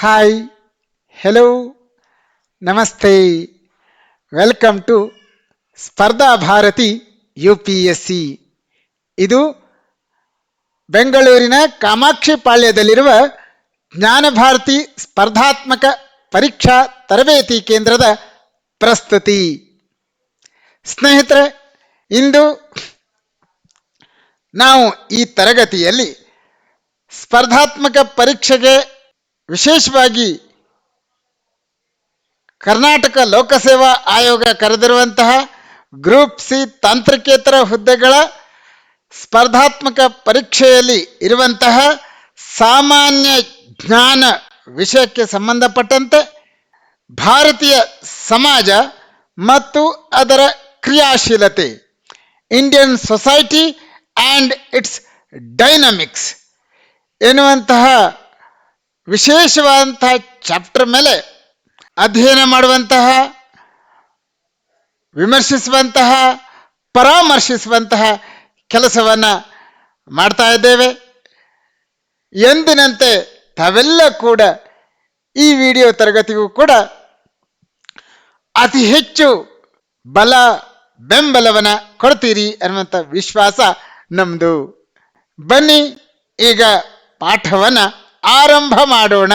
Hi, hello, ನಮಸ್ತೆ. Welcome to ಸ್ಪರ್ಧಾ Bharati UPSC. ಇದು ಬೆಂಗಳೂರಿನ ಕಾಮಾಕ್ಷಿ ಪಾಳ್ಯದಲ್ಲಿರುವ ಜ್ಞಾನಭಾರತಿ ಸ್ಪರ್ಧಾತ್ಮಕ ಪರೀಕ್ಷಾ ತರಬೇತಿ ಕೇಂದ್ರದ ಪ್ರಸ್ತುತಿ. ಸ್ನೇಹಿತರೆ, ಇಂದು ನಾವು ಈ ತರಗತಿಯಲ್ಲಿ ಸ್ಪರ್ಧಾತ್ಮಕ ಪರೀಕ್ಷೆಗೆ ವಿಶೇಷವಾಗಿ ಕರ್ನಾಟಕ ಲೋಕಸೇವಾ ಆಯೋಗ ಕರೆದಿರುವಂತಹ ಗ್ರೂಪ್ ಸಿ ತಾಂತ್ರಿಕೇತರ ಹುದ್ದೆಗಳ ಸ್ಪರ್ಧಾತ್ಮಕ ಪರೀಕ್ಷೆಯಲ್ಲಿ ಇರುವಂತಹ ಸಾಮಾನ್ಯ ಜ್ಞಾನ ವಿಷಯಕ್ಕೆ ಸಂಬಂಧಪಟ್ಟಂತೆ ಭಾರತೀಯ ಸಮಾಜ ಮತ್ತು ಅದರ ಕ್ರಿಯಾಶೀಲತೆ, Indian society and its dynamics ಎನ್ನುವಂತಹ ವಿಶೇಷವಾದಂತಹ ಚಾಪ್ಟರ್ ಮೇಲೆ ಅಧ್ಯಯನ ಮಾಡುವಂತಹ, ವಿಮರ್ಶಿಸುವಂತಹ, ಪರಾಮರ್ಶಿಸುವಂತಹ ಕೆಲಸವನ್ನು ಮಾಡ್ತಾ ಇದ್ದೇವೆ. ಎಂದಿನಂತೆ ತಾವೆಲ್ಲ ಕೂಡ ಈ ವಿಡಿಯೋ ತರಗತಿಗೂ ಕೂಡ ಅತಿ ಹೆಚ್ಚು ಬಲ ಬೆಂಬಲವನ್ನು ಕೊಡ್ತೀರಿ ಅನ್ನುವಂಥ ವಿಶ್ವಾಸ ನಮ್ಮದು. ಬನ್ನಿ ಈಗ ಪಾಠವನ್ನು ಆರಂಭ ಮಾಡೋಣ.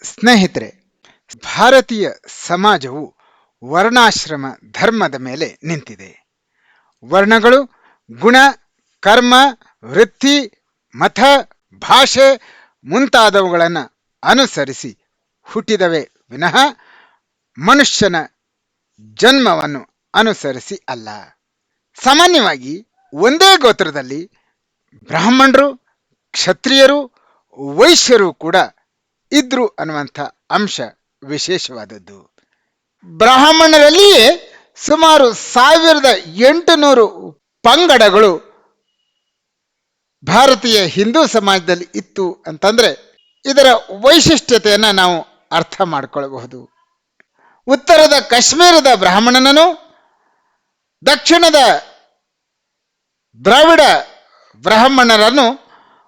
ಸ್ನೇಹಿತರೆ, ಭಾರತೀಯ ಸಮಾಜವು ವರ್ಣಾಶ್ರಮ ಧರ್ಮದ ಮೇಲೆ ನಿಂತಿದೆ. ವರ್ಣಗಳು ಗುಣ, ಕರ್ಮ, ವೃತ್ತಿ, ಮತ, ಭಾಷೆ ಮುಂತಾದವುಗಳನ್ನು ಅನುಸರಿಸಿ ಹುಟ್ಟಿದವೆ ವಿನಃ ಮನುಷ್ಯನ ಜನ್ಮವನ್ನು ಅನುಸರಿಸಿ ಅಲ್ಲ. ಸಾಮಾನ್ಯವಾಗಿ ಒಂದೇ ಗೋತ್ರದಲ್ಲಿ ಬ್ರಾಹ್ಮಣರು, ಕ್ಷತ್ರಿಯರು, ವೈಶ್ಯರು ಕೂಡ ಇದ್ರು ಅನ್ನುವಂಥ ಅಂಶ ವಿಶೇಷವಾದದ್ದು. ಬ್ರಾಹ್ಮಣರಲ್ಲಿಯೇ ಸುಮಾರು 1800 ಪಂಗಡಗಳು ಭಾರತೀಯ ಹಿಂದೂ ಸಮಾಜದಲ್ಲಿ ಇತ್ತು ಅಂತಂದ್ರೆ ಇದರ ವೈಶಿಷ್ಟ್ಯತೆಯನ್ನು ನಾವು ಅರ್ಥ ಮಾಡಿಕೊಳ್ಳಬಹುದು. ಉತ್ತರದ ಕಾಶ್ಮೀರದ ಬ್ರಾಹ್ಮಣನನ್ನು ದಕ್ಷಿಣದ ದ್ರಾವಿಡ ಬ್ರಾಹ್ಮಣರನ್ನು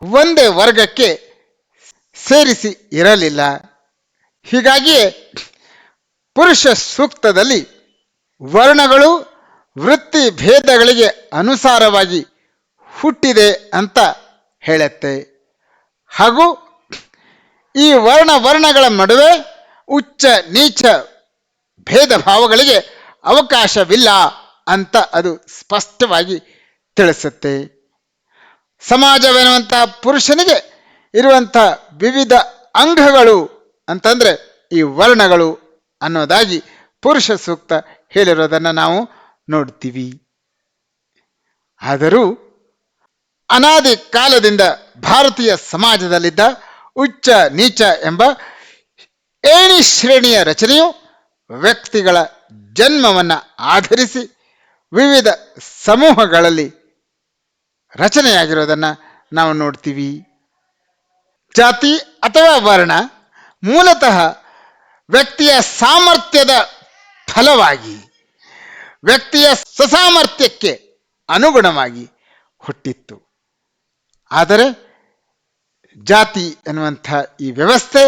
ಒಂದೇ ವರ್ಗಕ್ಕೆ ಸೇರಿಸಿ ಇರಲಿಲ್ಲ. ಹೀಗಾಗಿಯೇ ಪುರುಷ ಸೂಕ್ತದಲ್ಲಿ ವರ್ಣಗಳು ವೃತ್ತಿ ಭೇದಗಳಿಗೆ ಅನುಸಾರವಾಗಿ ಹುಟ್ಟಿದೆ ಅಂತ ಹೇಳುತ್ತೆ. ಹಾಗೂ ಈ ವರ್ಣಗಳ ನಡುವೆ ಉಚ್ಚ ನೀಚ ಭೇದ ಭಾವಗಳಿಗೆ ಅವಕಾಶವಿಲ್ಲ ಅಂತ ಅದು ಸ್ಪಷ್ಟವಾಗಿ ತಿಳಿಸುತ್ತೆ. ಸಮಾಜವೆನ್ನುವಂಥ ಪುರುಷನಿಗೆ ಇರುವಂಥ ವಿವಿಧ ಅಂಗಗಳು ಅಂತಂದ್ರೆ ಈ ವರ್ಣಗಳು ಅನ್ನೋದಾಗಿ ಪುರುಷ ಸೂಕ್ತ ಹೇಳಿರೋದನ್ನು ನಾವು ನೋಡ್ತೀವಿ. ಆದರೂ ಅನಾದಿ ಕಾಲದಿಂದ ಭಾರತೀಯ ಸಮಾಜದಲ್ಲಿದ್ದ ಉಚ್ಚ ನೀಚ ಎಂಬ ಏಣಿ ಶ್ರೇಣಿಯ ರಚನೆಯು ವ್ಯಕ್ತಿಗಳ ಜನ್ಮವನ್ನು ಆಧರಿಸಿ ವಿವಿಧ ಸಮೂಹಗಳಲ್ಲಿ ರಚನೆಯಾಗಿರೋದನ್ನು ನಾವು ನೋಡ್ತೀವಿ. ಜಾತಿ ಅಥವಾ ವರ್ಣ ಮೂಲತಃ ವ್ಯಕ್ತಿಯ ಸಾಮರ್ಥ್ಯದ ಫಲವಾಗಿ, ವ್ಯಕ್ತಿಯ ಸ್ವಸಾಮರ್ಥ್ಯಕ್ಕೆ ಅನುಗುಣವಾಗಿ ಹುಟ್ಟಿತ್ತು. ಆದರೆ ಜಾತಿ ಅನ್ನುವಂಥ ಈ ವ್ಯವಸ್ಥೆ,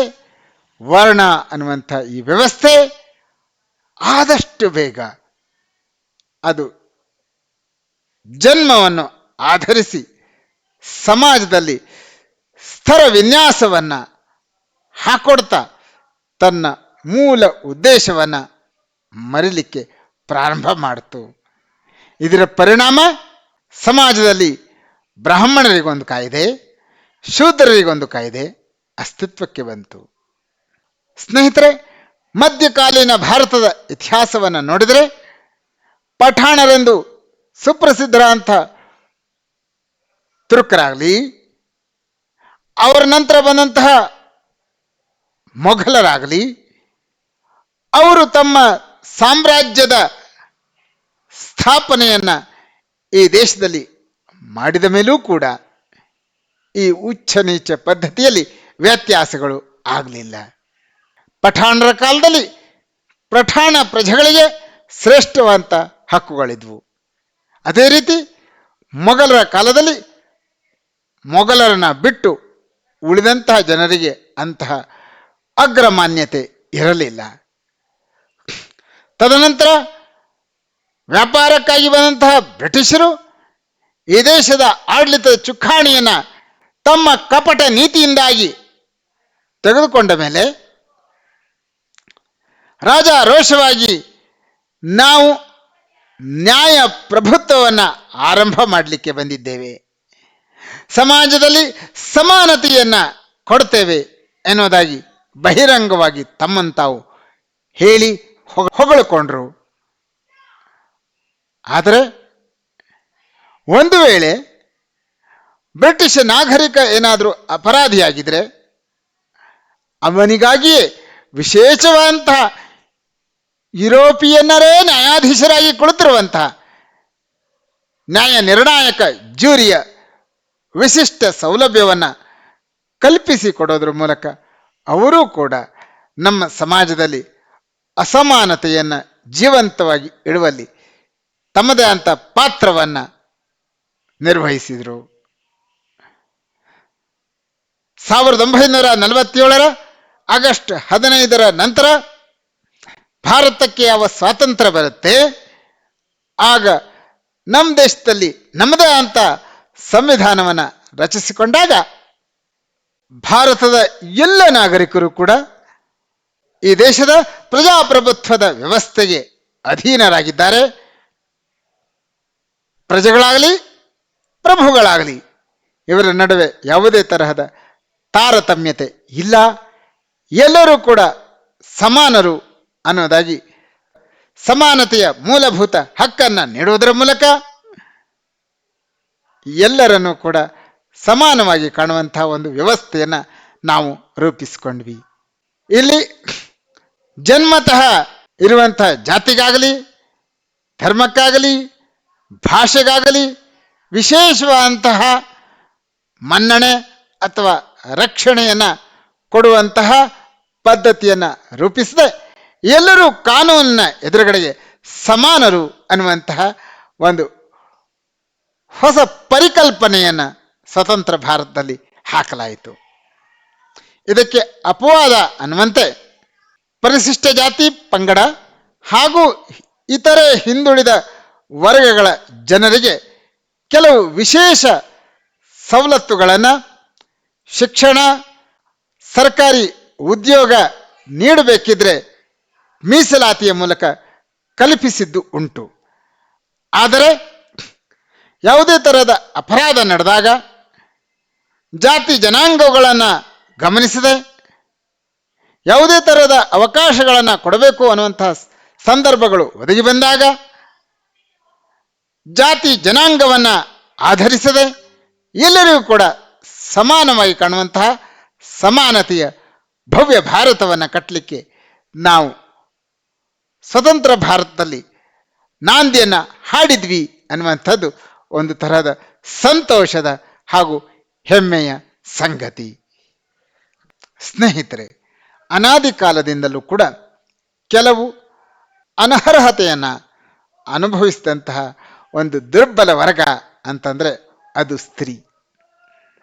ವರ್ಣ ಅನ್ನುವಂಥ ಈ ವ್ಯವಸ್ಥೆ ಆದಷ್ಟು ಬೇಗ ಅದು ಜನ್ಮವನ್ನು ಆಧರಿಸಿ ಸಮಾಜದಲ್ಲಿ ಸ್ಥರ ವಿನ್ಯಾಸವನ್ನು ಹಾಕೊಡ್ತಾ ತನ್ನ ಮೂಲ ಉದ್ದೇಶವನ್ನು ಮರಿಲಿಕ್ಕೆ ಪ್ರಾರಂಭ ಮಾಡಿತು. ಇದರ ಪರಿಣಾಮ ಸಮಾಜದಲ್ಲಿ ಬ್ರಾಹ್ಮಣರಿಗೊಂದು ಕಾಯ್ದೆ, ಶೂದ್ರರಿಗೊಂದು ಕಾಯ್ದೆ ಅಸ್ತಿತ್ವಕ್ಕೆ ಬಂತು. ಸ್ನೇಹಿತರೆ, ಮಧ್ಯಕಾಲೀನ ಭಾರತದ ಇತಿಹಾಸವನ್ನು ನೋಡಿದರೆ ಪಠಾಣರೆಂದು ಸುಪ್ರಸಿದ್ಧರಾದಂಥ ತುರ್ಕರಾಗಲಿ, ಅವರ ನಂತರ ಬಂದಂತಹ ಮೊಘಲರಾಗಲಿ, ಅವರು ತಮ್ಮ ಸಾಮ್ರಾಜ್ಯದ ಸ್ಥಾಪನೆಯನ್ನು ಈ ದೇಶದಲ್ಲಿ ಮಾಡಿದ ಮೇಲೂ ಕೂಡ ಈ ಉಚ್ಚ ನೀಚ ಪದ್ಧತಿಯಲ್ಲಿ ವ್ಯತ್ಯಾಸಗಳು ಆಗಲಿಲ್ಲ. ಪಠಾಣರ ಕಾಲದಲ್ಲಿ ಪಠಾಣ ಪ್ರಜೆಗಳಿಗೆ ಶ್ರೇಷ್ಠವಂತ ಹಕ್ಕುಗಳಿದ್ವು. ಅದೇ ರೀತಿ ಮೊಘಲರ ಕಾಲದಲ್ಲಿ ಮೊಘಲರನ್ನ ಬಿಟ್ಟು ಉಳಿದಂತಹ ಜನರಿಗೆ ಅಂತಹ ಅಗ್ರಮಾನ್ಯತೆ ಇರಲಿಲ್ಲ. ತದನಂತರ ವ್ಯಾಪಾರಕ್ಕಾಗಿ ಬಂದಂತಹ ಬ್ರಿಟಿಷರು ಈ ದೇಶದ ಆಡಳಿತದ ಚುಕ್ಕಾಣಿಯನ್ನು ತಮ್ಮ ಕಪಟ ನೀತಿಯಿಂದಾಗಿ ತೆಗೆದುಕೊಂಡ ಮೇಲೆ ರಾಜಾರೋಷವಾಗಿ ನಾವು ನ್ಯಾಯ ಪ್ರಭುತ್ವವನ್ನು ಆರಂಭ ಮಾಡಲಿಕ್ಕೆ ಬಂದಿದ್ದೇವೆ, ಸಮಾಜದಲ್ಲಿ ಸಮಾನತೆಯನ್ನು ಕೊಡ್ತೇವೆ ಎನ್ನುವುದಾಗಿ ಬಹಿರಂಗವಾಗಿ ತಮ್ಮನ್ನು ತಾವು ಹೇಳಿ ಹೊಗಳಿಕೊಂಡ್ರು. ಆದರೆ ಒಂದು ವೇಳೆ ಬ್ರಿಟಿಷ್ ನಾಗರಿಕ ಏನಾದರೂ ಅಪರಾಧಿಯಾಗಿದ್ದರೆ ಅವನಿಗಾಗಿಯೇ ವಿಶೇಷವಾದಂತಹ ಯುರೋಪಿಯನ್ನರೇ ನ್ಯಾಯಾಧೀಶರಾಗಿ ಕುಳಿತಿರುವಂತಹ ನ್ಯಾಯ ನಿರ್ಣಾಯಕ ಜ್ಯೂರಿಯ ವಿಶಿಷ್ಟ ಸೌಲಭ್ಯವನ್ನು ಕಲ್ಪಿಸಿಕೊಡೋದ್ರ ಮೂಲಕ ಅವರೂ ಕೂಡ ನಮ್ಮ ಸಮಾಜದಲ್ಲಿ ಅಸಮಾನತೆಯನ್ನು ಜೀವಂತವಾಗಿ ಇಡುವಲ್ಲಿ ತಮ್ಮದೇ ಅಂತ ಪಾತ್ರವನ್ನು ನಿರ್ವಹಿಸಿದರು. 1947 ಆಗಸ್ಟ್ 15 ನಂತರ ಭಾರತಕ್ಕೆ ಯಾವ ಸ್ವಾತಂತ್ರ್ಯ ಬರುತ್ತೆ ಆಗ ನಮ್ಮ ದೇಶದಲ್ಲಿ ನಮ್ಮದೇ ಅಂತ ಸಂವಿಧಾನವನ್ನು ರಚಿಸಿಕೊಂಡಾಗ ಭಾರತದ ಎಲ್ಲ ನಾಗರಿಕರು ಕೂಡ ಈ ದೇಶದ ಪ್ರಜಾಪ್ರಭುತ್ವದ ವ್ಯವಸ್ಥೆಗೆ ಅಧೀನರಾಗಿದ್ದಾರೆ. ಪ್ರಜೆಗಳಾಗಲಿ ಪ್ರಭುಗಳಾಗಲಿ ಇವರ ನಡುವೆ ಯಾವುದೇ ತರಹದ ತಾರತಮ್ಯತೆ ಇಲ್ಲ, ಎಲ್ಲರೂ ಕೂಡ ಸಮಾನರು ಅನ್ನೋದಾಗಿ ಸಮಾನತೆಯ ಮೂಲಭೂತ ಹಕ್ಕನ್ನು ನೀಡುವುದರ ಮೂಲಕ ಎಲ್ಲರನ್ನೂ ಕೂಡ ಸಮಾನವಾಗಿ ಕಾಣುವಂತಹ ಒಂದು ವ್ಯವಸ್ಥೆಯನ್ನು ನಾವು ರೂಪಿಸಿಕೊಂಡ್ವಿ. ಇಲ್ಲಿ ಜನ್ಮತಃ ಇರುವಂತಹ ಜಾತಿಗಾಗಲಿ ಧರ್ಮಕ್ಕಾಗಲಿ ಭಾಷೆಗಾಗಲಿ ವಿಶೇಷವಾದಂತಹ ಮನ್ನಣೆ ಅಥವಾ ರಕ್ಷಣೆಯನ್ನು ಕೊಡುವಂತಹ ಪದ್ಧತಿಯನ್ನು ರೂಪಿಸದೆ ಎಲ್ಲರೂ ಕಾನೂನಿನ ಎದುರುಗಡೆಗೆ ಸಮಾನರು ಅನ್ನುವಂತಹ ಒಂದು ಹೊಸ ಪರಿಕಲ್ಪನೆಯನ್ನು ಸ್ವತಂತ್ರ ಭಾರತದಲ್ಲಿ ಹಾಕಲಾಯಿತು. ಇದಕ್ಕೆ ಅಪವಾದ ಅನ್ನುವಂತೆ ಪರಿಶಿಷ್ಟ ಜಾತಿ ಪಂಗಡ ಹಾಗೂ ಇತರೆ ಹಿಂದುಳಿದ ವರ್ಗಗಳ ಜನರಿಗೆ ಕೆಲವು ವಿಶೇಷ ಸವಲತ್ತುಗಳನ್ನು ಶಿಕ್ಷಣ ಸರ್ಕಾರಿ ಉದ್ಯೋಗ ನೀಡಬೇಕಿದ್ರೆ ಮೀಸಲಾತಿಯ ಮೂಲಕ ಕಲ್ಪಿಸಿದ್ದು ಉಂಟು. ಆದರೆ ಯಾವುದೇ ಥರದ ಅಪರಾಧ ನಡೆದಾಗ ಜಾತಿ ಜನಾಂಗಗಳನ್ನು ಗಮನಿಸದೆ ಯಾವುದೇ ಥರದ ಅವಕಾಶಗಳನ್ನು ಕೊಡಬೇಕು ಅನ್ನುವಂತಹ ಸಂದರ್ಭಗಳು ಒದಗಿ ಬಂದಾಗ ಜಾತಿ ಜನಾಂಗವನ್ನು ಆಧರಿಸದೆ ಎಲ್ಲರಿಗೂ ಕೂಡ ಸಮಾನವಾಗಿ ಕಾಣುವಂತಹ ಸಮಾನತೆಯ ಭವ್ಯ ಭಾರತವನ್ನು ಕಟ್ಟಲಿಕ್ಕೆ ನಾವು ಸ್ವತಂತ್ರ ಭಾರತದಲ್ಲಿ ನಾಂದಿಯನ್ನು ಹಾಡಿದ್ವಿ ಅನ್ನುವಂಥದ್ದು ಒಂದು ತರಹದ ಸಂತೋಷದ ಹಾಗೂ ಹೆಮ್ಮೆಯ ಸಂಗತಿ. ಸ್ನೇಹಿತರೆ, ಅನಾದಿ ಕಾಲದಿಂದಲೂ ಕೂಡ ಕೆಲವು ಅನರ್ಹತೆಯನ್ನು ಅನುಭವಿಸಿದಂತಹ ಒಂದು ದುರ್ಬಲ ವರ್ಗ ಅಂತಂದರೆ ಅದು ಸ್ತ್ರೀ.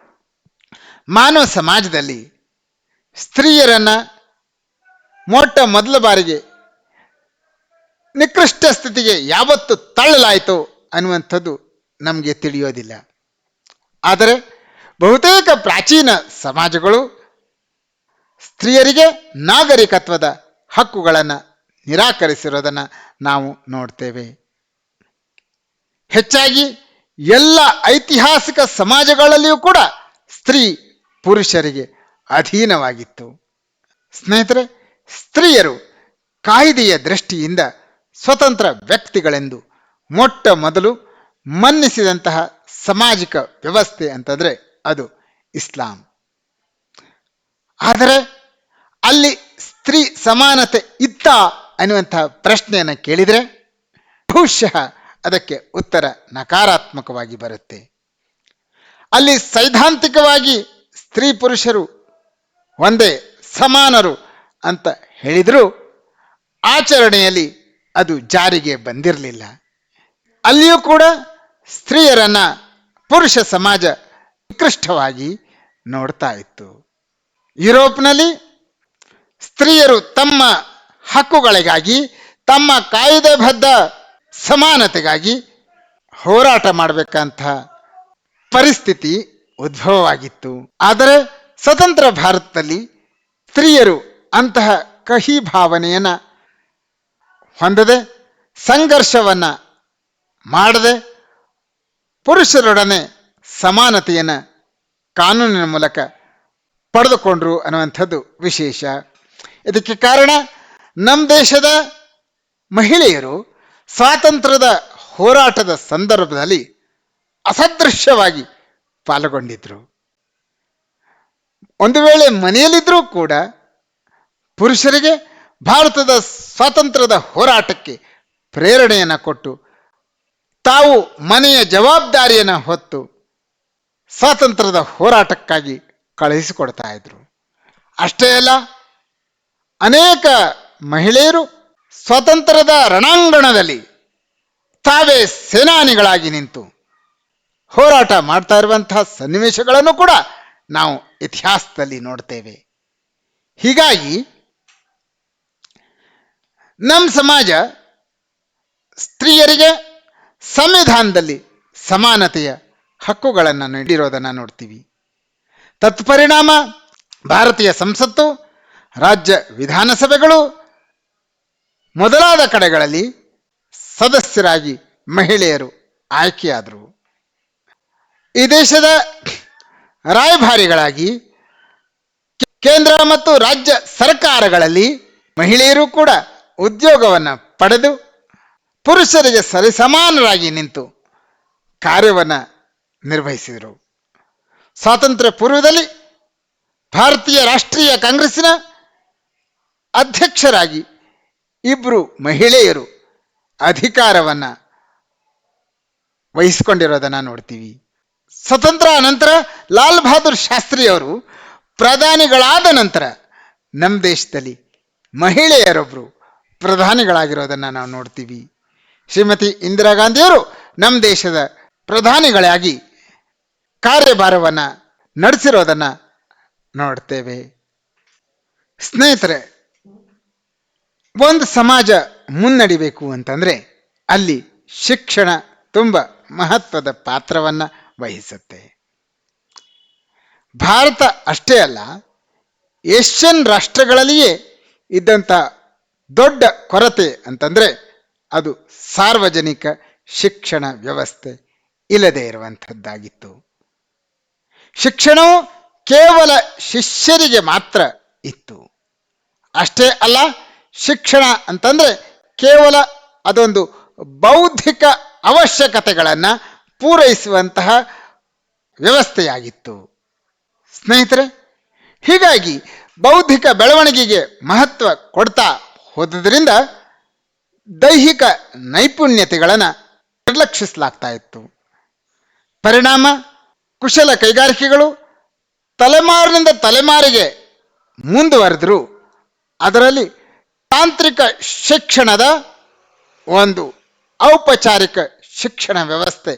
ಮಾನವ ಸಮಾಜದಲ್ಲಿ ಸ್ತ್ರೀಯರನ್ನು ಮೊಟ್ಟ ಮೊದಲ ಬಾರಿಗೆ ನಿಕೃಷ್ಟ ಸ್ಥಿತಿಗೆ ಯಾವತ್ತು ತಳ್ಳಲಾಯಿತು ಅನ್ನುವಂಥದ್ದು ನಮಗೆ ತಿಳಿಯೋದಿಲ್ಲ. ಆದರೆ ಬಹುತೇಕ ಪ್ರಾಚೀನ ಸಮಾಜಗಳು ಸ್ತ್ರೀಯರಿಗೆ ನಾಗರಿಕತ್ವದ ಹಕ್ಕುಗಳನ್ನು ನಿರಾಕರಿಸಿರೋದನ್ನು ನಾವು ನೋಡ್ತೇವೆ. ಹೆಚ್ಚಾಗಿ ಎಲ್ಲ ಐತಿಹಾಸಿಕ ಸಮಾಜಗಳಲ್ಲಿಯೂ ಕೂಡ ಸ್ತ್ರೀ ಪುರುಷರಿಗೆ ಅಧೀನವಾಗಿತ್ತು. ಸ್ನೇಹಿತರೆ, ಸ್ತ್ರೀಯರು ಕಾಯ್ದೆಯ ದೃಷ್ಟಿಯಿಂದ ಸ್ವತಂತ್ರ ವ್ಯಕ್ತಿಗಳೆಂದು ಮೊಟ್ಟ ಮೊದಲು ಮನ್ನಿಸಿದಂತಹ ಸಾಮಾಜಿಕ ವ್ಯವಸ್ಥೆ ಅಂತಂದರೆ ಅದು ಇಸ್ಲಾಂ. ಆದರೆ ಅಲ್ಲಿ ಸ್ತ್ರೀ ಸಮಾನತೆ ಇತ್ತ ಅನ್ನುವಂತಹ ಪ್ರಶ್ನೆಯನ್ನು ಕೇಳಿದರೆ ಬಹುಶಃ ಅದಕ್ಕೆ ಉತ್ತರ ನಕಾರಾತ್ಮಕವಾಗಿ ಬರುತ್ತೆ. ಅಲ್ಲಿ ಸೈದ್ಧಾಂತಿಕವಾಗಿ ಸ್ತ್ರೀ ಪುರುಷರು ಒಂದೇ ಸಮಾನರು ಅಂತ ಹೇಳಿದರೂ ಆಚರಣೆಯಲ್ಲಿ ಅದು ಜಾರಿಗೆ ಬಂದಿರಲಿಲ್ಲ. ಅಲ್ಲಿಯೂ ಕೂಡ ಸ್ತ್ರೀಯರನ್ನ ಪುರುಷ ಸಮಾಜ ನಿಕೃಷ್ಟವಾಗಿ ನೋಡ್ತಾ ಇತ್ತು. ಯುರೋಪ್ನಲ್ಲಿ ಸ್ತ್ರೀಯರು ತಮ್ಮ ಹಕ್ಕುಗಳಿಗಾಗಿ, ತಮ್ಮ ಕಾಯ್ದೆಬದ್ಧ ಸಮಾನತೆಗಾಗಿ ಹೋರಾಟ ಮಾಡಬೇಕಂತ ಪರಿಸ್ಥಿತಿ ಉದ್ಭವವಾಗಿತ್ತು. ಆದರೆ ಸ್ವತಂತ್ರ ಭಾರತದಲ್ಲಿ ಸ್ತ್ರೀಯರು ಅಂತಹ ಕಹಿ ಭಾವನೆಯನ್ನು ಹೊಂದದೆ, ಸಂಘರ್ಷವನ್ನ ಮಾಡದೆ, ಪುರುಷರೊಡನೆ ಸಮಾನತೆಯನ್ನು ಕಾನೂನಿನ ಮೂಲಕ ಪಡೆದುಕೊಂಡ್ರು ಅನ್ನುವಂಥದ್ದು ವಿಶೇಷ. ಇದಕ್ಕೆ ಕಾರಣ ನಮ್ಮ ದೇಶದ ಮಹಿಳೆಯರು ಸ್ವಾತಂತ್ರ್ಯದ ಹೋರಾಟದ ಸಂದರ್ಭದಲ್ಲಿ ಅಸದೃಶ್ಯವಾಗಿ ಪಾಲ್ಗೊಂಡಿದ್ರು. ಒಂದು ವೇಳೆ ಮನೆಯಲ್ಲಿದ್ದರೂ ಕೂಡ ಪುರುಷರಿಗೆ ಭಾರತದ ಸ್ವಾತಂತ್ರ್ಯದ ಹೋರಾಟಕ್ಕೆ ಪ್ರೇರಣೆಯನ್ನು ಕೊಟ್ಟು ತಾವು ಮನೆಯ ಜವಾಬ್ದಾರಿಯನ್ನು ಹೊತ್ತು ಸ್ವಾತಂತ್ರ್ಯದ ಹೋರಾಟಕ್ಕಾಗಿ ಕಳುಹಿಸಿಕೊಡ್ತಾ ಇದ್ರು. ಅಷ್ಟೇ ಅಲ್ಲ, ಅನೇಕ ಮಹಿಳೆಯರು ಸ್ವಾತಂತ್ರ್ಯದ ರಣಾಂಗಣದಲ್ಲಿ ತಾವೇ ಸೇನಾನಿಗಳಾಗಿ ನಿಂತು ಹೋರಾಟ ಮಾಡ್ತಾ ಇರುವಂತಹ ಸನ್ನಿವೇಶಗಳನ್ನು ಕೂಡ ನಾವು ಇತಿಹಾಸದಲ್ಲಿ ನೋಡ್ತೇವೆ. ಹೀಗಾಗಿ ನಮ್ಮ ಸಮಾಜ ಸ್ತ್ರೀಯರಿಗೆ ಸಂವಿಧಾನದಲ್ಲಿ ಸಮಾನತೆಯ ಹಕ್ಕುಗಳನ್ನು ನೀಡಿರೋದನ್ನು ನೋಡ್ತೀವಿ. ತತ್ಪರಿಣಾಮ ಭಾರತೀಯ ಸಂಸತ್ತು, ರಾಜ್ಯ ವಿಧಾನಸಭೆಗಳು ಮೊದಲಾದ ಕಡೆಗಳಲ್ಲಿ ಸದಸ್ಯರಾಗಿ ಮಹಿಳೆಯರು ಆಯ್ಕೆಯಾದರು. ಈ ದೇಶದ ರಾಯಭಾರಿಗಳಾಗಿ ಕೇಂದ್ರ ಮತ್ತು ರಾಜ್ಯ ಸರ್ಕಾರಗಳಲ್ಲಿ ಮಹಿಳೆಯರು ಕೂಡ ಉದ್ಯೋಗವನ್ನು ಪಡೆದು ಪುರುಷರಿಗೆ ಸರಿಸಮಾನರಾಗಿ ನಿಂತು ಕಾರ್ಯವನ್ನು ನಿರ್ವಹಿಸಿದರು. ಸ್ವಾತಂತ್ರ್ಯ ಪೂರ್ವದಲ್ಲಿ ಭಾರತೀಯ ರಾಷ್ಟ್ರೀಯ ಕಾಂಗ್ರೆಸ್ಸಿನ ಅಧ್ಯಕ್ಷರಾಗಿ ಇಬ್ಬರು ಮಹಿಳೆಯರು ಅಧಿಕಾರವನ್ನು ವಹಿಸಿಕೊಂಡಿರೋದನ್ನು ನೋಡ್ತೀವಿ. ಸ್ವತಂತ್ರ ನಂತರ ಲಾಲ್ ಬಹದ್ದೂರ್ ಶಾಸ್ತ್ರಿ ಅವರು ಪ್ರಧಾನಿಗಳಾದ ನಂತರ ನಮ್ಮ ದೇಶದಲ್ಲಿ ಮಹಿಳೆಯರೊಬ್ಬರು ಪ್ರಧಾನಿಗಳಾಗಿರೋದನ್ನು ನಾವು ನೋಡ್ತೀವಿ. ಶ್ರೀಮತಿ ಇಂದಿರಾ ಗಾಂಧಿಯವರು ನಮ್ಮ ದೇಶದ ಪ್ರಧಾನಿಗಳಾಗಿ ಕಾರ್ಯಭಾರವನ್ನು ನಡೆಸಿರೋದನ್ನು ನೋಡ್ತೇವೆ. ಸ್ನೇಹಿತರೆ, ಒಂದು ಸಮಾಜ ಮುನ್ನಡಿಬೇಕು ಅಂತಂದರೆ ಅಲ್ಲಿ ಶಿಕ್ಷಣ ತುಂಬ ಮಹತ್ವದ ಪಾತ್ರವನ್ನು ವಹಿಸುತ್ತೆ. ಭಾರತ ಅಷ್ಟೇ ಅಲ್ಲ, ಏಷ್ಯನ್ ರಾಷ್ಟ್ರಗಳಲ್ಲಿಯೇ ಇದ್ದಂಥ ದೊಡ್ಡ ಕೊರತೆ ಅಂತಂದರೆ ಅದು ಸಾರ್ವಜನಿಕ ಶಿಕ್ಷಣ ವ್ಯವಸ್ಥೆ ಇಲ್ಲದೆ ಇರುವಂಥದ್ದಾಗಿತ್ತು. ಶಿಕ್ಷಣವು ಕೇವಲ ಶಿಷ್ಯರಿಗೆ ಮಾತ್ರ ಇತ್ತು. ಅಷ್ಟೇ ಅಲ್ಲ, ಶಿಕ್ಷಣ ಅಂತಂದರೆ ಕೇವಲ ಅದೊಂದು ಬೌದ್ಧಿಕ ಅವಶ್ಯಕತೆಗಳನ್ನು ಪೂರೈಸುವಂತಹ ವ್ಯವಸ್ಥೆಯಾಗಿತ್ತು. ಸ್ನೇಹಿತರೆ, ಹೀಗಾಗಿ ಬೌದ್ಧಿಕ ಬೆಳವಣಿಗೆಗೆ ಮಹತ್ವ ಕೊಡ್ತಾ ಹೋದ್ರಿಂದ ದೈಹಿಕ ನೈಪುಣ್ಯತೆಗಳನ್ನು ನಿರ್ಲಕ್ಷಿಸಲಾಗ್ತಾ ಇತ್ತು. ಪರಿಣಾಮ ಕುಶಲ ಕೈಗಾರಿಕೆಗಳು ತಲೆಮಾರಿನಿಂದ ತಲೆಮಾರಿಗೆ ಮುಂದುವರೆದರೂ ಅದರಲ್ಲಿ ತಾಂತ್ರಿಕ ಶಿಕ್ಷಣದ ಒಂದು ಔಪಚಾರಿಕ ಶಿಕ್ಷಣ ವ್ಯವಸ್ಥೆ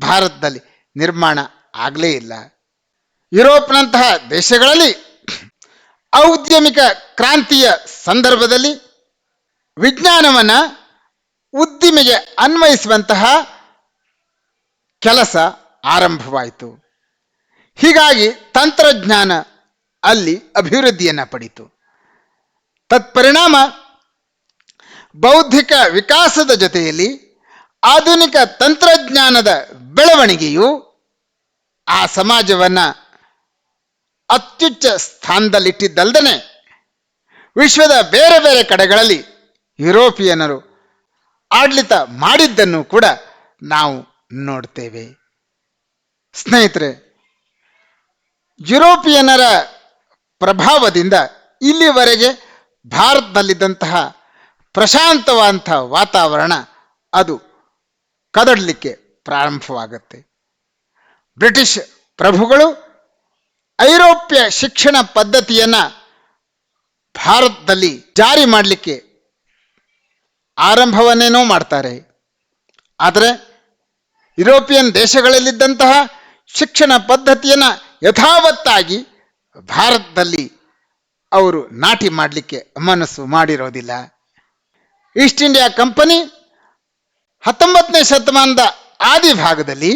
ಭಾರತದಲ್ಲಿ ನಿರ್ಮಾಣ ಆಗಲೇ ಇಲ್ಲ. ಯುರೋಪ್ನಂತಹ ದೇಶಗಳಲ್ಲಿ ಔದ್ಯಮಿಕ ಕ್ರಾಂತಿಯ ಸಂದರ್ಭದಲ್ಲಿ ವಿಜ್ಞಾನವನ್ನು ಉದ್ದಿಮೆಗೆ ಅನ್ವಯಿಸುವಂತಹ ಕೆಲಸ ಆರಂಭವಾಯಿತು. ಹೀಗಾಗಿ ತಂತ್ರಜ್ಞಾನ ಅಲ್ಲಿ ಅಭಿವೃದ್ಧಿಯನ್ನು ಪಡಿತು. ತತ್ಪರಿಣಾಮ ಬೌದ್ಧಿಕ ವಿಕಾಸದ ಜೊತೆಯಲ್ಲಿ ಆಧುನಿಕ ತಂತ್ರಜ್ಞಾನದ ಬೆಳವಣಿಗೆಯು ಆ ಸಮಾಜವನ್ನು ಅತ್ಯುಚ್ಚ ಸ್ಥಾನದಲ್ಲಿಟ್ಟಿದ್ದಲ್ಲದೆ ವಿಶ್ವದ ಬೇರೆ ಬೇರೆ ಕಡೆಗಳಲ್ಲಿ ಯುರೋಪಿಯನ್ನರು ಆಡಳಿತ ಮಾಡಿದ್ದನ್ನು ಕೂಡ ನಾವು ನೋಡ್ತೇವೆ. ಸ್ನೇಹಿತರೆ, ಯುರೋಪಿಯನ್ನರ ಪ್ರಭಾವದಿಂದ ಇಲ್ಲಿವರೆಗೆ ಭಾರತದಲ್ಲಿದ್ದಂತಹ ಪ್ರಶಾಂತವಾದಂಥ ವಾತಾವರಣ ಅದು ಕದಡಲಿಕ್ಕೆ ಪ್ರಾರಂಭವಾಗುತ್ತೆ. ಬ್ರಿಟಿಷ್ ಪ್ರಭುಗಳು ಐರೋಪ್ಯ ಶಿಕ್ಷಣ ಪದ್ಧತಿಯನ್ನು ಭಾರತದಲ್ಲಿ ಜಾರಿ ಮಾಡಲಿಕ್ಕೆ ಆರಂಭವನ್ನೇನೋ ಮಾಡ್ತಾರೆ. ಆದರೆ ಯುರೋಪಿಯನ್ ದೇಶಗಳಲ್ಲಿದ್ದಂತಹ ಶಿಕ್ಷಣ ಪದ್ಧತಿಯನ್ನು ಯಥಾವತ್ತಾಗಿ ಭಾರತದಲ್ಲಿ ಅವರು ನಾಟಿ ಮಾಡಲಿಕ್ಕೆ ಮನಸ್ಸು ಮಾಡಿರೋದಿಲ್ಲ. ಈಸ್ಟ್ ಇಂಡಿಯಾ ಕಂಪನಿ 19ನೇ ಶತಮಾನದ ಆದಿಭಾಗದಲ್ಲಿ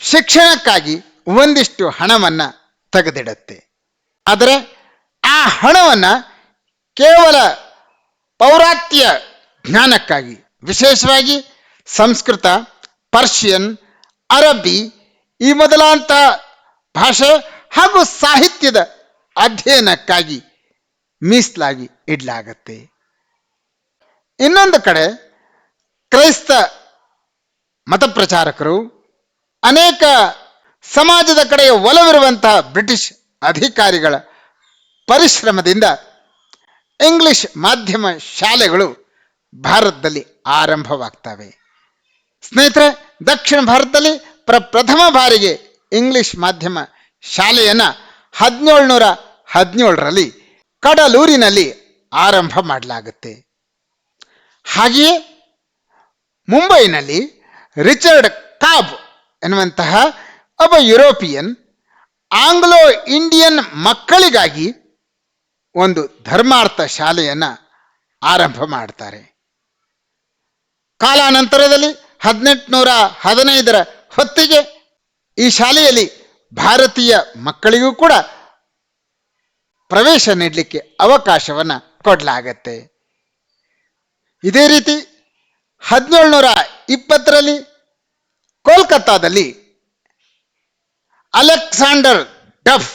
ಶಿಕ್ಷಣಕ್ಕಾಗಿ ಒಂದಿಷ್ಟು ಹಣವನ್ನು ತೆಗೆದಿಡುತ್ತೆ. ಆದರೆ ಆ ಹಣವನ್ನು ಕೇವಲ ಪೌರಾತ್ಯ ಜ್ಞಾನಕ್ಕಾಗಿ, ವಿಶೇಷವಾಗಿ ಸಂಸ್ಕೃತ, ಪರ್ಷಿಯನ್, ಅರಬ್ಬಿ ಈ ಮೊದಲಾಂಥ ಭಾಷೆ ಹಾಗೂ ಸಾಹಿತ್ಯದ ಅಧ್ಯಯನಕ್ಕಾಗಿ ಮೀಸಲಾಗಿ ಇಡಲಾಗತ್ತೆ. ಇನ್ನೊಂದು ಕಡೆ ಕ್ರೈಸ್ತ ಮತಪ್ರಚಾರಕರು, ಅನೇಕ ಸಮಾಜದ ಕಡೆಗೆ ಒಲವಿರುವಂತಹ ಬ್ರಿಟಿಷ್ ಅಧಿಕಾರಿಗಳ ಪರಿಶ್ರಮದಿಂದ ಇಂಗ್ಲಿಷ್ ಮಾಧ್ಯಮ ಶಾಲೆಗಳು ಭಾರತದಲ್ಲಿ ಆರಂಭವಾಗ್ತವೆ. ಸ್ನೇಹಿತರೆ, ದಕ್ಷಿಣ ಭಾರತದಲ್ಲಿ ಪ್ರಥಮ ಬಾರಿಗೆ ಇಂಗ್ಲಿಷ್ ಮಾಧ್ಯಮ ಶಾಲೆಯನ್ನು 1717ರಲ್ಲಿ ಕಡಲೂರಿನಲ್ಲಿ ಆರಂಭ ಮಾಡಲಾಗುತ್ತೆ. ಹಾಗೆಯೇ ಮುಂಬೈನಲ್ಲಿ ರಿಚರ್ಡ್ ಕಾಬ್ ಎನ್ನುವಂತಹ ಒಬ್ಬ ಯುರೋಪಿಯನ್ ಆಂಗ್ಲೋ ಇಂಡಿಯನ್ ಮಕ್ಕಳಿಗಾಗಿ ಒಂದು ಧರ್ಮಾರ್ಥ ಶಾಲೆಯನ್ನು ಆರಂಭ ಮಾಡ್ತಾರೆ. ಕಾಲಾನಂತರದಲ್ಲಿ 1815ರ ಹೊತ್ತಿಗೆ ಈ ಶಾಲೆಯಲ್ಲಿ ಭಾರತೀಯ ಮಕ್ಕಳಿಗೂ ಕೂಡ ಪ್ರವೇಶ ನೀಡಲಿಕ್ಕೆ ಅವಕಾಶವನ್ನು ಕೊಡಲಾಗತ್ತೆ. ಇದೇ ರೀತಿ 1720ರಲ್ಲಿ ಕೋಲ್ಕತ್ತಾದಲ್ಲಿ ಅಲೆಕ್ಸಾಂಡರ್ ಡಫ್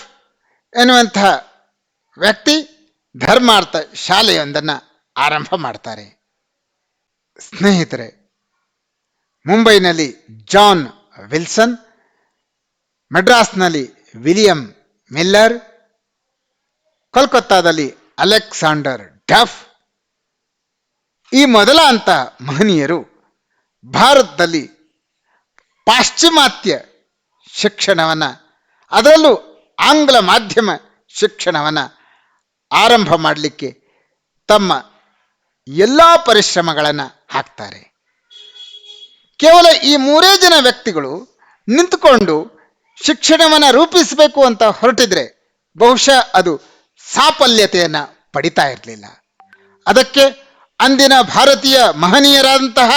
ಎನ್ನುವಂತಹ ವ್ಯಕ್ತಿ ಧರ್ಮಾರ್ಥ ಶಾಲೆಯೊಂದನ್ನು ಆರಂಭ ಮಾಡ್ತಾರೆ. ಸ್ನೇಹಿತರೆ, ಮುಂಬೈನಲ್ಲಿ ಜಾನ್ ವಿಲ್ಸನ್, ಮಡ್ರಾಸ್ನಲ್ಲಿ ವಿಲಿಯಂ ಮಿಲ್ಲರ್, ಕೋಲ್ಕತ್ತಾದಲ್ಲಿ ಅಲೆಕ್ಸಾಂಡರ್ ಡಫ್ ಈ ಮೊದಲಾಂತ ಮಹನೀಯರು ಭಾರತದಲ್ಲಿ ಪಾಶ್ಚಿಮಾತ್ಯ ಶಿಕ್ಷಣವನ್ನು, ಅದರಲ್ಲೂ ಆಂಗ್ಲ ಮಾಧ್ಯಮ ಶಿಕ್ಷಣವನ್ನು ಆರಂಭ ಮಾಡಲಿಕ್ಕೆ ತಮ್ಮ ಎಲ್ಲ ಪರಿಶ್ರಮಗಳನ್ನು ಹಾಕ್ತಾರೆ. ಕೇವಲ ಈ 3 ಜನ ವ್ಯಕ್ತಿಗಳು ನಿಂತುಕೊಂಡು ಶಿಕ್ಷಣವನ್ನು ರೂಪಿಸಬೇಕು ಅಂತ ಹೊರಟಿದ್ರೆ ಬಹುಶಃ ಅದು ಸಾಫಲ್ಯತೆಯನ್ನು ಪಡಿತಾ ಇರಲಿಲ್ಲ. ಅದಕ್ಕೆ ಅಂದಿನ ಭಾರತೀಯ ಮಹನೀಯರಾದಂತಹ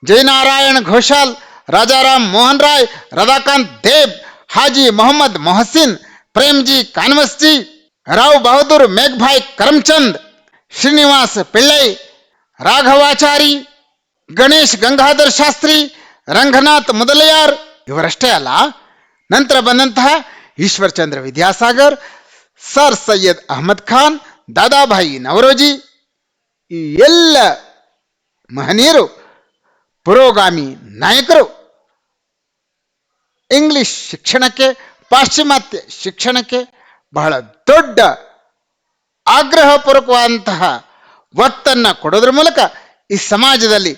ಜಯನಾರಾಯಣ್ ಘೋಷಾಲ್, ರಾಜಾರಾಮ್ ಮೋಹನ್ ರಾಯ್, ರಾಧಾಕಾಂತ್ ದೇಬ್, ಹಾಜಿ ಮೊಹಮ್ಮದ್ ಮೊಹಸಿನ್, ಪ್ರೇಮ್ಜಿ ಕಾನ್ವಸ್ಜಿ, ರಾವ್ ಬಹದ್ದೂರ್ ಮೇಘ್ಭಾಯ್ ಕರಮ್ಚಂದ್, ಶ್ರೀನಿವಾಸ್ ಪಿಳ್ಳೈ, ರಾಘವಾಚಾರಿ, ಗಣೇಶ್ ಗಂಗಾಧರ್ ಶಾಸ್ತ್ರಿ, ರಂಗನಾಥ್ ಮೊದಲಿಯಾರ್ ಇವರಷ್ಟೇ ಅಲ್ಲ, ನಂತರ ಬಂದಂತಹ ಈಶ್ವರ್ ಚಂದ್ರ ವಿದ್ಯಾಸಾಗರ್, ಸರ್ ಸೈಯದ್ ಅಹಮದ್ ಖಾನ್, ದಾದಾಭಾಯಿ ನವರೋಜಿ ಈ ಎಲ್ಲ ಮಹನೀಯರು ಪುರೋಗಾಮಿ ನಾಯಕರು ಇಂಗ್ಲಿಷ್ ಶಿಕ್ಷಣಕ್ಕೆ, ಪಾಶ್ಚಿಮಾತ್ಯ ಶಿಕ್ಷಣಕ್ಕೆ ಬಹಳ ದೊಡ್ಡ ಆಗ್ರಹಪೂರ್ವಕವಾದಂತಹ ಒತ್ತನ್ನು ಕೊಡೋದ್ರ ಮೂಲಕ ಈ ಸಮಾಜದಲ್ಲಿ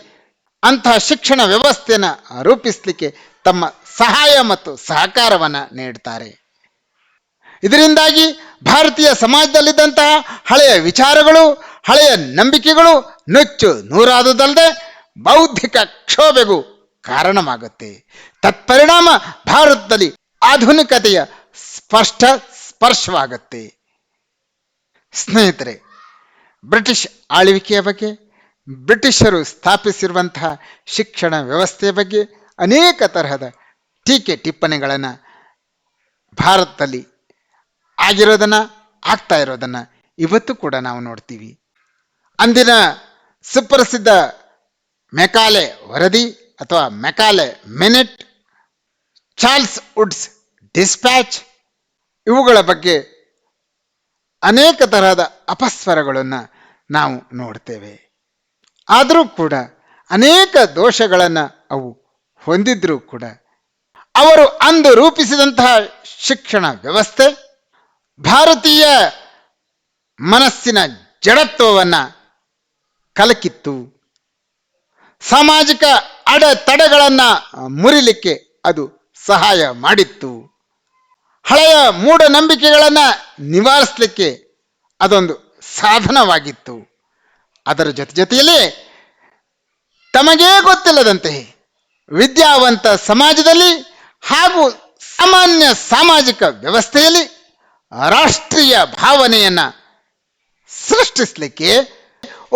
ಅಂತಹ ಶಿಕ್ಷಣ ವ್ಯವಸ್ಥೆಯನ್ನು ರೂಪಿಸಲಿಕ್ಕೆ ತಮ್ಮ ಸಹಾಯ ಮತ್ತು ಸಹಕಾರವನ್ನು ನೀಡ್ತಾರೆ. ಇದರಿಂದಾಗಿ ಭಾರತೀಯ ಸಮಾಜದಲ್ಲಿದ್ದಂತಹ ಹಳೆಯ ವಿಚಾರಗಳು, ಹಳೆಯ ನಂಬಿಕೆಗಳು ನುಚ್ಚು ನೂರಾದುದಲ್ಲದೆ ಬೌದ್ಧಿಕ ಕ್ಷೋಭೆಗೂ ಕಾರಣವಾಗುತ್ತೆ. ತತ್ಪರಿಣಾಮ ಭಾರತದಲ್ಲಿ ಆಧುನಿಕತೆಯ ಸ್ಪರ್ಶವಾಗುತ್ತೆ. ಸ್ನೇಹಿತರೆ, ಬ್ರಿಟಿಷ್ ಆಳ್ವಿಕೆಯ ಬಗ್ಗೆ, ಬ್ರಿಟಿಷರು ಸ್ಥಾಪಿಸಿರುವಂತಹ ಶಿಕ್ಷಣ ವ್ಯವಸ್ಥೆಯ ಬಗ್ಗೆ ಅನೇಕ ತರಹದ ಟೀಕೆ ಟಿಪ್ಪಣಿಗಳನ್ನು ಭಾರತದಲ್ಲಿ ಆಗಿರೋದನ್ನು, ಆಗ್ತಾ ಇರೋದನ್ನು ಇವತ್ತು ಕೂಡ ನಾವು ನೋಡ್ತೀವಿ. ಅಂದಿನ ಸುಪ್ರಸಿದ್ಧ ಮೆಕಾಲೆ ವರದಿ ಅಥವಾ Macaulay minute, Charles Woods dispatch ಇವುಗಳ ಬಗ್ಗೆ ಅನೇಕ ತರಹದ ಅಪಸ್ವರಗಳನ್ನು ನಾವು ನೋಡ್ತೇವೆ. ಆದರೂ ಕೂಡ ಅನೇಕ ದೋಷಗಳನ್ನು ಅವು ಹೊಂದಿದ್ರೂ ಕೂಡ ಅವರು ಅಂದು ರೂಪಿಸಿದಂತಹ ಶಿಕ್ಷಣ ವ್ಯವಸ್ಥೆ ಭಾರತೀಯ ಮನಸ್ಸಿನ ಜಡತ್ವವನ್ನು ಕಲಕಿತ್ತು. ಸಾಮಾಜಿಕ ಅಡೆತಡೆಗಳನ್ನು ಮುರಿಲಿಕ್ಕೆ ಅದು ಸಹಾಯ ಮಾಡಿತ್ತು. ಹಳೆಯ ಮೂಢನಂಬಿಕೆಗಳನ್ನು ನಿವಾರಿಸಲಿಕ್ಕೆ ಅದೊಂದು ಸಾಧನವಾಗಿತ್ತು. ಅದರ ಜೊತೆಯಲ್ಲಿ ತಮಗೇ ಗೊತ್ತಿಲ್ಲದಂತೆ ವಿದ್ಯಾವಂತ ಸಮಾಜದಲ್ಲಿ ಹಾಗೂ ಸಾಮಾನ್ಯ ಸಾಮಾಜಿಕ ವ್ಯವಸ್ಥೆಯಲ್ಲಿ ರಾಷ್ಟ್ರೀಯ ಭಾವನೆಯನ್ನು ಸೃಷ್ಟಿಸಲಿಕ್ಕೆ,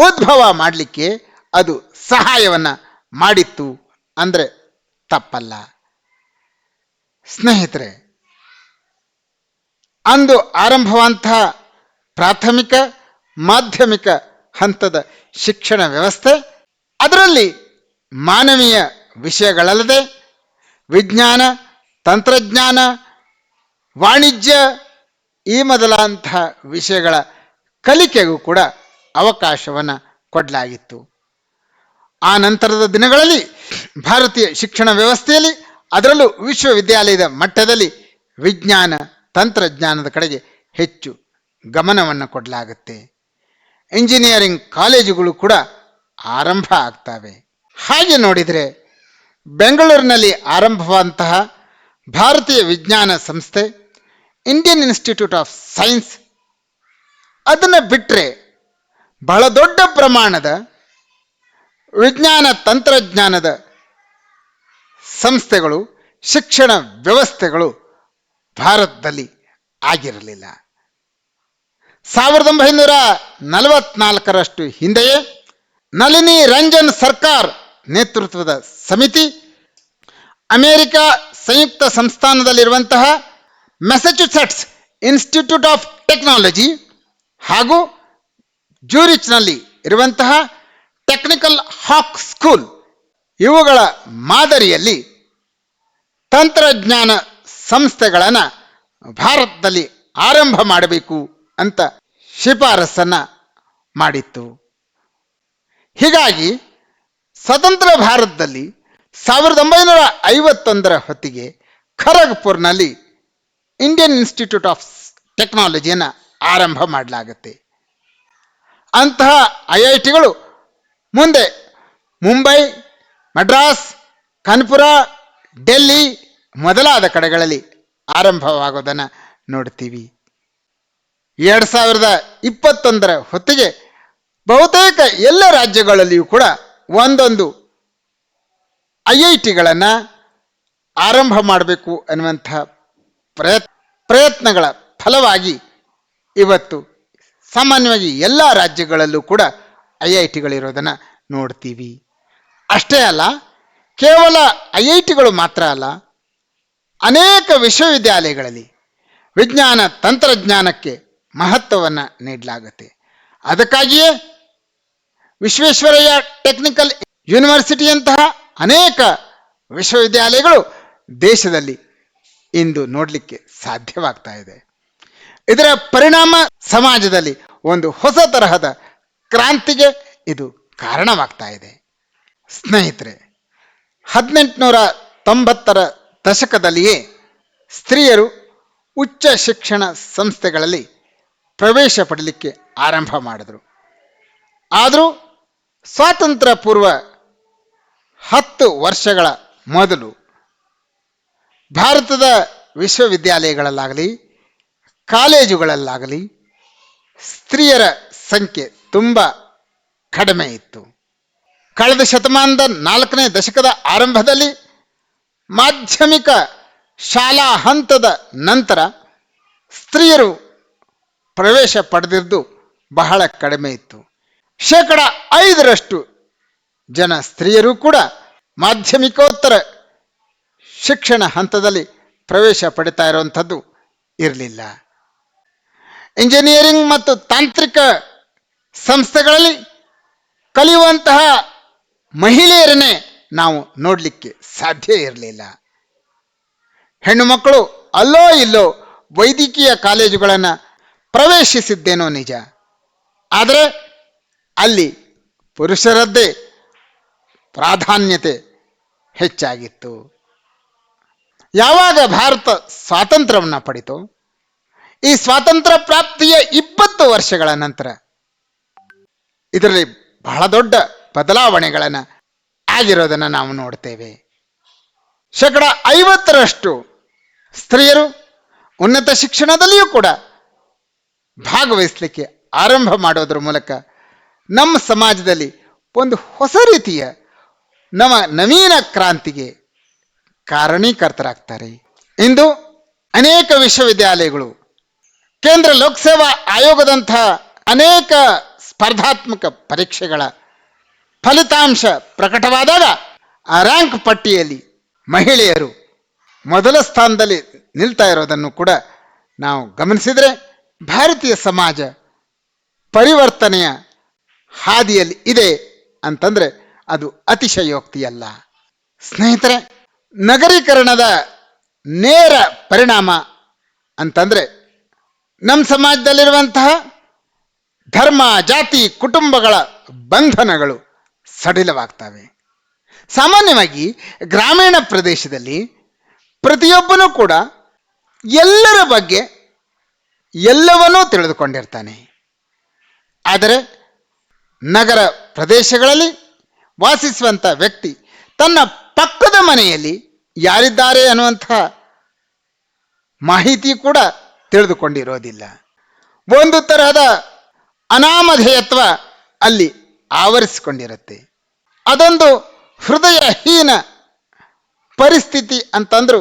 ಉದ್ಭವ ಮಾಡಲಿಕ್ಕೆ ಅದು ಸಹಾಯವನ್ನು ಮಾಡಿತ್ತು ಅಂದರೆ ತಪ್ಪಲ್ಲ. ಸ್ನೇಹಿತರೆ, ಅಂದು ಆರಂಭವಂತಹ ಪ್ರಾಥಮಿಕ ಮಾಧ್ಯಮಿಕ ಹಂತದ ಶಿಕ್ಷಣ ವ್ಯವಸ್ಥೆ, ಅದರಲ್ಲಿ ಮಾನವೀಯ ವಿಷಯಗಳಲ್ಲದೆ ವಿಜ್ಞಾನ, ತಂತ್ರಜ್ಞಾನ, ವಾಣಿಜ್ಯ ಈ ಮೊದಲಾದಂತಹ ವಿಷಯಗಳ ಕಲಿಕೆಗೂ ಕೂಡ ಅವಕಾಶವನ್ನು ಕೊಡಲಾಗಿತ್ತು. ಆ ನಂತರದ ದಿನಗಳಲ್ಲಿ ಭಾರತೀಯ ಶಿಕ್ಷಣ ವ್ಯವಸ್ಥೆಯಲ್ಲಿ, ಅದರಲ್ಲೂ ವಿಶ್ವವಿದ್ಯಾಲಯದ ಮಟ್ಟದಲ್ಲಿ ವಿಜ್ಞಾನ ತಂತ್ರಜ್ಞಾನದ ಕಡೆಗೆ ಹೆಚ್ಚು ಗಮನವನ್ನು ಕೊಡಲಾಗುತ್ತೆ. ಇಂಜಿನಿಯರಿಂಗ್ ಕಾಲೇಜುಗಳು ಕೂಡ ಆರಂಭ ಆಗ್ತವೆ. ಹಾಗೆ ನೋಡಿದರೆ ಬೆಂಗಳೂರಿನಲ್ಲಿ ಆರಂಭವಾದಂತಹ ಭಾರತೀಯ ವಿಜ್ಞಾನ ಸಂಸ್ಥೆ, ಇಂಡಿಯನ್ ಇನ್ಸ್ಟಿಟ್ಯೂಟ್ ಆಫ್ ಸೈನ್ಸ್, ಅದನ್ನು ಬಿಟ್ಟರೆ ಬಹಳ ದೊಡ್ಡ ಪ್ರಮಾಣದ ವಿಜ್ಞಾನ ತಂತ್ರಜ್ಞಾನದ ಸಂಸ್ಥೆಗಳು, ಶಿಕ್ಷಣ ವ್ಯವಸ್ಥೆಗಳು ಭಾರತದಲ್ಲಿ ಆಗಿರಲಿಲ್ಲ. 1944ರಷ್ಟು ಹಿಂದೆಯೇ ನಳಿನಿ ರಂಜನ್ ಸರ್ಕಾರ್ ನೇತೃತ್ವದ ಸಮಿತಿ ಅಮೆರಿಕ ಸಂಯುಕ್ತ ಸಂಸ್ಥಾನದಲ್ಲಿರುವಂತಹ ಮ್ಯಾಸಚೂಸೆಟ್ಸ್ ಇನ್ಸ್ಟಿಟ್ಯೂಟ್ ಆಫ್ ಟೆಕ್ನಾಲಜಿ ಹಾಗೂ ಜ್ಯೂರಿಚ್ನಲ್ಲಿ ಇರುವಂತಹ ಟೆಕ್ನಿಕಲ್ ಹಾಕ್ ಸ್ಕೂಲ್ ಇವುಗಳ ಮಾದರಿಯಲ್ಲಿ ತಂತ್ರಜ್ಞಾನ ಸಂಸ್ಥೆಗಳನ್ನು ಭಾರತದಲ್ಲಿ ಆರಂಭ ಮಾಡಬೇಕು ಅಂತ ಶಿಫಾರಸನ್ನು ಮಾಡಿತ್ತು. ಹೀಗಾಗಿ ಸ್ವತಂತ್ರ ಭಾರತದಲ್ಲಿ 1951ರ ಹೊತ್ತಿಗೆ ಖರಗ್ಪುರ್ನಲ್ಲಿ ಇಂಡಿಯನ್ ಇನ್ಸ್ಟಿಟ್ಯೂಟ್ ಆಫ್ ಟೆಕ್ನಾಲಜಿಯನ್ನು ಆರಂಭ ಮಾಡಲಾಗುತ್ತೆ. ಅಂತಹ IITಗಳು ಮುಂದೆ ಮುಂಬೈ, ಮಡ್ರಾಸ್, ಕಾನ್ಪುರ, ಡೆಲ್ಲಿ ಮೊದಲಾದ ಕಡೆಗಳಲ್ಲಿ ಆರಂಭವಾಗೋದನ್ನು ನೋಡ್ತೀವಿ. 2021ರ ಹೊತ್ತಿಗೆ ಬಹುತೇಕ ಎಲ್ಲ ರಾಜ್ಯಗಳಲ್ಲಿಯೂ ಕೂಡ ಒಂದೊಂದು IITಗಳನ್ನು ಆರಂಭ ಮಾಡಬೇಕು ಅನ್ನುವಂತಹ ಪ್ರಯತ್ನಗಳ ಫಲವಾಗಿ ಇವತ್ತು ಸಾಮಾನ್ಯವಾಗಿ ಎಲ್ಲ ರಾಜ್ಯಗಳಲ್ಲೂ ಕೂಡ IITಗಳಿರೋದನ್ನು ನೋಡ್ತೀವಿ. ಅಷ್ಟೇ ಅಲ್ಲ, ಕೇವಲ IITಗಳು ಮಾತ್ರ ಅಲ್ಲ, ಅನೇಕ ವಿಶ್ವವಿದ್ಯಾಲಯಗಳಲ್ಲಿ ವಿಜ್ಞಾನ ತಂತ್ರಜ್ಞಾನಕ್ಕೆ ಮಹತ್ವವನ್ನು ನೀಡಲಾಗುತ್ತೆ. ಅದಕ್ಕಾಗಿಯೇ ವಿಶ್ವೇಶ್ವರಯ್ಯ ಟೆಕ್ನಿಕಲ್ ಯೂನಿವರ್ಸಿಟಿಯಂತಹ ಅನೇಕ ವಿಶ್ವವಿದ್ಯಾಲಯಗಳು ದೇಶದಲ್ಲಿ ಇಂದು ನೋಡಲಿಕ್ಕೆ ಸಾಧ್ಯವಾಗ್ತಾ ಇದೆ. ಇದರ ಪರಿಣಾಮ ಸಮಾಜದಲ್ಲಿ ಒಂದು ಹೊಸ ತರಹದ ಕ್ರಾಂತಿಗೆ ಇದು ಕಾರಣವಾಗ್ತಾ ಇದೆ. ಸ್ನೇಹಿತರೆ, 1890ರ ದಶಕದಲ್ಲಿಯೇ ಸ್ತ್ರೀಯರು ಉಚ್ಚ ಶಿಕ್ಷಣ ಸಂಸ್ಥೆಗಳಲ್ಲಿ ಪ್ರವೇಶ ಪಡಲಿಕ್ಕೆ ಆರಂಭ ಮಾಡಿದರು. ಆದರೂ ಸ್ವಾತಂತ್ರ್ಯ ಪೂರ್ವ 10 ವರ್ಷಗಳ ಮೊದಲು ಭಾರತದ ವಿಶ್ವವಿದ್ಯಾಲಯಗಳಲ್ಲಾಗಲಿ ಕಾಲೇಜುಗಳಲ್ಲಾಗಲಿ ಸ್ತ್ರೀಯರ ಸಂಖ್ಯೆ ತುಂಬ ಕಡಿಮೆ ಇತ್ತು. ಕಳೆದ ಶತಮಾನದ 4ನೇ ದಶಕದ ಆರಂಭದಲ್ಲಿ ಮಾಧ್ಯಮಿಕ ಶಾಲಾ ಹಂತದ ನಂತರ ಸ್ತ್ರೀಯರು ಪ್ರವೇಶ ಪಡೆದಿದ್ದು ಬಹಳ ಕಡಿಮೆ ಇತ್ತು. 5% ಜನ ಸ್ತ್ರೀಯರು ಕೂಡ ಮಾಧ್ಯಮಿಕೋತ್ತರ ಶಿಕ್ಷಣ ಹಂತದಲ್ಲಿ ಪ್ರವೇಶ ಪಡಿತಾ ಇರುವಂಥದ್ದು ಇರಲಿಲ್ಲ. ಇಂಜಿನಿಯರಿಂಗ್ ಮತ್ತು ತಾಂತ್ರಿಕ ಸಂಸ್ಥೆಗಳಲ್ಲಿ ಕಲಿಯುವಂತಹ ಮಹಿಳೆಯರನ್ನೇ ನಾವು ನೋಡಲಿಕ್ಕೆ ಸಾಧ್ಯ ಇರಲಿಲ್ಲ. ಹೆಣ್ಣು ಮಕ್ಕಳು ಅಲ್ಲೋ ಇಲ್ಲೋ ವೈದ್ಯಕೀಯ ಕಾಲೇಜುಗಳನ್ನು ಪ್ರವೇಶಿಸಿದ್ದೇನೋ ನಿಜ, ಆದರೆ ಅಲ್ಲಿ ಪುರುಷರದ್ದೇ ಪ್ರಾಧಾನ್ಯತೆ ಹೆಚ್ಚಾಗಿತ್ತು. ಯಾವಾಗ ಭಾರತ ಸ್ವಾತಂತ್ರ್ಯವನ್ನು ಪಡಿತು, ಈ ಸ್ವಾತಂತ್ರ್ಯ ಪ್ರಾಪ್ತಿಯ 20 ವರ್ಷಗಳ ನಂತರ ಇದರಲ್ಲಿ ಬಹಳ ದೊಡ್ಡ ಬದಲಾವಣೆಗಳನ್ನು ಆಗಿರೋದನ್ನು ನಾವು ನೋಡ್ತೇವೆ. 50% ಸ್ತ್ರೀಯರು ಉನ್ನತ ಶಿಕ್ಷಣದಲ್ಲಿಯೂ ಕೂಡ ಭಾಗವಹಿಸಲಿಕ್ಕೆ ಆರಂಭ ಮಾಡೋದ್ರ ಮೂಲಕ ನಮ್ಮ ಸಮಾಜದಲ್ಲಿ ಒಂದು ಹೊಸ ರೀತಿಯ ನವೀನ ಕ್ರಾಂತಿಗೆ ಕಾರಣೀಕರ್ತರಾಗ್ತಾರೆ. ಇಂದು ಅನೇಕ ವಿಶ್ವವಿದ್ಯಾಲಯಗಳು ಕೇಂದ್ರ ಲೋಕಸೇವಾ ಆಯೋಗದಂತಹ ಅನೇಕ ಸ್ಪರ್ಧಾತ್ಮಕ ಪರೀಕ್ಷೆಗಳ ಫಲಿತಾಂಶ ಪ್ರಕಟವಾದಾಗ ಆ ರ್ಯಾಂಕ್ ಪಟ್ಟಿಯಲ್ಲಿ ಮಹಿಳೆಯರು ಮೊದಲ ಸ್ಥಾನದಲ್ಲಿ ನಿಲ್ತಾ ಇರೋದನ್ನು ಕೂಡ ನಾವು ಗಮನಿಸಿದರೆ ಭಾರತೀಯ ಸಮಾಜ ಪರಿವರ್ತನೆಯ ಹಾದಿಯಲ್ಲಿ ಇದೆ ಅಂತಂದರೆ ಅದು ಅತಿಶಯೋಕ್ತಿಯಲ್ಲ. ಸ್ನೇಹಿತರೆ, ನಗರೀಕರಣದ ನೇರ ಪರಿಣಾಮ ಅಂತಂದರೆ ನಮ್ಮ ಸಮಾಜದಲ್ಲಿರುವಂತಹ ಧರ್ಮ, ಜಾತಿ, ಕುಟುಂಬಗಳ ಬಂಧನಗಳು ಸಡಿಲವಾಗ್ತವೆ. ಸಾಮಾನ್ಯವಾಗಿ ಗ್ರಾಮೀಣ ಪ್ರದೇಶದಲ್ಲಿ ಪ್ರತಿಯೊಬ್ಬನೂ ಕೂಡ ಎಲ್ಲರ ಬಗ್ಗೆ ಎಲ್ಲವನ್ನೂ ತಿಳಿದುಕೊಂಡಿರ್ತಾನೆ. ಆದರೆ ನಗರ ಪ್ರದೇಶಗಳಲ್ಲಿ ವಾಸಿಸುವಂಥ ವ್ಯಕ್ತಿ ತನ್ನ ಪಕ್ಕದ ಮನೆಯಲ್ಲಿ ಯಾರಿದ್ದಾರೆ ಅನ್ನುವಂತಹ ಮಾಹಿತಿ ಕೂಡ ತಿಳಿದುಕೊಂಡಿರೋದಿಲ್ಲ. ಒಂದು ತರಹದ ಅನಾಮಧೇಯತ್ವ ಅಲ್ಲಿ ಆವರಿಸಿಕೊಂಡಿರುತ್ತೆ. ಅದೊಂದು ಹೃದಯಹೀನ ಪರಿಸ್ಥಿತಿ ಅಂತಂದ್ರೂ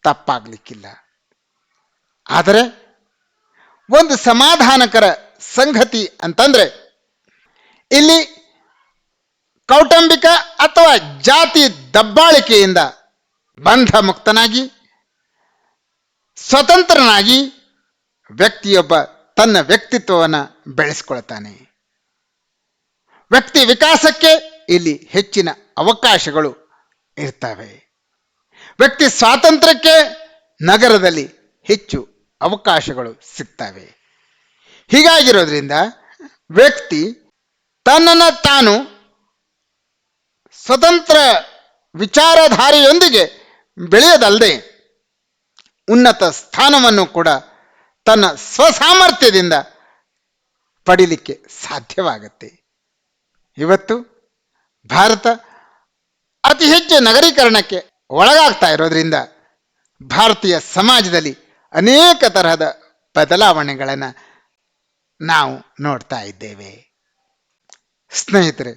ತಪ್ಪಾಗಲಿಕ್ಕಿಲ್ಲ. ಆದರೆ ಒಂದು ಸಮಾಧಾನಕರ ಸಂಗತಿ ಅಂತಂದ್ರೆ ಇಲ್ಲಿ ಕೌಟುಂಬಿಕ ಅಥವಾ ಜಾತಿ ದಬ್ಬಾಳಿಕೆಯಿಂದ ಬಂಧ ಮುಕ್ತನಾಗಿ ಸ್ವತಂತ್ರನಾಗಿ ವ್ಯಕ್ತಿಯೊಬ್ಬ ತನ್ನ ವ್ಯಕ್ತಿತ್ವವನ್ನು ಬೆಳೆಸ್ಕೊಳ್ತಾನೆ. ವ್ಯಕ್ತಿ ವಿಕಾಸಕ್ಕೆ ಇಲ್ಲಿ ಹೆಚ್ಚಿನ ಅವಕಾಶಗಳು ಇರ್ತವೆ. ವ್ಯಕ್ತಿ ಸ್ವಾತಂತ್ರ್ಯಕ್ಕೆ ನಗರದಲ್ಲಿ ಹೆಚ್ಚು ಅವಕಾಶಗಳು ಸಿಗ್ತವೆ. ಹೀಗಾಗಿರೋದ್ರಿಂದ ವ್ಯಕ್ತಿ ತನ್ನನ್ನು ತಾನು ಸ್ವತಂತ್ರ ವಿಚಾರಧಾರೆಯೊಂದಿಗೆ ಬೆಳೆಯದಲ್ಲದೆ ಉನ್ನತ ಸ್ಥಾನವನ್ನು ಕೂಡ ತನ್ನ ಸ್ವಸಾಮರ್ಥ್ಯದಿಂದ ಪಡೀಲಿಕ್ಕೆ ಸಾಧ್ಯವಾಗುತ್ತೆ. ಇವತ್ತು ಭಾರತ ಅತಿ ಹೆಚ್ಚು ನಗರೀಕರಣಕ್ಕೆ ಒಳಗಾಗ್ತಾ ಇರೋದ್ರಿಂದ ಭಾರತೀಯ ಸಮಾಜದಲ್ಲಿ ಅನೇಕ ತರಹದ ಬದಲಾವಣೆಗಳನ್ನು ನಾವು ನೋಡ್ತಾ ಇದ್ದೇವೆ. ಸ್ನೇಹಿತರೆ,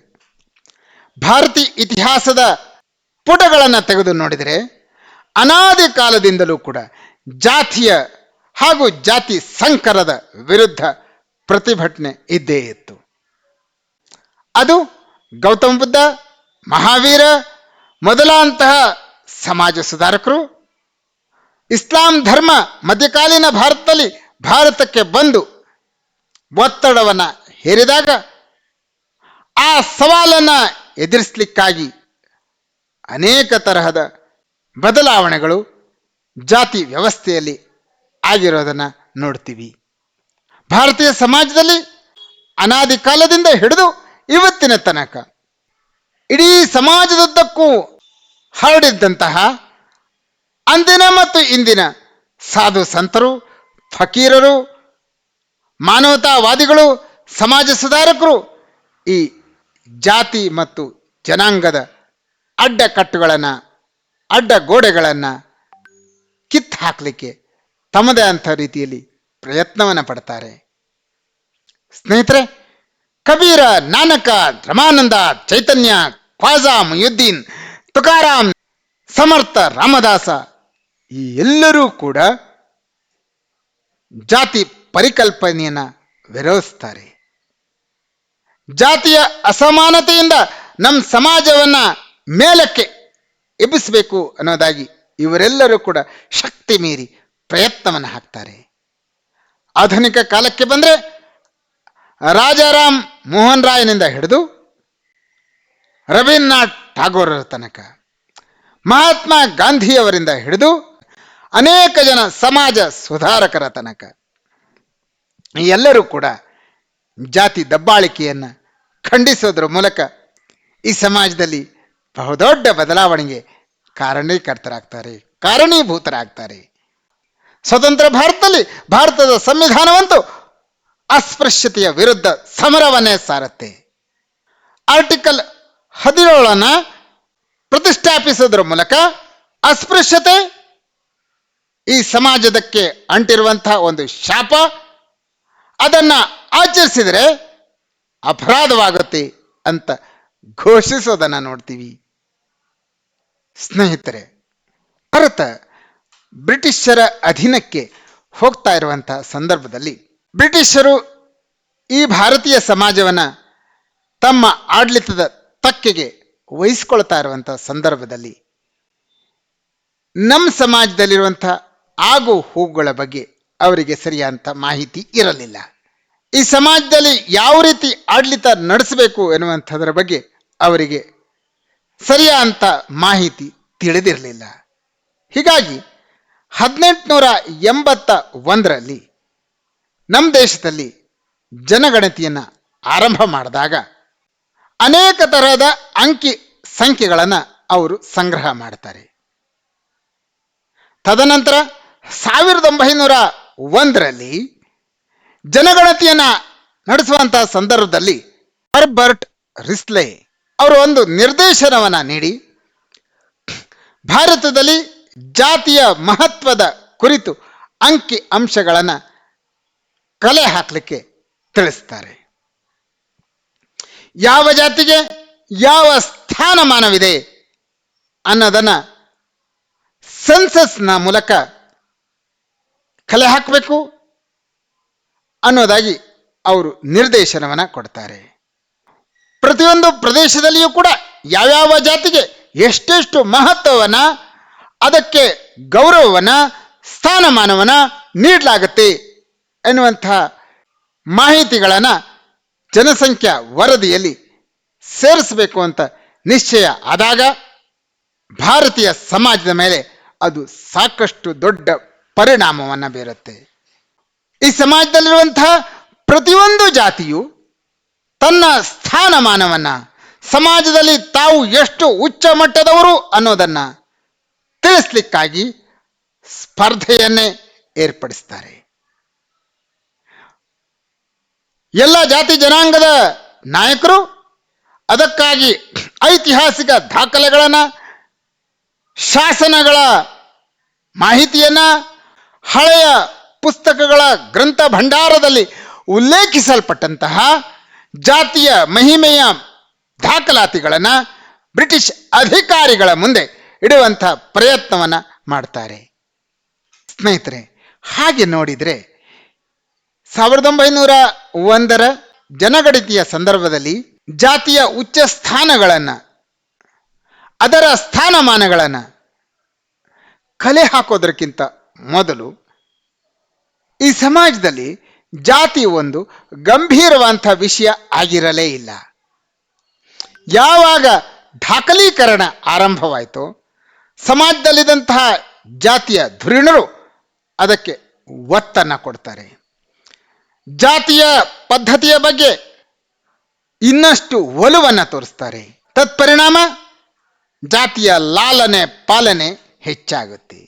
ಭಾರತೀಯ ಇತಿಹಾಸದ ಪುಟಗಳನ್ನು ತೆಗೆದು ನೋಡಿದರೆ ಅನಾದಿ ಕಾಲದಿಂದಲೂ ಕೂಡ ಜಾತಿಯ ಹಾಗೂ ಜಾತಿ ಸಂಕರದ ವಿರುದ್ಧ ಪ್ರತಿಭಟನೆ ಇದ್ದೇ ಇತ್ತು. ಅದು ಗೌತಮ ಬುದ್ಧ, ಮಹಾವೀರ ಮೊದಲಾದಂತಹ ಸಮಾಜ ಸುಧಾರಕರು ಇಸ್ಲಾಂ ಧರ್ಮ ಮಧ್ಯಕಾಲೀನ ಭಾರತದಲ್ಲಿ ಭಾರತಕ್ಕೆ ಬಂದು ಒತ್ತಡವನ್ನು ಹೇರಿದಾಗ ಆ ಸವಾಲನ್ನು ಎದುರಿಸಲಿಕ್ಕಾಗಿ ಅನೇಕ ತರಹದ ಬದಲಾವಣೆಗಳು ಜಾತಿ ವ್ಯವಸ್ಥೆಯಲ್ಲಿ ಆಗಿರೋದನ್ನು ನೋಡ್ತೀವಿ. ಭಾರತೀಯ ಸಮಾಜದಲ್ಲಿ ಅನಾದಿ ಕಾಲದಿಂದ ಹಿಡಿದು ಇವತ್ತಿನ ತನಕ ಇಡೀ ಸಮಾಜದುದ್ದಕ್ಕೂ ಹರಡಿದ್ದಂತಹ ಅಂದಿನ ಮತ್ತು ಇಂದಿನ ಸಾಧು ಸಂತರು, ಫಕೀರರು, ಮಾನವತಾವಾದಿಗಳು, ಸಮಾಜ ಸುಧಾರಕರು ಈ ಜಾತಿ ಮತ್ತು ಜನಾಂಗದ ಅಡ್ಡಕಟ್ಟುಗಳನ್ನು, ಅಡ್ಡಗೋಡೆಗಳನ್ನು ಕಿತ್ತು ಹಾಕಲಿಕ್ಕೆ ತಮ್ಮದೇ ಅಂಥ ರೀತಿಯಲ್ಲಿ ಪ್ರಯತ್ನವನ್ನು ಪಡ್ತಾರೆ. ಸ್ನೇಹಿತರೆ, ಕಬೀರ, ನಾನಕ, ರಮಾನಂದ, ಚೈತನ್ಯ, ಖ್ವಾಜಾ ಮುಯುದ್ದೀನ್, ತುಕಾರಾಮ್, ಸಮರ್ಥ, ರಾಮದಾಸ ಈ ಎಲ್ಲರೂ ಕೂಡ ಜಾತಿ ಪರಿಕಲ್ಪನೆಯನ್ನು ವಿರೋಧಿಸ್ತಾರೆ. ಜಾತಿಯ ಅಸಮಾನತೆಯಿಂದ ನಮ್ಮ ಸಮಾಜವನ್ನು ಮೇಲಕ್ಕೆ ಎಬ್ಬಿಸಬೇಕು ಅನ್ನೋದಾಗಿ ಇವರೆಲ್ಲರೂ ಕೂಡ ಶಕ್ತಿ ಮೀರಿ ಪ್ರಯತ್ನವನ್ನು ಹಾಕ್ತಾರೆ. ಆಧುನಿಕ ಕಾಲಕ್ಕೆ ಬಂದರೆ ರಾಜಾರಾಮ್ ಮೋಹನ್ ರಾಯ್ನಿಂದ ಹಿಡಿದು ರವೀಂದ್ರನಾಥ್ ಠಾಗೋರರ ತನಕ, ಮಹಾತ್ಮ ಗಾಂಧಿಯವರಿಂದ ಹಿಡಿದು ಅನೇಕ ಜನ ಸಮಾಜ ಸುಧಾರಕರ ತನಕ ಎಲ್ಲರೂ ಕೂಡ ಜಾತಿ ದಬ್ಬಾಳಿಕೆಯನ್ನು ಖಂಡಿಸೋದ್ರ ಮೂಲಕ ಈ ಸಮಾಜದಲ್ಲಿ ಬಹುದೊಡ್ಡ ಬದಲಾವಣೆಗೆ ಕಾರಣೀಭೂತರಾಗ್ತಾರೆ. ಸ್ವತಂತ್ರ ಭಾರತದಲ್ಲಿ ಭಾರತದ ಸಂವಿಧಾನವಂತೂ ಅಸ್ಪೃಶ್ಯತೆಯ ವಿರುದ್ಧ ಸಮರವನ್ನೇ ಸಾರುತ್ತೆ. ಆರ್ಟಿಕಲ್ 17 ಪ್ರತಿಷ್ಠಾಪಿಸೋದ್ರ ಮೂಲಕ ಅಸ್ಪೃಶ್ಯತೆ ಈ ಸಮಾಜದಕ್ಕೆ ಅಂಟಿರುವಂತಹ ಒಂದು ಶಾಪ, ಅದನ್ನು ಆಚರಿಸಿದರೆ ಅಪರಾಧವಾಗುತ್ತೆ ಅಂತ ಘೋಷಿಸೋದನ್ನು ನೋಡ್ತೀವಿ. ಸ್ನೇಹಿತರೆ, ಭಾರತ ಬ್ರಿಟಿಷರ ಅಧೀನಕ್ಕೆ ಹೋಗ್ತಾ ಇರುವಂತಹ ಸಂದರ್ಭದಲ್ಲಿ ಬ್ರಿಟಿಷರು ಈ ಭಾರತೀಯ ಸಮಾಜವನ್ನು ತಮ್ಮ ಆಡಳಿತದ ತಕ್ಕೆಗೆ ವಹಿಸ್ಕೊಳ್ತಾ ಇರುವಂತಹ ಸಂದರ್ಭದಲ್ಲಿ ನಮ್ಮ ಸಮಾಜದಲ್ಲಿರುವಂತಹ ಆಗು ಹೋಗುಗಳ ಬಗ್ಗೆ ಅವರಿಗೆ ಸರಿಯಾದಂಥ ಮಾಹಿತಿ ಇರಲಿಲ್ಲ. ಈ ಸಮಾಜದಲ್ಲಿ ಯಾವ ರೀತಿ ಆಡಳಿತ ನಡೆಸಬೇಕು ಎನ್ನುವಂಥದ್ರ ಬಗ್ಗೆ ಅವರಿಗೆ ಸರಿಯಾದಂಥ ಮಾಹಿತಿ ತಿಳಿದಿರಲಿಲ್ಲ. ಹೀಗಾಗಿ 1881ರಲ್ಲಿ ನಮ್ಮ ದೇಶದಲ್ಲಿ ಜನಗಣತಿಯನ್ನು ಆರಂಭ ಮಾಡಿದಾಗ ಅನೇಕ ತರಹದ ಅಂಕಿ ಸಂಖ್ಯೆಗಳನ್ನು ಅವರು ಸಂಗ್ರಹ ಮಾಡ್ತಾರೆ. ತದನಂತರ 1901ರಲ್ಲಿ ಜನಗಣತಿಯನ್ನು ನಡೆಸುವಂತಹ ಸಂದರ್ಭದಲ್ಲಿ ಹರ್ಬರ್ಟ್ ರಿಸ್ಲೆ ಅವರು ಒಂದು ನಿರ್ದೇಶನವನ್ನು ನೀಡಿ ಭಾರತದಲ್ಲಿ ಜಾತಿಯ ಮಹತ್ವದ ಕುರಿತು ಅಂಕಿ ಅಂಶಗಳನ್ನು ಕಲೆ ಹಾಕಲಿಕ್ಕೆ ತಿಳಿಸ್ತಾರೆ. ಯಾವ ಜಾತಿಗೆ ಯಾವ ಸ್ಥಾನಮಾನವಿದೆ ಅನ್ನೋದನ್ನು ಸೆನ್ಸಸ್ನ ಮೂಲಕ ಕಲೆ ಹಾಕಬೇಕು ಅನ್ನೋದಾಗಿ ಅವರು ನಿರ್ದೇಶನವನ್ನು ಕೊಡ್ತಾರೆ. ಪ್ರತಿಯೊಂದು ಪ್ರದೇಶದಲ್ಲಿಯೂ ಕೂಡ ಯಾವ್ಯಾವ ಜಾತಿಗೆ ಎಷ್ಟೆಷ್ಟು ಮಹತ್ವವನ್ನು, ಅದಕ್ಕೆ ಗೌರವವನ್ನು, ಸ್ಥಾನಮಾನವನ್ನು ನೀಡಲಾಗುತ್ತೆ ಎನ್ನುವಂತಹ ಮಾಹಿತಿಗಳನ್ನು ಜನಸಂಖ್ಯಾ ವರದಿಯಲ್ಲಿ ಸೇರಿಸಬೇಕು ಅಂತ ನಿಶ್ಚಯ ಆದಾಗ ಭಾರತೀಯ ಸಮಾಜದ ಮೇಲೆ ಅದು ಸಾಕಷ್ಟು ದೊಡ್ಡ ಪರಿಣಾಮವನ್ನು ಬೀರುತ್ತೆ. ಈ ಸಮಾಜದಲ್ಲಿರುವಂತಹ ಪ್ರತಿಯೊಂದು ಜಾತಿಯು ತನ್ನ ಸ್ಥಾನಮಾನವನ್ನು, ಸಮಾಜದಲ್ಲಿ ತಾವು ಎಷ್ಟು ಉಚ್ಚ ಮಟ್ಟದವರು ಅನ್ನೋದನ್ನು ತಿಳಿಸ್ಲಿಕ್ಕಾಗಿ ಸ್ಪರ್ಧೆಯನ್ನೇ ಏರ್ಪಡಿಸ್ತಾರೆ. ಎಲ್ಲ ಜಾತಿ ಜನಾಂಗದ ನಾಯಕರು ಅದಕ್ಕಾಗಿ ಐತಿಹಾಸಿಕ ದಾಖಲೆಗಳನ್ನು, ಶಾಸನಗಳ ಮಾಹಿತಿಯನ್ನು, ಹಳೆಯ ಪುಸ್ತಕಗಳ ಗ್ರಂಥ ಭಂಡಾರದಲ್ಲಿ ಉಲ್ಲೇಖಿಸಲ್ಪಟ್ಟಂತಹ ಜಾತಿಯ ಮಹಿಮೆಯ ದಾಖಲಾತಿಗಳನ್ನು ಬ್ರಿಟಿಷ್ ಅಧಿಕಾರಿಗಳ ಮುಂದೆ ಇಡುವಂತಹ ಪ್ರಯತ್ನವನ್ನು ಮಾಡ್ತಾರೆ. ಸ್ನೇಹಿತರೆ, ಹಾಗೆ ನೋಡಿದರೆ 1901ರ ಜನಗಣತಿಯ ಸಂದರ್ಭದಲ್ಲಿ ಜಾತಿಯ ಉಚ್ಚ ಸ್ಥಾನಗಳನ್ನು, ಅದರ ಸ್ಥಾನಮಾನಗಳನ್ನು ಕಲೆ ಹಾಕೋದಕ್ಕಿಂತ ಮೊದಲು ಈ ಸಮಾಜದಲ್ಲಿ ಜಾತಿ ಒಂದು ಗಂಭೀರವಾದಂಥ ವಿಷಯ ಆಗಿರಲೇ ಇಲ್ಲ. ಯಾವಾಗ ದಾಖಲೀಕರಣ ಆರಂಭವಾಯಿತೋ ಸಮಾಜದಲ್ಲಿದ್ದಂತಹ ಜಾತಿಯ ಧುರೀಣರು ಅದಕ್ಕೆ ಒತ್ತನ್ನು ಕೊಡ್ತಾರೆ. ಜಾತಿಯ ಪದ್ಧತಿಯ ಬಗ್ಗೆ ಇನ್ನಷ್ಟು ಒಲವನ್ನು ತೋರಿಸ್ತಾರೆ. ತತ್ಪರಿಣಾಮ ಜಾತಿಯ ಲಾಲನೆ ಪಾಲನೆ ಹೆಚ್ಚಾಗುತ್ತೆ.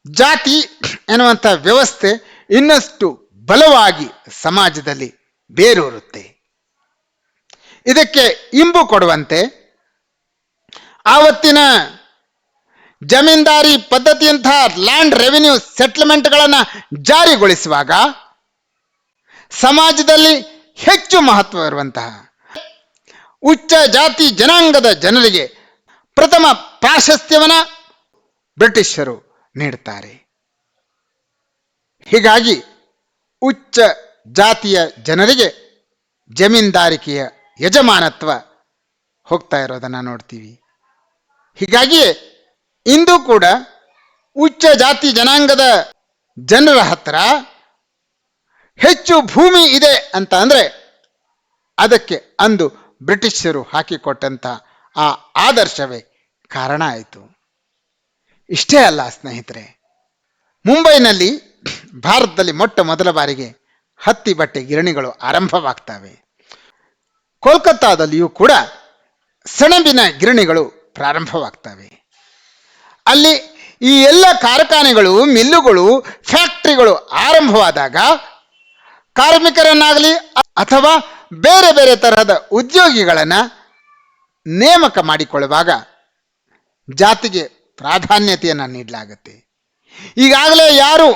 ಜಾತಿ ಎನ್ನುವಂಥ ವ್ಯವಸ್ಥೆ ಇನ್ನಷ್ಟು ಬಲವಾಗಿ ಸಮಾಜದಲ್ಲಿ ಬೇರೂರುತ್ತೆ. ಇದಕ್ಕೆ ಇಂಬು ಕೊಡುವಂತೆ ಆವತ್ತಿನ ಜಮೀನ್ದಾರಿ ಪದ್ಧತಿಯಂತಹ ಲ್ಯಾಂಡ್ ರೆವಿನ್ಯೂ ಸೆಟ್ಲ್ಮೆಂಟ್ಗಳನ್ನು ಜಾರಿಗೊಳಿಸುವಾಗ ಸಮಾಜದಲ್ಲಿ ಹೆಚ್ಚು ಮಹತ್ವ ಇರುವಂತಹ ಉಚ್ಚ ಜಾತಿ ಜನಾಂಗದ ಜನರಿಗೆ ಪ್ರಥಮ ಪ್ರಾಶಸ್ತ್ಯವನ್ನು ಬ್ರಿಟಿಷರು ನೀಡುತ್ತಾರೆ. ಹೀಗಾಗಿ ಉಚ್ಚ ಜಾತಿಯ ಜನರಿಗೆ ಜಮೀನ್ದಾರಿಕೆಯ ಯಜಮಾನತ್ವ ಹೋಗ್ತಾ ಇರೋದನ್ನು ನೋಡ್ತೀವಿ. ಹೀಗಾಗಿಯೇ ಇಂದು ಕೂಡ ಉಚ್ಚ ಜಾತಿ ಜನಾಂಗದ ಜನರ ಹತ್ರ ಹೆಚ್ಚು ಭೂಮಿ ಇದೆ ಅಂತ ಅಂದರೆ ಅದಕ್ಕೆ ಅಂದು ಬ್ರಿಟಿಷರು ಹಾಕಿಕೊಟ್ಟಂಥ ಆ ಆದರ್ಶವೇ ಕಾರಣ ಆಯಿತು. ಇಷ್ಟೇ ಅಲ್ಲ ಸ್ನೇಹಿತರೆ, ಮುಂಬೈನಲ್ಲಿ ಭಾರತದಲ್ಲಿ ಮೊಟ್ಟ ಮೊದಲ ಬಾರಿಗೆ ಹತ್ತಿ ಬಟ್ಟೆ ಗಿರಣಿಗಳು ಆರಂಭವಾಗ್ತವೆ. ಕೋಲ್ಕತ್ತಾದಲ್ಲಿಯೂ ಕೂಡ ಸೆಣಬಿನ ಗಿರಣಿಗಳು ಪ್ರಾರಂಭವಾಗ್ತವೆ. ಅಲ್ಲಿ ಈ ಎಲ್ಲ ಕಾರ್ಖಾನೆಗಳು, ಮಿಲ್ಲುಗಳು, ಫ್ಯಾಕ್ಟ್ರಿಗಳು ಆರಂಭವಾದಾಗ ಕಾರ್ಮಿಕರನ್ನಾಗಲಿ ಅಥವಾ ಬೇರೆ ಬೇರೆ ತರಹದ ಉದ್ಯೋಗಿಗಳನ್ನು ನೇಮಕ ಮಾಡಿಕೊಳ್ಳುವಾಗ ಜಾತಿಗೆ ಪ್ರಾಧಾನ್ಯತೆಯನ್ನು ನೀಡಲಾಗುತ್ತೆ. ಈಗಾಗಲೇ ಯಾರು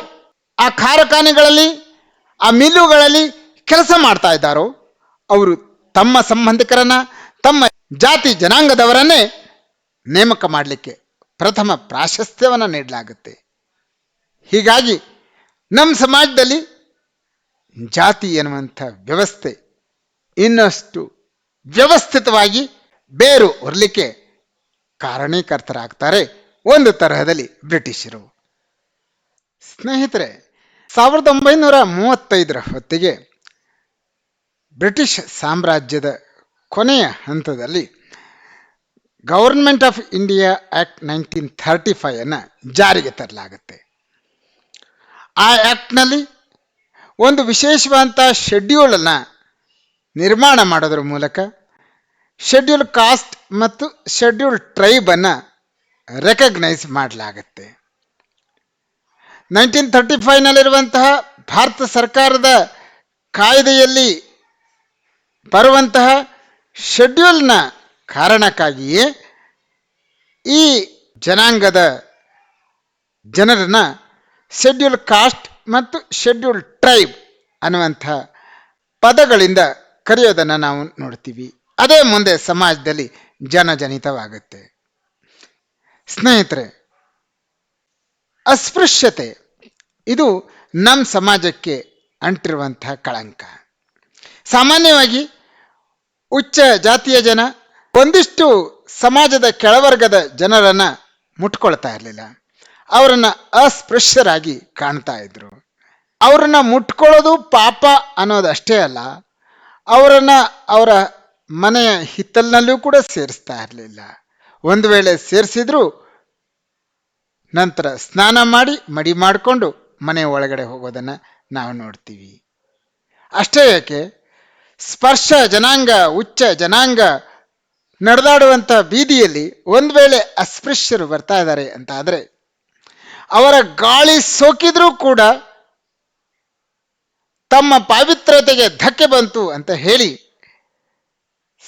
ಆ ಕಾರ್ಖಾನೆಗಳಲ್ಲಿ, ಆ ಮಿಲ್ಲುಗಳಲ್ಲಿ ಕೆಲಸ ಮಾಡ್ತಾ ಇದ್ದಾರೋ ಅವರು ತಮ್ಮ ಸಂಬಂಧಿಕರನ್ನ, ತಮ್ಮ ಜಾತಿ ಜನಾಂಗದವರನ್ನೇ ನೇಮಕ ಮಾಡಲಿಕ್ಕೆ ಪ್ರಥಮ ಪ್ರಾಶಸ್ತ್ಯವನ್ನು ನೀಡಲಾಗುತ್ತೆ. ಹೀಗಾಗಿ ನಮ್ಮ ಸಮಾಜದಲ್ಲಿ ಜಾತಿ ಎನ್ನುವಂಥ ವ್ಯವಸ್ಥೆ ಇನ್ನಷ್ಟು ವ್ಯವಸ್ಥಿತವಾಗಿ ಬೇರು ಹೊರಲಿಕ್ಕೆ ಕಾರಣೀಕರ್ತರಾಗ್ತಾರೆ ಒಂದು ತರಹದಲ್ಲಿ ಬ್ರಿಟಿಷರು. ಸ್ನೇಹಿತರೆ, 1935 ಹೊತ್ತಿಗೆ ಬ್ರಿಟಿಷ್ ಸಾಮ್ರಾಜ್ಯದ ಕೊನೆಯ ಹಂತದಲ್ಲಿ ಗವರ್ಮೆಂಟ್ ಆಫ್ ಇಂಡಿಯಾ ಆಕ್ಟ್ 1935 ಅನ್ನು ಜಾರಿಗೆ ತರಲಾಗುತ್ತೆ. ಆ ಆ್ಯಕ್ಟ್ನಲ್ಲಿ ಒಂದು ವಿಶೇಷವಾದಂಥ ಶೆಡ್ಯೂಲನ್ನು ನಿರ್ಮಾಣ ಮಾಡೋದ್ರ ಮೂಲಕ ಶೆಡ್ಯೂಲ್ ಕಾಸ್ಟ್ ಮತ್ತು ಶೆಡ್ಯೂಲ್ ಟ್ರೈಬನ್ನು ರೆಕಗ್ನೈಸ್ ಮಾಡಲಾಗುತ್ತೆ. 1935ನಲ್ಲಿರುವಂತಹ ಭಾರತ ಸರ್ಕಾರದ ಕಾಯ್ದೆಯಲ್ಲಿ ಬರುವಂತಹ ಶೆಡ್ಯೂಲ್ನ ಕಾರಣಕ್ಕಾಗಿಯೇ ಈ ಜನಾಂಗದ ಜನರನ್ನು ಶೆಡ್ಯೂಲ್ ಕಾಸ್ಟ್ ಮತ್ತು ಶೆಡ್ಯೂಲ್ ಟ್ರೈಬ್ ಅನ್ನುವಂಥ ಪದಗಳಿಂದ ಕರೆಯೋದನ್ನು ನಾವು ನೋಡ್ತೀವಿ. ಅದೇ ಮುಂದೆ ಸಮಾಜದಲ್ಲಿ ಜನಜನಿತವಾಗುತ್ತೆ. ಸ್ನೇಹಿತರೆ, ಅಸ್ಪೃಶ್ಯತೆ ಇದು ನಮ್ಮ ಸಮಾಜಕ್ಕೆ ಅಂಟಿರುವಂತಹ ಕಳಂಕ. ಸಾಮಾನ್ಯವಾಗಿ ಉಚ್ಚ ಜಾತಿಯ ಜನ ಒಂದಿಷ್ಟು ಸಮಾಜದ ಕೆಳವರ್ಗದ ಜನರನ್ನು ಮುಟ್ಕೊಳ್ತಾ ಇರಲಿಲ್ಲ. ಅವರನ್ನು ಅಸ್ಪೃಶ್ಯರಾಗಿ ಕಾಣ್ತಾ ಇದ್ರು. ಅವರನ್ನ ಮುಟ್ಕೊಳ್ಳೋದು ಪಾಪ ಅನ್ನೋದಷ್ಟೇ ಅಲ್ಲ, ಅವರನ್ನು ಅವರ ಮನೆಯ ಹಿತ್ತಲಿನಲ್ಲೂ ಕೂಡ ಸೇರಿಸ್ತಾ ಇರಲಿಲ್ಲ. ಒಂದು ವೇಳೆ ಸೇರಿಸಿದ್ರು ನಂತರ ಸ್ನಾನ ಮಾಡಿ ಮಡಿ ಮಾಡಿಕೊಂಡು ಮನೆ ಒಳಗಡೆ ಹೋಗೋದನ್ನು ನಾವು ನೋಡ್ತೀವಿ. ಅಷ್ಟೇ ಯಾಕೆ, ಸ್ಪರ್ಶ ಜನಾಂಗ, ಉಚ್ಚ ಜನಾಂಗ ನಡೆದಾಡುವಂಥ ಬೀದಿಯಲ್ಲಿ ಒಂದು ವೇಳೆ ಅಸ್ಪೃಶ್ಯರು ಬರ್ತಾ ಇದ್ದಾರೆ ಅಂತ ಆದರೆ ಅವರ ಗಾಳಿ ಸೋಕಿದ್ರೂ ಕೂಡ ತಮ್ಮ ಪಾವಿತ್ರತೆಗೆ ಧಕ್ಕೆ ಬಂತು ಅಂತ ಹೇಳಿ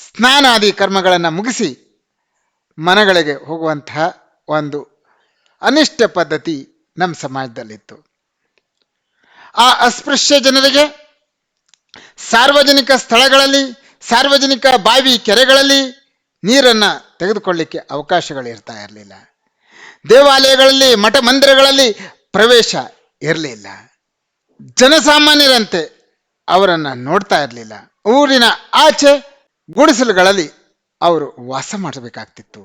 ಸ್ನಾನಾದಿ ಕರ್ಮಗಳನ್ನು ಮುಗಿಸಿ ಮನೆಗಳಿಗೆ ಹೋಗುವಂತಹ ಒಂದು ಅನಿಷ್ಟ ಪದ್ಧತಿ ನಮ್ಮ ಸಮಾಜದಲ್ಲಿತ್ತು. ಆ ಅಸ್ಪೃಶ್ಯ ಜನರಿಗೆ ಸಾರ್ವಜನಿಕ ಸ್ಥಳಗಳಲ್ಲಿ, ಸಾರ್ವಜನಿಕ ಬಾವಿ ಕೆರೆಗಳಲ್ಲಿ ನೀರನ್ನು ತೆಗೆದುಕೊಳ್ಳಿಕ್ಕೆ ಅವಕಾಶಗಳಿರ್ತಾ ಇರಲಿಲ್ಲ. ದೇವಾಲಯಗಳಲ್ಲಿ, ಮಠ ಮಂದಿರಗಳಲ್ಲಿ ಪ್ರವೇಶ ಇರಲಿಲ್ಲ. ಜನಸಾಮಾನ್ಯರಂತೆ ಅವರನ್ನು ನೋಡ್ತಾ ಇರಲಿಲ್ಲ. ಊರಿನ ಆಚೆ ಗುಡಿಸಲುಗಳಲ್ಲಿ ಅವರು ವಾಸ ಮಾಡಬೇಕಾಗ್ತಿತ್ತು.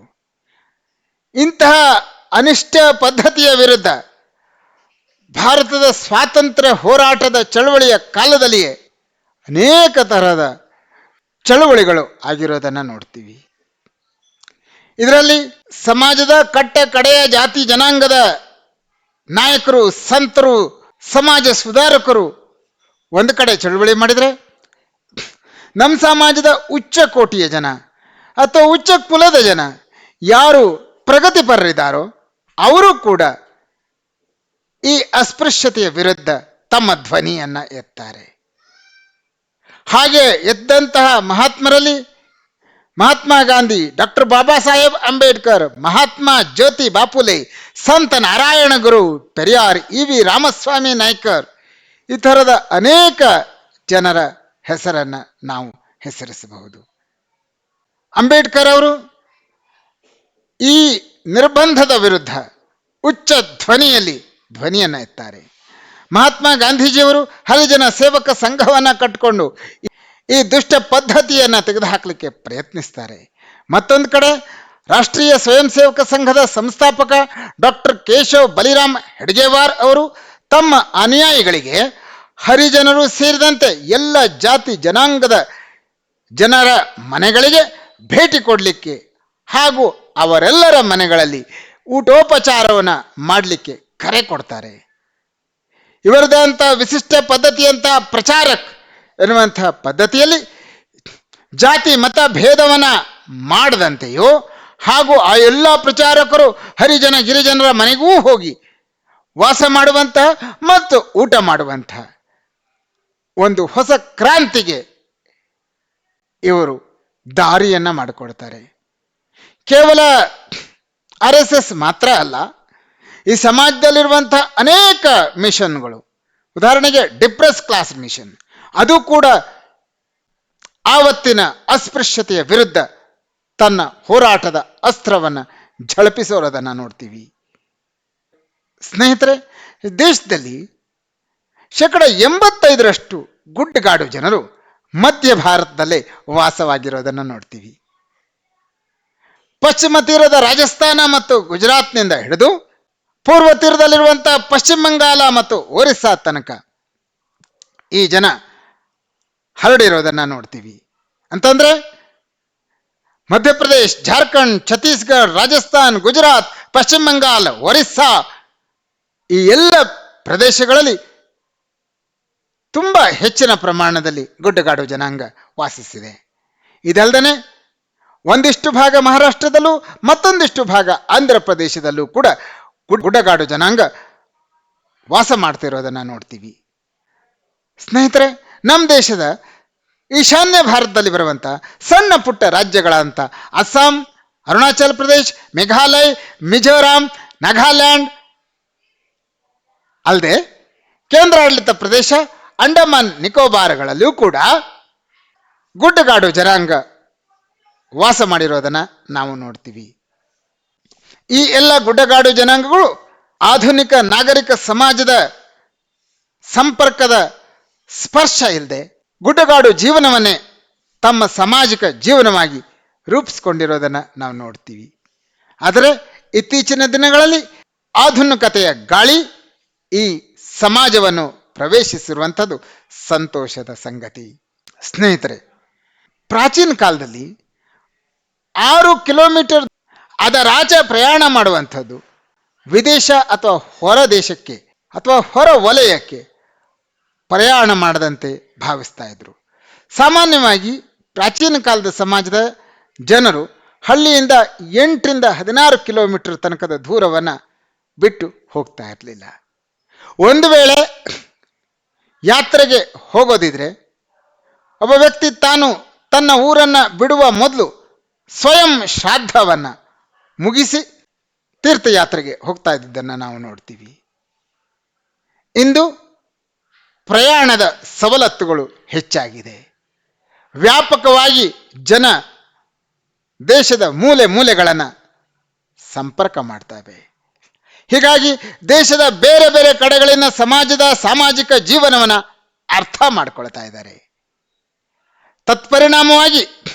ಇಂತಹ ಅನಿಷ್ಟ ಪದ್ಧತಿಯ ವಿರುದ್ಧ ಭಾರತದ ಸ್ವಾತಂತ್ರ್ಯ ಹೋರಾಟದ ಚಳವಳಿಯ ಕಾಲದಲ್ಲಿಯೇ ಅನೇಕ ತರಹದ ಚಳವಳಿಗಳು ಆಗಿರೋದನ್ನು ನೋಡ್ತೀವಿ. ಇದರಲ್ಲಿ ಸಮಾಜದ ಕಟ್ಟ ಕಡೆಯ ಜಾತಿ ಜನಾಂಗದ ನಾಯಕರು, ಸಂತರು, ಸಮಾಜ ಸುಧಾರಕರು ಒಂದು ಕಡೆ ಚಳವಳಿ ಮಾಡಿದರೆ, ನಮ್ಮ ಸಮಾಜದ ಉಚ್ಚ ಕೋಟಿಯ ಜನ ಅಥವಾ ಉಚ್ಚ ಕುಲದ ಜನ ಯಾರು ಪ್ರಗತಿಪರರಿದ್ದಾರೋ ಅವರು ಕೂಡ ಈ ಅಸ್ಪೃಶ್ಯತೆಯ ವಿರುದ್ಧ ತಮ್ಮ ಧ್ವನಿಯನ್ನು ಎತ್ತಾರೆ. ಹಾಗೆ ಎದ್ದಂತಹ ಮಹಾತ್ಮರಲ್ಲಿ ಮಹಾತ್ಮ ಗಾಂಧಿ, ಡಾಕ್ಟರ್ ಬಾಬಾ ಸಾಹೇಬ್ ಅಂಬೇಡ್ಕರ್, ಮಹಾತ್ಮ ಜ್ಯೋತಿ ಬಾಪುಲೆ, ಸಂತ ನಾರಾಯಣ ಗುರು, ಪೆರಿಯಾರ್, ಇ.ವಿ. ರಾಮಸ್ವಾಮಿ ನಾಯ್ಕರ್, ಈ ಥರದ ಅನೇಕ ಜನರ ಹೆಸರನ್ನು ನಾವು ಹೆಸರಿಸಬಹುದು. ಅಂಬೇಡ್ಕರ್ ಅವರು ಈ ನಿರ್ಬಂಧದ ವಿರುದ್ಧ ಉಚ್ಚ ಧ್ವನಿಯನ್ನು ಎತ್ತಾರೆ. ಮಹಾತ್ಮ ಗಾಂಧೀಜಿಯವರು ಹರಿಜನ ಸೇವಕ ಸಂಘವನ್ನು ಕಟ್ಟಿಕೊಂಡು ಈ ದುಷ್ಟ ಪದ್ಧತಿಯನ್ನು ತೆಗೆದುಹಾಕಲಿಕ್ಕೆ ಪ್ರಯತ್ನಿಸ್ತಾರೆ. ಮತ್ತೊಂದು ಕಡೆ ರಾಷ್ಟ್ರೀಯ ಸ್ವಯಂ ಸೇವಕ ಸಂಘದ ಸಂಸ್ಥಾಪಕ ಡಾಕ್ಟರ್ ಕೇಶವ್ ಬಲಿರಾಮ್ ಹೆಡ್ಗೇವಾರ್ ಅವರು ತಮ್ಮ ಅನುಯಾಯಿಗಳಿಗೆ ಹರಿಜನರು ಸೇರಿದಂತೆ ಎಲ್ಲ ಜಾತಿ ಜನಾಂಗದ ಜನರ ಮನೆಗಳಿಗೆ ಭೇಟಿ ಕೊಡಲಿಕ್ಕೆ ಹಾಗೂ ಅವರೆಲ್ಲರ ಮನೆಗಳಲ್ಲಿ ಊಟೋಪಚಾರವನ್ನು ಮಾಡಲಿಕ್ಕೆ ಕರೆ ಕೊಡ್ತಾರೆ. ಇವರದಂಥ ವಿಶಿಷ್ಟ ಪದ್ಧತಿಯಂಥ ಪ್ರಚಾರಕ್ ಎನ್ನುವಂತಹ ಪದ್ಧತಿಯಲ್ಲಿ ಜಾತಿ ಮತ ಭೇದವನ್ನು ಮಾಡದಂತೆಯೋ ಹಾಗೂ ಆ ಎಲ್ಲ ಪ್ರಚಾರಕರು ಹರಿಜನ ಗಿರಿಜನರ ಮನೆಗೂ ಹೋಗಿ ವಾಸ ಮಾಡುವಂತಹ ಮತ್ತು ಊಟ ಮಾಡುವಂತಹ ಒಂದು ಹೊಸ ಕ್ರಾಂತಿಗೆ ಇವರು ದಾರಿಯನ್ನು ಮಾಡಿಕೊಡ್ತಾರೆ. ಕೇವಲ RSS ಮಾತ್ರ ಅಲ್ಲ, ಈ ಸಮಾಜದಲ್ಲಿರುವಂತಹ ಅನೇಕ ಮಿಷನ್ಗಳು, ಉದಾಹರಣೆಗೆ ಡಿಪ್ರೆಸ್ ಕ್ಲಾಸ್ ಮಿಷನ್, ಅದು ಕೂಡ ಆವತ್ತಿನ ಅಸ್ಪೃಶ್ಯತೆಯ ವಿರುದ್ಧ ತನ್ನ ಹೋರಾಟದ ಅಸ್ತ್ರವನ್ನು ಝಳಪಿಸೋರೋದನ್ನು ನೋಡ್ತೀವಿ. ಸ್ನೇಹಿತರೆ, ದೇಶದಲ್ಲಿ 85% ಗುಡ್ಡಗಾಡು ಜನರು ಮಧ್ಯ ಭಾರತದಲ್ಲೇ ವಾಸವಾಗಿರೋದನ್ನು ನೋಡ್ತೀವಿ. ಪಶ್ಚಿಮ ತೀರದ ರಾಜಸ್ಥಾನ ಮತ್ತು ಗುಜರಾತ್ನಿಂದ ಹಿಡಿದು ಪೂರ್ವ ತೀರದಲ್ಲಿರುವಂತಹ ಪಶ್ಚಿಮ ಬಂಗಾಳ ಮತ್ತು ಒರಿಸ್ಸಾ ತನಕ ಈ ಜನ ಹರಡಿರೋದನ್ನು ನೋಡ್ತೀವಿ. ಅಂತಂದ್ರೆ ಮಧ್ಯಪ್ರದೇಶ್, ಜಾರ್ಖಂಡ್, ಛತ್ತೀಸ್ಗಢ, ರಾಜಸ್ಥಾನ್, ಗುಜರಾತ್, ಪಶ್ಚಿಮ ಬಂಗಾಳ, ಒರಿಸ್ಸಾ ಈ ಎಲ್ಲ ಪ್ರದೇಶಗಳಲ್ಲಿ ತುಂಬಾ ಹೆಚ್ಚಿನ ಪ್ರಮಾಣದಲ್ಲಿ ಗುಡ್ಡಗಾಡು ಜನಾಂಗ ವಾಸಿಸಿದೆ. ಇದಲ್ಲದೆ ಒಂದಿಷ್ಟು ಭಾಗ ಮಹಾರಾಷ್ಟ್ರದಲ್ಲೂ ಮತ್ತೊಂದಿಷ್ಟು ಭಾಗ ಆಂಧ್ರ ಪ್ರದೇಶದಲ್ಲೂ ಕೂಡ ಗುಡ್ಡಗಾಡು ಜನಾಂಗ ವಾಸ ಮಾಡ್ತಿರೋದನ್ನ ನೋಡ್ತೀವಿ. ಸ್ನೇಹಿತರೆ, ನಮ್ಮ ದೇಶದ ಈಶಾನ್ಯ ಭಾರತದಲ್ಲಿ ಬರುವಂಥ ಸಣ್ಣ ಪುಟ್ಟ ರಾಜ್ಯಗಳಂತ ಅಸ್ಸಾಂ, ಅರುಣಾಚಲ್ ಪ್ರದೇಶ್, ಮೇಘಾಲಯ, ಮಿಜೋರಾಂ, ನಾಗಾಲ್ಯಾಂಡ್ ಅಲ್ಲದೆ ಕೇಂದ್ರಾಡಳಿತ ಪ್ರದೇಶ ಅಂಡಮಾನ್ ನಿಕೋಬಾರ್ಗಳಲ್ಲೂ ಕೂಡ ಗುಡ್ಡಗಾಡು ಜನಾಂಗ ವಾಸ ಮಾಡಿರೋದನ್ನ ನಾವು ನೋಡ್ತೀವಿ. ಈ ಎಲ್ಲ ಗುಡ್ಡಗಾಡು ಜನಾಂಗಗಳು ಆಧುನಿಕ ನಾಗರಿಕ ಸಮಾಜದ ಸಂಪರ್ಕದ ಸ್ಪರ್ಶ ಇಲ್ಲದೆ ಗುಡ್ಡಗಾಡು ಜೀವನವನ್ನೇ ತಮ್ಮ ಸಾಮಾಜಿಕ ಜೀವನವಾಗಿ ರೂಪಿಸಿಕೊಂಡಿರೋದನ್ನು ನಾವು ನೋಡ್ತೀವಿ. ಆದರೆ ಇತ್ತೀಚಿನ ದಿನಗಳಲ್ಲಿ ಆಧುನಿಕತೆಯ ಗಾಳಿ ಈ ಸಮಾಜವನ್ನು ಪ್ರವೇಶಿಸಿರುವಂಥದ್ದು ಸಂತೋಷದ ಸಂಗತಿ. ಸ್ನೇಹಿತರೆ, ಪ್ರಾಚೀನ ಕಾಲದಲ್ಲಿ 6 ಕಿಲೋಮೀಟರ್ ಅದರಾಚೆ ಪ್ರಯಾಣ ಮಾಡುವಂಥದ್ದು ವಿದೇಶ ಅಥವಾ ಹೊರ ದೇಶಕ್ಕೆ ಅಥವಾ ಹೊರ ವಲಯಕ್ಕೆ ಪ್ರಯಾಣ ಮಾಡದಂತೆ ಭಾವಿಸ್ತಾ ಇದ್ರು. ಸಾಮಾನ್ಯವಾಗಿ ಪ್ರಾಚೀನ ಕಾಲದ ಸಮಾಜದ ಜನರು ಹಳ್ಳಿಯಿಂದ 8ರಿಂದ 16 ಕಿಲೋಮೀಟರ್ ತನಕದ ದೂರವನ್ನು ಬಿಟ್ಟು ಹೋಗ್ತಾ ಇರಲಿಲ್ಲ. ಒಂದು ವೇಳೆ ಯಾತ್ರೆಗೆ ಹೋಗೋದಿದ್ರೆ ಒಬ್ಬ ವ್ಯಕ್ತಿ ತಾನು ತನ್ನ ಊರನ್ನು ಬಿಡುವ ಮೊದಲು ಸ್ವಯಂ ಶ್ರಾದ್ದವನ್ನು ಮುಗಿಸಿ ತೀರ್ಥಯಾತ್ರೆಗೆ ಹೋಗ್ತಾ ಇದ್ದದ್ದನ್ನು ನಾವು ನೋಡ್ತೀವಿ. ಇಂದು ಪ್ರಯಾಣದ ಸವಲತ್ತುಗಳು ಹೆಚ್ಚಾಗಿದೆ. ವ್ಯಾಪಕವಾಗಿ ಜನ ದೇಶದ ಮೂಲೆ ಮೂಲೆಗಳನ್ನು ಸಂಪರ್ಕ ಮಾಡ್ತವೆ. ಹೀಗಾಗಿ ದೇಶದ ಬೇರೆ ಬೇರೆ ಕಡೆಗಳಿಂದ ಸಮಾಜದ ಸಾಮಾಜಿಕ ಜೀವನವನ್ನು ಅರ್ಥ ಮಾಡ್ಕೊಳ್ತಾ ಇದ್ದಾರೆ. ತತ್ಪರಿಣಾಮವಾಗಿ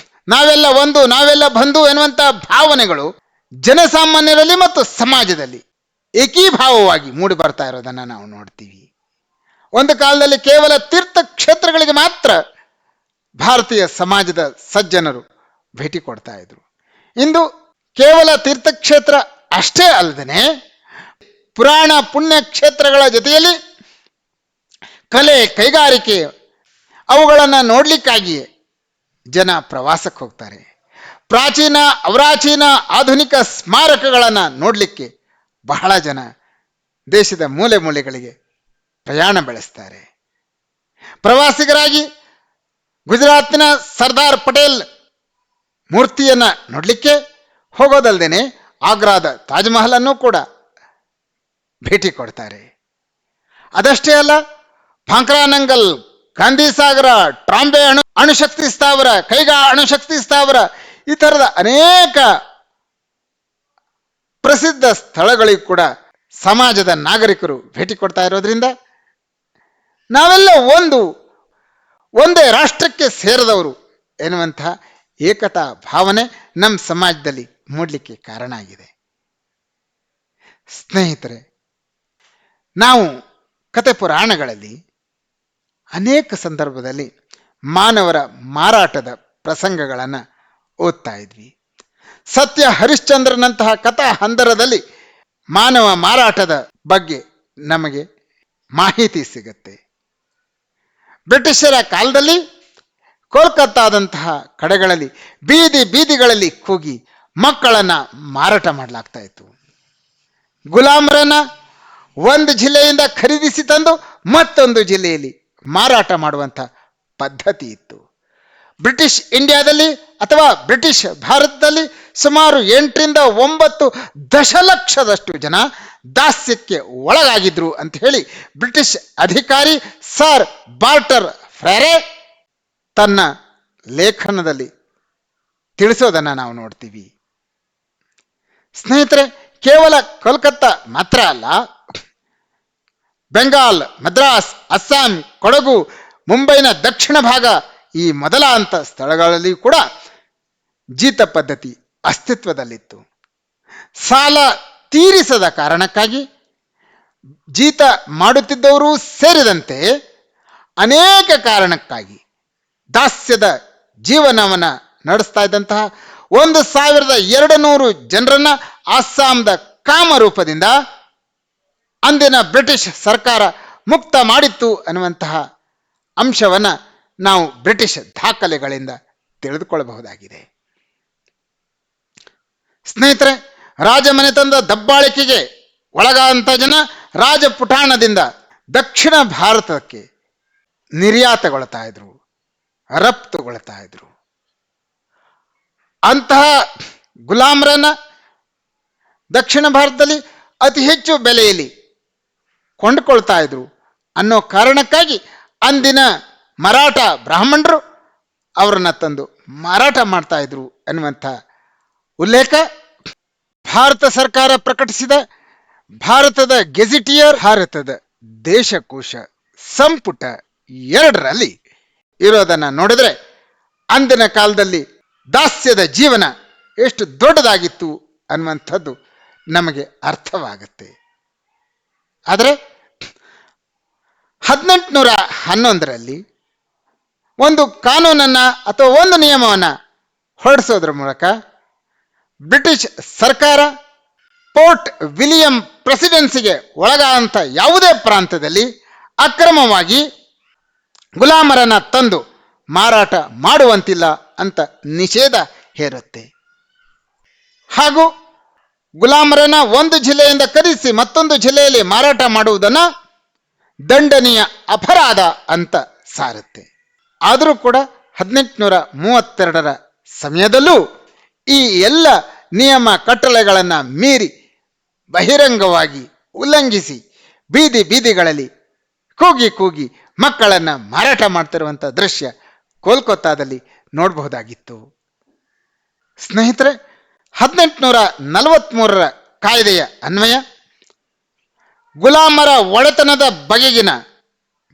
ನಾವೆಲ್ಲ ಒಂದು, ನಾವೆಲ್ಲ ಬಂಧು ಎನ್ನುವಂಥ ಭಾವನೆಗಳು ಜನಸಾಮಾನ್ಯರಲ್ಲಿ ಮತ್ತು ಸಮಾಜದಲ್ಲಿ ಏಕೀಭಾವವಾಗಿ ಮೂಡಿ ಬರ್ತಾ ಇರೋದನ್ನು ನಾವು ನೋಡ್ತೀವಿ. ಒಂದು ಕಾಲದಲ್ಲಿ ಕೇವಲ ತೀರ್ಥಕ್ಷೇತ್ರಗಳಿಗೆ ಮಾತ್ರ ಭಾರತೀಯ ಸಮಾಜದ ಸಜ್ಜನರು ಭೇಟಿ ಕೊಡ್ತಾ ಇದ್ರು. ಇಂದು ಕೇವಲ ತೀರ್ಥಕ್ಷೇತ್ರ ಅಷ್ಟೇ ಅಲ್ಲದೆ ಪುರಾಣ ಪುಣ್ಯ ಕ್ಷೇತ್ರಗಳ ಜೊತೆಯಲ್ಲಿ ಕಲೆ, ಕೈಗಾರಿಕೆ ಅವುಗಳನ್ನು ನೋಡ್ಲಿಕ್ಕಾಗಿಯೇ ಜನ ಪ್ರವಾಸಕ್ಕೆ ಹೋಗ್ತಾರೆ. ಪ್ರಾಚೀನ, ಅವರಾಚೀನ, ಆಧುನಿಕ ಸ್ಮಾರಕಗಳನ್ನು ನೋಡಲಿಕ್ಕೆ ಬಹಳ ಜನ ದೇಶದ ಮೂಲೆ ಮೂಲೆಗಳಿಗೆ ಪ್ರಯಾಣ ಬೆಳೆಸ್ತಾರೆ. ಪ್ರವಾಸಿಗರಾಗಿ ಗುಜರಾತಿನ ಸರ್ದಾರ್ ಪಟೇಲ್ ಮೂರ್ತಿಯನ್ನು ನೋಡಲಿಕ್ಕೆ ಹೋಗೋದಲ್ದೇನೆ ಆಗ್ರಾದ ತಾಜ್ ಮಹಲ್ ಅನ್ನು ಕೂಡ ಭೇಟಿ ಕೊಡ್ತಾರೆ. ಅದಷ್ಟೇ ಅಲ್ಲ, ಭಾಂಕ್ರಾನಂಗಲ್, ಗಾಂಧಿ ಸಾಗರ, ಟ್ರಾಂಬೆ ಅಣುಶಕ್ತಿ ಸ್ಥಾವರ, ಕೈಗಾ ಅಣುಶಕ್ತಿ ಸ್ಥಾವರ ಈ ಥರದ ಅನೇಕ ಪ್ರಸಿದ್ಧ ಸ್ಥಳಗಳಿಗೂ ಕೂಡ ಸಮಾಜದ ನಾಗರಿಕರು ಭೇಟಿ ಕೊಡ್ತಾ ಇರೋದ್ರಿಂದ ನಾವೆಲ್ಲ ಒಂದೇ ರಾಷ್ಟ್ರಕ್ಕೆ ಸೇರಿದವರು ಎನ್ನುವಂತಹ ಏಕತಾ ಭಾವನೆ ನಮ್ಮ ಸಮಾಜದಲ್ಲಿ ಮೂಡಲಿಕ್ಕೆ ಕಾರಣ ಆಗಿದೆ. ಸ್ನೇಹಿತರೆ, ನಾವು ಕತೆ ಪುರಾಣಗಳಲ್ಲಿ ಅನೇಕ ಸಂದರ್ಭದಲ್ಲಿ ಮಾನವರ ಮಾರಾಟದ ಪ್ರಸಂಗಗಳನ್ನು ಓದ್ತಾ ಇದ್ವಿ. ಸತ್ಯ ಹರಿಶ್ಚಂದ್ರನಂತಹ ಕಥಾ ಹಂದರದಲ್ಲಿ ಮಾನವ ಮಾರಾಟದ ಬಗ್ಗೆ ನಮಗೆ ಮಾಹಿತಿ ಸಿಗುತ್ತೆ. ಬ್ರಿಟಿಷರ ಕಾಲದಲ್ಲಿ ಕೋಲ್ಕತ್ತಾದಂತಹ ಕಡೆಗಳಲ್ಲಿ ಬೀದಿಗಳಲ್ಲಿ ಕೂಗಿ ಮಕ್ಕಳನ್ನು ಮಾರಾಟ ಮಾಡಲಾಗ್ತಾ ಇತ್ತು. ಗುಲಾಮರನ್ನ ಒಂದು ಜಿಲ್ಲೆಯಿಂದ ಖರೀದಿಸಿ ತಂದು ಮತ್ತೊಂದು ಜಿಲ್ಲೆಯಲ್ಲಿ ಮಾರಾಟ ಮಾಡುವಂಥ ಪದ್ಧತಿ ಇತ್ತು. ಬ್ರಿಟಿಷ್ ಇಂಡಿಯಾದಲ್ಲಿ ಅಥವಾ ಬ್ರಿಟಿಷ್ ಭಾರತದಲ್ಲಿ ಸುಮಾರು 8ರಿಂದ 9 ದಶಲಕ್ಷದಷ್ಟು ಜನ ದಾಸ್ಯಕ್ಕೆ ಒಳಗಾಗಿದ್ರು ಅಂತ ಹೇಳಿ ಬ್ರಿಟಿಷ್ ಅಧಿಕಾರಿ ಸರ್ ಬಾರ್ಟರ್ ಫ್ರೇರೆ ತನ್ನ ಲೇಖನದಲ್ಲಿ ತಿಳಿಸೋದನ್ನು ನಾವು ನೋಡ್ತೀವಿ. ಸ್ನೇಹಿತರೆ, ಕೇವಲ ಕೋಲ್ಕತ್ತಾ ಮಾತ್ರ ಅಲ್ಲ, ಬೆಂಗಾಲ್, ಮದ್ರಾಸ್, ಅಸ್ಸಾಂ, ಕೊಡಗು, ಮುಂಬೈನ ದಕ್ಷಿಣ ಭಾಗ ಈ ಮೊದಲಾಂತ ಸ್ಥಳಗಳಲ್ಲಿ ಕೂಡ ಜೀತ ಪದ್ಧತಿ ಅಸ್ತಿತ್ವದಲ್ಲಿತ್ತು. ಸಾಲ ತೀರಿಸದ ಕಾರಣಕ್ಕಾಗಿ ಜೀತ ಮಾಡುತ್ತಿದ್ದವರು ಸೇರಿದಂತೆ ಅನೇಕ ಕಾರಣಕ್ಕಾಗಿ ದಾಸ್ಯದ ಜೀವನವನ್ನು ನಡೆಸ್ತಾ ಇದ್ದಂತಹ 1200 ಜನರನ್ನ ಅಸ್ಸಾಂದ ಕಾಮರೂಪದಿಂದ ಅಂದಿನ ಬ್ರಿಟಿಷ್ ಸರ್ಕಾರ ಮುಕ್ತ ಮಾಡಿತ್ತು ಅನ್ನುವಂತಹ ಅಂಶವನ್ನು ನಾವು ಬ್ರಿಟಿಷ್ ದಾಖಲೆಗಳಿಂದ ತಿಳಿದುಕೊಳ್ಳಬಹುದಾಗಿದೆ. ಸ್ನೇಹಿತರೆ, ರಾಜಮನೆತನದ ದಬ್ಬಾಳಿಕೆಗೆ ಒಳಗಾದಂಥ ಜನ ರಾಜಪುಟಾಣದಿಂದ ದಕ್ಷಿಣ ಭಾರತಕ್ಕೆ ನಿರ್ಯಾತಗೊಳ್ತಾ ಇದ್ರು, ರಫ್ತುಗೊಳ್ತಾ ಇದ್ರು. ಅಂತಹ ಗುಲಾಮರನ್ನ ದಕ್ಷಿಣ ಭಾರತದಲ್ಲಿ ಅತಿ ಹೆಚ್ಚು ಬೆಲೆಯಲ್ಲಿ ಕೊಂಡುಕೊಳ್ತಾ ಇದ್ರು ಅನ್ನೋ ಕಾರಣಕ್ಕಾಗಿ ಅಂದಿನ ಮರಾಠ ಬ್ರಾಹ್ಮಣರು ಅವರನ್ನ ತಂದು ಮಾರಾಟ ಮಾಡ್ತಾ ಇದ್ರು ಅನ್ನುವಂಥ ಉಲ್ಲೇಖ ಭಾರತ ಸರ್ಕಾರ ಪ್ರಕಟಿಸಿದ ಭಾರತದ ಗೆಜಿಟಿಯರ್, ಭಾರತದ ದೇಶಕೋಶ ಸಂಪುಟ 2ರಲ್ಲಿ ಇರೋದನ್ನ ನೋಡಿದ್ರೆ ಅಂದಿನ ಕಾಲದಲ್ಲಿ ದಾಸ್ಯದ ಜೀವನ ಎಷ್ಟು ದೊಡ್ಡದಾಗಿತ್ತು ಅನ್ನುವಂಥದ್ದು ನಮಗೆ ಅರ್ಥವಾಗುತ್ತೆ. ಆದರೆ 1811ರಲ್ಲಿ ಒಂದು ಕಾನೂನನ್ನು ಅಥವಾ ಒಂದು ನಿಯಮವನ್ನು ಹೊರಡಿಸೋದ್ರ ಮೂಲಕ ಬ್ರಿಟಿಷ್ ಸರ್ಕಾರ ಪೋರ್ಟ್ ವಿಲಿಯಂ ಪ್ರೆಸಿಡೆನ್ಸಿಗೆ ಒಳಗಾದಂಥ ಯಾವುದೇ ಪ್ರಾಂತದಲ್ಲಿ ಅಕ್ರಮವಾಗಿ ಗುಲಾಮರನ್ನ ತಂದು ಮಾರಾಟ ಮಾಡುವಂತಿಲ್ಲ ಅಂತ ನಿಷೇಧ ಹೇರುತ್ತೆ. ಹಾಗೂ ಗುಲಾಮರನ್ನ ಒಂದು ಜಿಲ್ಲೆಯಿಂದ ಖರೀದಿಸಿ ಮತ್ತೊಂದು ಜಿಲ್ಲೆಯಲ್ಲಿ ಮಾರಾಟ ಮಾಡುವುದನ್ನು ದಂಡನೀಯ ಅಪರಾಧ ಅಂತ ಸಾರುತ್ತೆ. ಆದರೂ ಕೂಡ 1832ರ ಸಮಯದಲ್ಲೂ ಈ ಎಲ್ಲ ನಿಯಮ ಕಟ್ಟಳೆಗಳನ್ನು ಮೀರಿ ಬಹಿರಂಗವಾಗಿ ಉಲ್ಲಂಘಿಸಿ ಬೀದಿ ಬೀದಿಗಳಲ್ಲಿ ಕೂಗಿ ಕೂಗಿ ಮಕ್ಕಳನ್ನು ಮಾರಾಟ ಮಾಡ್ತಿರುವಂಥ ದೃಶ್ಯ ಕೋಲ್ಕತ್ತಾದಲ್ಲಿ ನೋಡಬಹುದಾಗಿತ್ತು. ಸ್ನೇಹಿತರೆ, 1843ರ ಕಾಯ್ದೆಯ ಅನ್ವಯ ಗುಲಾಮರ ಒಡೆತನದ ಬಗೆಗಿನ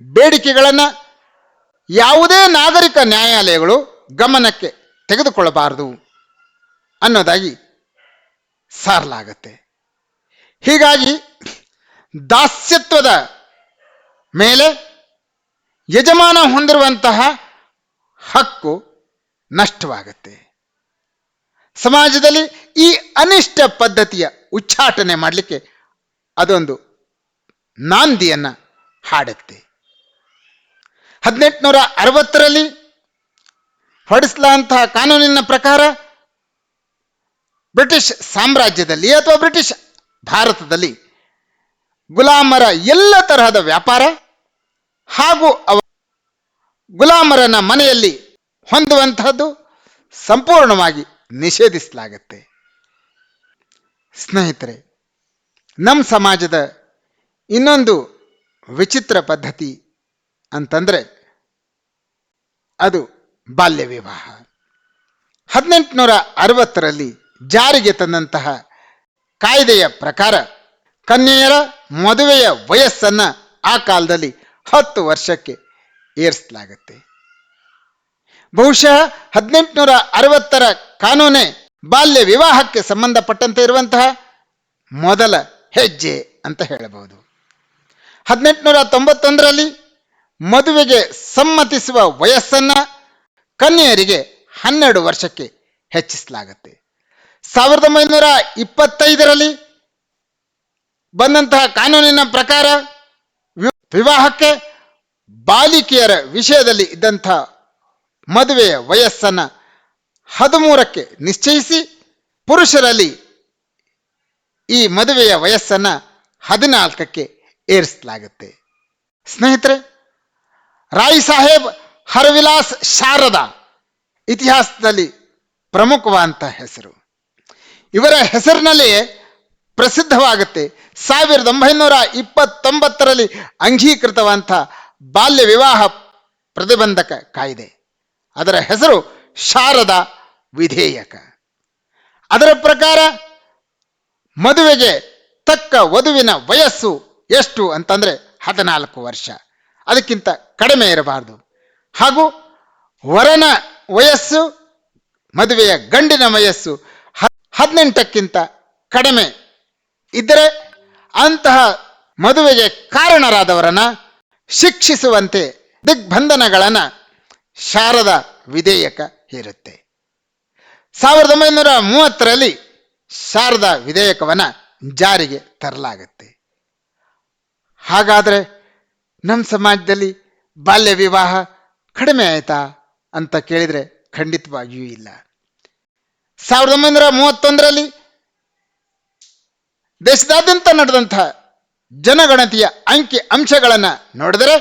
ಬೇಡಿಕೆಗಳನ್ನು ಯಾವುದೇ ನಾಗರಿಕ ನ್ಯಾಯಾಲಯಗಳು ಗಮನಕ್ಕೆ ತೆಗೆದುಕೊಳ್ಳಬಾರದು ಅನ್ನೋದಾಗಿ ಸಾರಲಾಗತ್ತೆ. ಹೀಗಾಗಿ ದಾಸ್ಯತ್ವದ ಮೇಲೆ ಯಜಮಾನ ಹೊಂದಿರುವಂತಹ ಹಕ್ಕು ನಷ್ಟವಾಗುತ್ತೆ. ಸಮಾಜದಲ್ಲಿ ಈ ಅನಿಷ್ಟ ಪದ್ಧತಿಯ ಉಚ್ಚಾಟನೆ ಮಾಡಲಿಕ್ಕೆ ಅದೊಂದು ನಾಂದಿಯನ್ನು ಹಾಡುತ್ತೆ. 1860ರಲ್ಲಿ ಹೊರಡಿಸಲಾದಂತಹ ಕಾನೂನಿನ ಪ್ರಕಾರ ಬ್ರಿಟಿಷ್ ಸಾಮ್ರಾಜ್ಯದಲ್ಲಿ ಅಥವಾ ಬ್ರಿಟಿಷ್ ಭಾರತದಲ್ಲಿ ಗುಲಾಮರ ಎಲ್ಲ ತರಹದ ವ್ಯಾಪಾರ ಹಾಗೂ ಗುಲಾಮರನ್ನ ಮನೆಯಲ್ಲಿ ಹೊಂದುವಂತಹದ್ದು ಸಂಪೂರ್ಣವಾಗಿ ನಿಷೇಧಿಸಲಾಗತ್ತೆ. ಸ್ನೇಹಿತರೆ, ನಮ್ಮ ಸಮಾಜದ ಇನ್ನೊಂದು ವಿಚಿತ್ರ ಪದ್ಧತಿ ಅಂತಂದರೆ ಅದು ಬಾಲ್ಯ ವಿವಾಹ. 1860ರಲ್ಲಿ ಜಾರಿಗೆ ತಂದಂತಹ ಕಾಯ್ದೆಯ ಪ್ರಕಾರ ಕನ್ಯೆಯರ ಮದುವೆಯ ವಯಸ್ಸನ್ನು ಆ ಕಾಲದಲ್ಲಿ 10 ವರ್ಷಕ್ಕೆ ಏರಿಸಲಾಗುತ್ತೆ. ಬಹುಶಃ 1860ರ ಕಾನೂನೇ ಬಾಲ್ಯ ವಿವಾಹಕ್ಕೆ ಸಂಬಂಧಪಟ್ಟಂತೆ ಇರುವಂತಹ ಮೊದಲ ಹೆಜ್ಜೆ ಅಂತ ಹೇಳಬಹುದು. 1891ರಲ್ಲಿ ಮದುವೆಗೆ ಸಮ್ಮತಿಸುವ ವಯಸ್ಸನ್ನು ಕನ್ಯೆಯರಿಗೆ 12 ವರ್ಷಕ್ಕೆ ಹೆಚ್ಚಿಸಲಾಗುತ್ತೆ. 1925ರಲ್ಲಿ ಬಂದಂತಹ ಕಾನೂನಿನ ಪ್ರಕಾರ ವಿವಾಹಕ್ಕೆ ಬಾಲಿಕೆಯರ ವಿಷಯದಲ್ಲಿ ಇದ್ದಂತಹ ಮದುವೆಯ ವಯಸ್ಸನ್ನು 13ಕ್ಕೆ ನಿಶ್ಚಯಿಸಿ ಪುರುಷರಲ್ಲಿ ಈ ಮದುವೆಯ ವಯಸ್ಸನ್ನು 14ಕ್ಕೆ ಏರಿಸಲಾಗುತ್ತೆ. ಸ್ನೇಹಿತರೆ, ರಾಯ್ ಸಾಹೇಬ್ ಹರವಿಲಾಸ್ ಶಾರದಾ ಇತಿಹಾಸದಲ್ಲಿ ಪ್ರಮುಖವಾದಂಥ ಹೆಸರು. ಇವರ ಹೆಸರಿನಲ್ಲಿಯೇ ಪ್ರಸಿದ್ಧವಾಗುತ್ತೆ 1929ರಲ್ಲಿ ಅಂಗೀಕೃತವಾದಂಥ ಬಾಲ್ಯ ವಿವಾಹ ಪ್ರತಿಬಂಧಕ ಕಾಯ್ದೆ. ಅದರ ಹೆಸರು ಶಾರದಾ ವಿಧೇಯಕ. ಅದರ ಪ್ರಕಾರ ಮದುವೆಗೆ ತಕ್ಕ ವಧುವಿನ ವಯಸ್ಸು ಎಷ್ಟು ಅಂತಂದ್ರೆ 14 ವರ್ಷ, ಅದಕ್ಕಿಂತ ಕಡಿಮೆ ಇರಬಾರದು. ಹಾಗೂ ವರನ ವಯಸ್ಸು, ಮದುವೆಯ ಗಂಡಿನ ವಯಸ್ಸು 18ಕ್ಕಿಂತ ಕಡಿಮೆ ಇದ್ದರೆ ಅಂತಹ ಮದುವೆಗೆ ಕಾರಣರಾದವರನ್ನ ಶಿಕ್ಷಿಸುವಂತೆ ದಿಗ್ಬಂಧನಗಳನ್ನು ಶಾರದಾ ವಿಧೇಯಕ ಹೇರುತ್ತೆ. 1930ರಲ್ಲಿ ಶಾರದಾ ವಿಧೇಯಕವನ್ನು ಜಾರಿಗೆ ತರಲಾಗುತ್ತೆ. ಹಾಗಾದರೆ ನಮ್ಮ ಸಮಾಜದಲ್ಲಿ ಬಾಲ್ಯ ವಿವಾಹ ಕಡಿಮೆ ಆಯ್ತಾ ಅಂತ ಕೇಳಿದರೆ ಖಂಡಿತವಾಗಿಯೂ ಇಲ್ಲ. 1931ರಲ್ಲಿ ದೇಶದಾದ್ಯಂತ ನಡೆದಂತಹ ಜನಗಣತಿಯ ಅಂಕಿ ಅಂಶಗಳನ್ನು ನೋಡಿದರೆ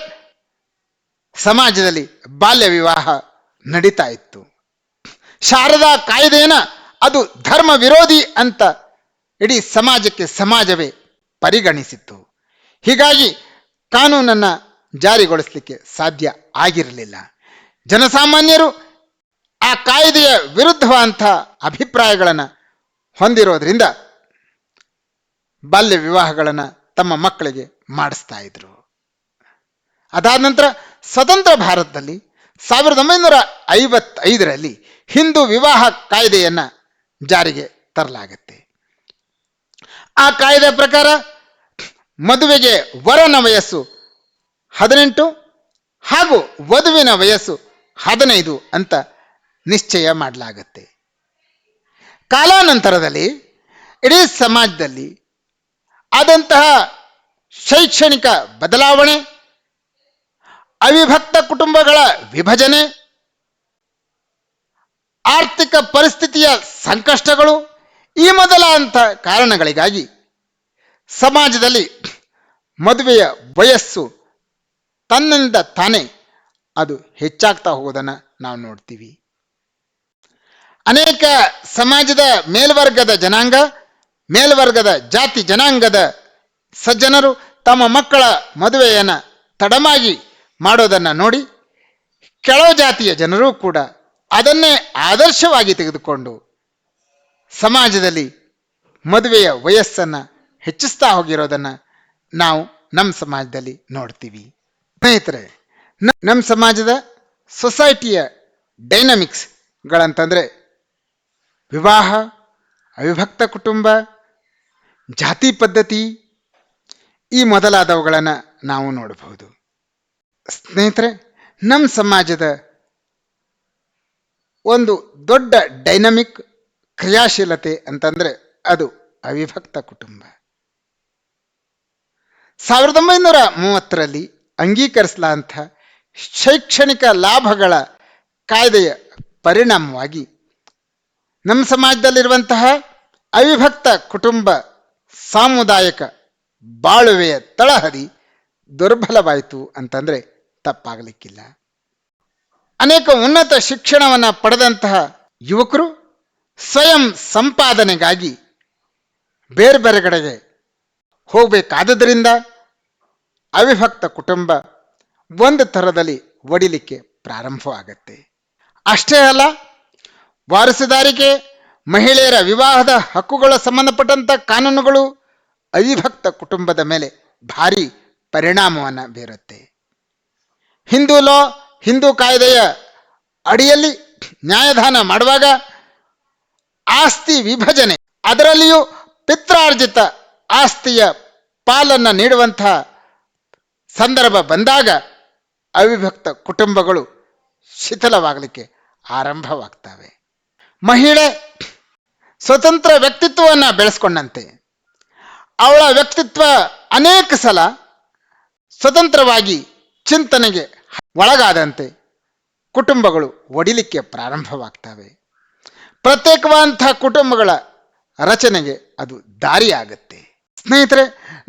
ಸಮಾಜದಲ್ಲಿ ಬಾಲ್ಯ ವಿವಾಹ ನಡೀತಾ ಇತ್ತು. ಶಾರದಾ ಕಾಯ್ದೆಯನ್ನ ಅದು ಧರ್ಮ ವಿರೋಧಿ ಅಂತ ಇಡೀ ಸಮಾಜವೇ ಪರಿಗಣಿಸಿತ್ತು. ಹೀಗಾಗಿ ಕಾನೂನನ್ನು ಜಾರಿಗೊಳಿಸಲಿಕ್ಕೆ ಸಾಧ್ಯ ಆಗಿರಲಿಲ್ಲ. ಜನಸಾಮಾನ್ಯರು ಆ ಕಾಯ್ದೆಯ ವಿರುದ್ಧವಂಥ ಅಭಿಪ್ರಾಯಗಳನ್ನು ಹೊಂದಿರೋದ್ರಿಂದ ಬಾಲ್ಯ ವಿವಾಹಗಳನ್ನು ತಮ್ಮ ಮಕ್ಕಳಿಗೆ ಮಾಡಿಸ್ತಾ ಇದ್ರು. ಅದಾದ ನಂತರ ಸ್ವತಂತ್ರ ಭಾರತದಲ್ಲಿ 1955ರಲ್ಲಿ ಹಿಂದೂ ವಿವಾಹ ಕಾಯ್ದೆಯನ್ನು ಜಾರಿಗೆ ತರಲಾಗುತ್ತೆ. ಆ ಕಾಯ್ದೆ ಪ್ರಕಾರ ಮದುವೆಗೆ ವರನ ವಯಸ್ಸು 18 ಹಾಗೂ ವಧುವಿನ ವಯಸ್ಸು 15 ಅಂತ ನಿಶ್ಚಯ ಮಾಡಲಾಗುತ್ತೆ. ಕಾಲಾನಂತರದಲ್ಲಿ ಇಡೀ ಸಮಾಜದಲ್ಲಿ ಆದಂತಹ ಶೈಕ್ಷಣಿಕ ಬದಲಾವಣೆ, ಅವಿಭಕ್ತ ಕುಟುಂಬಗಳ ವಿಭಜನೆ, ಆರ್ಥಿಕ ಪರಿಸ್ಥಿತಿಯ ಸಂಕಷ್ಟಗಳು, ಈ ಮೊದಲಾದಂಥ ಕಾರಣಗಳಿಗಾಗಿ ಸಮಾಜದಲ್ಲಿ ಮದುವೆಯ ವಯಸ್ಸು ತನ್ನಿಂದ ತಾನೇ ಅದು ಹೆಚ್ಚಾಗ್ತಾ ಹೋಗೋದನ್ನು ನಾವು ನೋಡ್ತೀವಿ. ಅನೇಕ ಸಮಾಜದ ಮೇಲ್ವರ್ಗದ ಜಾತಿ ಜನಾಂಗದ ಸಜ್ಜನರು ತಮ್ಮ ಮಕ್ಕಳ ಮದುವೆಯನ್ನು ತಡಮಾಗಿ ಮಾಡೋದನ್ನು ನೋಡಿ ಕೆಳವು ಜಾತಿಯ ಜನರು ಕೂಡ ಅದನ್ನೇ ಆದರ್ಶವಾಗಿ ತೆಗೆದುಕೊಂಡು ಸಮಾಜದಲ್ಲಿ ಮದುವೆಯ ವಯಸ್ಸನ್ನು ಹೆಚ್ಚಿಸ್ತಾ ಹೋಗಿರೋದನ್ನು ನಾವು ನಮ್ಮ ಸಮಾಜದಲ್ಲಿ ನೋಡ್ತೀವಿ. ಸ್ನೇಹಿತರೆ, ನಮ್ಮ ಸಮಾಜದ ಸೊಸೈಟಿಯ ಡೈನಮಿಕ್ಸ್ಗಳಂತಂದರೆ ವಿವಾಹ, ಅವಿಭಕ್ತ ಕುಟುಂಬ, ಜಾತಿ ಪದ್ಧತಿ, ಈ ಮೊದಲಾದವುಗಳನ್ನು ನಾವು ನೋಡಬಹುದು. ಸ್ನೇಹಿತರೆ, ನಮ್ಮ ಸಮಾಜದ ಒಂದು ದೊಡ್ಡ ಡೈನಮಿಕ್ ಕ್ರಿಯಾಶೀಲತೆ ಅಂತಂದರೆ ಅದು ಅವಿಭಕ್ತ ಕುಟುಂಬ. 1930ರಲ್ಲಿ ಅಂಗೀಕರಿಸಲಾದಂಥ ಶೈಕ್ಷಣಿಕ ಲಾಭಗಳ ಕಾಯ್ದೆಯ ಪರಿಣಾಮವಾಗಿ ನಮ್ಮ ಸಮಾಜದಲ್ಲಿರುವಂತಹ ಅವಿಭಕ್ತ ಕುಟುಂಬ ಸಾಮುದಾಯಿಕ ಬಾಳುವೆಯ ತಳಹದಿ ದುರ್ಬಲವಾಯಿತು ಅಂತಂದರೆ ತಪ್ಪಾಗಲಿಕ್ಕಿಲ್ಲ. ಅನೇಕ ಉನ್ನತ ಶಿಕ್ಷಣವನ್ನು ಪಡೆದಂತಹ ಯುವಕರು ಸ್ವಯಂ ಸಂಪಾದನೆಗಾಗಿ ಬೇರೆ ಬೇರೆ ಕಡೆಗೆ ಹೋಗಬೇಕಾದ್ದರಿಂದ ಅವಿಭಕ್ತ ಕುಟುಂಬ ಒಂದು ಥರದಲ್ಲಿ ಒಡಿಲಿಕ್ಕೆ ಪ್ರಾರಂಭವಾಗತ್ತೆ. ಅಷ್ಟೇ ಅಲ್ಲ, ವಾರಸುದಾರಿಕೆ, ಮಹಿಳೆಯರ ವಿವಾಹದ ಹಕ್ಕುಗಳ ಸಂಬಂಧಪಟ್ಟಂಥ ಕಾನೂನುಗಳು ಅವಿಭಕ್ತ ಕುಟುಂಬದ ಮೇಲೆ ಭಾರಿ ಪರಿಣಾಮವನ್ನು ಬೀರುತ್ತೆ. ಹಿಂದೂ ಕಾಯ್ದೆಯ ಅಡಿಯಲ್ಲಿ ನ್ಯಾಯದಾನ ಮಾಡುವಾಗ ಆಸ್ತಿ ವಿಭಜನೆ, ಅದರಲ್ಲಿಯೂ ಪಿತ್ರಾರ್ಜಿತ ಆಸ್ತಿಯ ಪಾಲನ್ನು ನೀಡುವಂತಹ ಸಂದರ್ಭ ಬಂದಾಗ ಅವಿಭಕ್ತ ಕುಟುಂಬಗಳು ಶಿಥಿಲವಾಗಲಿಕ್ಕೆ ಆರಂಭವಾಗ್ತವೆ. ಮಹಿಳೆ ಸ್ವತಂತ್ರ ವ್ಯಕ್ತಿತ್ವವನ್ನು ಬೆಳೆಸ್ಕೊಂಡಂತೆ ಅವಳ ವ್ಯಕ್ತಿತ್ವ ಅನೇಕ ಸಲ ಸ್ವತಂತ್ರವಾಗಿ ಚಿಂತನೆಗೆ ಒಳಗಾದಂತೆ ಕುಟುಂಬಗಳು ಒಡಿಲಿಕ್ಕೆ ಪ್ರಾರಂಭವಾಗ್ತವೆ. ಪ್ರತ್ಯೇಕವಾದಂಥ ಕುಟುಂಬಗಳ ರಚನೆಗೆ ಅದು ದಾರಿಯಾಗುತ್ತೆ. ಸ್ನೇಹಿತರೆ,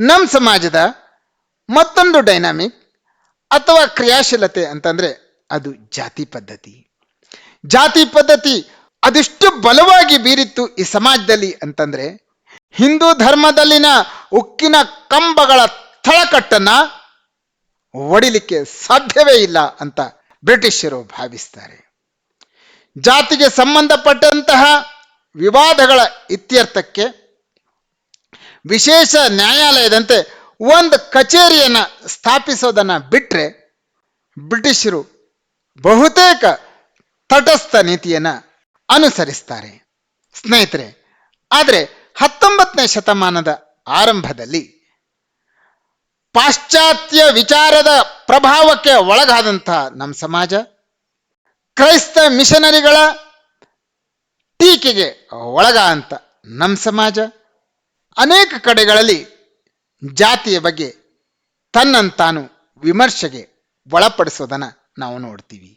ನಮ್ಮ ಸಮಾಜದ ಮತ್ತೊಂದು ಡೈನಾಮಿಕ್ ಅಥವಾ ಕ್ರಿಯಾಶೀಲತೆ ಅಂತಂದರೆ ಅದು ಜಾತಿ ಪದ್ಧತಿ. ಜಾತಿ ಪದ್ಧತಿ ಅದೆಷ್ಟು ಬಲವಾಗಿ ಬೀರಿತ್ತು ಈ ಸಮಾಜದಲ್ಲಿ ಅಂತಂದರೆ, ಹಿಂದೂ ಧರ್ಮದಲ್ಲಿನ ಉಕ್ಕಿನ ಕಂಬಗಳ ತಳಕಟ್ಟನ್ನು ಒಡಿಲಿಕ್ಕೆ ಸಾಧ್ಯವೇ ಇಲ್ಲ ಅಂತ ಬ್ರಿಟಿಷರು ಭಾವಿಸ್ತಾರೆ. ಜಾತಿಗೆ ಸಂಬಂಧಪಟ್ಟಂತಹ ವಿವಾದಗಳ ಇತ್ಯರ್ಥಕ್ಕೆ ವಿಶೇಷ ನ್ಯಾಯಾಲಯದಂತೆ ಒಂದು ಕಚೇರಿಯನ್ನು ಸ್ಥಾಪಿಸೋದನ್ನು ಬಿಟ್ಟರೆ ಬ್ರಿಟಿಷರು ಬಹುತೇಕ ತಟಸ್ಥ ನೀತಿಯನ್ನು ಅನುಸರಿಸ್ತಾರೆ. ಸ್ನೇಹಿತರೆ, ಆದರೆ 19ನೇ ಶತಮಾನದ ಆರಂಭದಲ್ಲಿ ಪಾಶ್ಚಾತ್ಯ ವಿಚಾರದ ಪ್ರಭಾವಕ್ಕೆ ಒಳಗಾದಂತಹ ನಮ್ಮ ಸಮಾಜ, ಕ್ರೈಸ್ತ ಮಿಷನರಿಗಳ ಟೀಕೆಗೆ ಒಳಗಾದಂಥ ನಮ್ಮ ಸಮಾಜ ಅನೇಕ ಕಡೆಗಳಲ್ಲಿ ಜಾತಿಯ ಬಗ್ಗೆ ತನ್ನಂತಾನು ವಿಮರ್ಶೆಗೆ ಒಳಪಡಿಸೋದನ್ನು ನಾವು ನೋಡ್ತೀವಿ.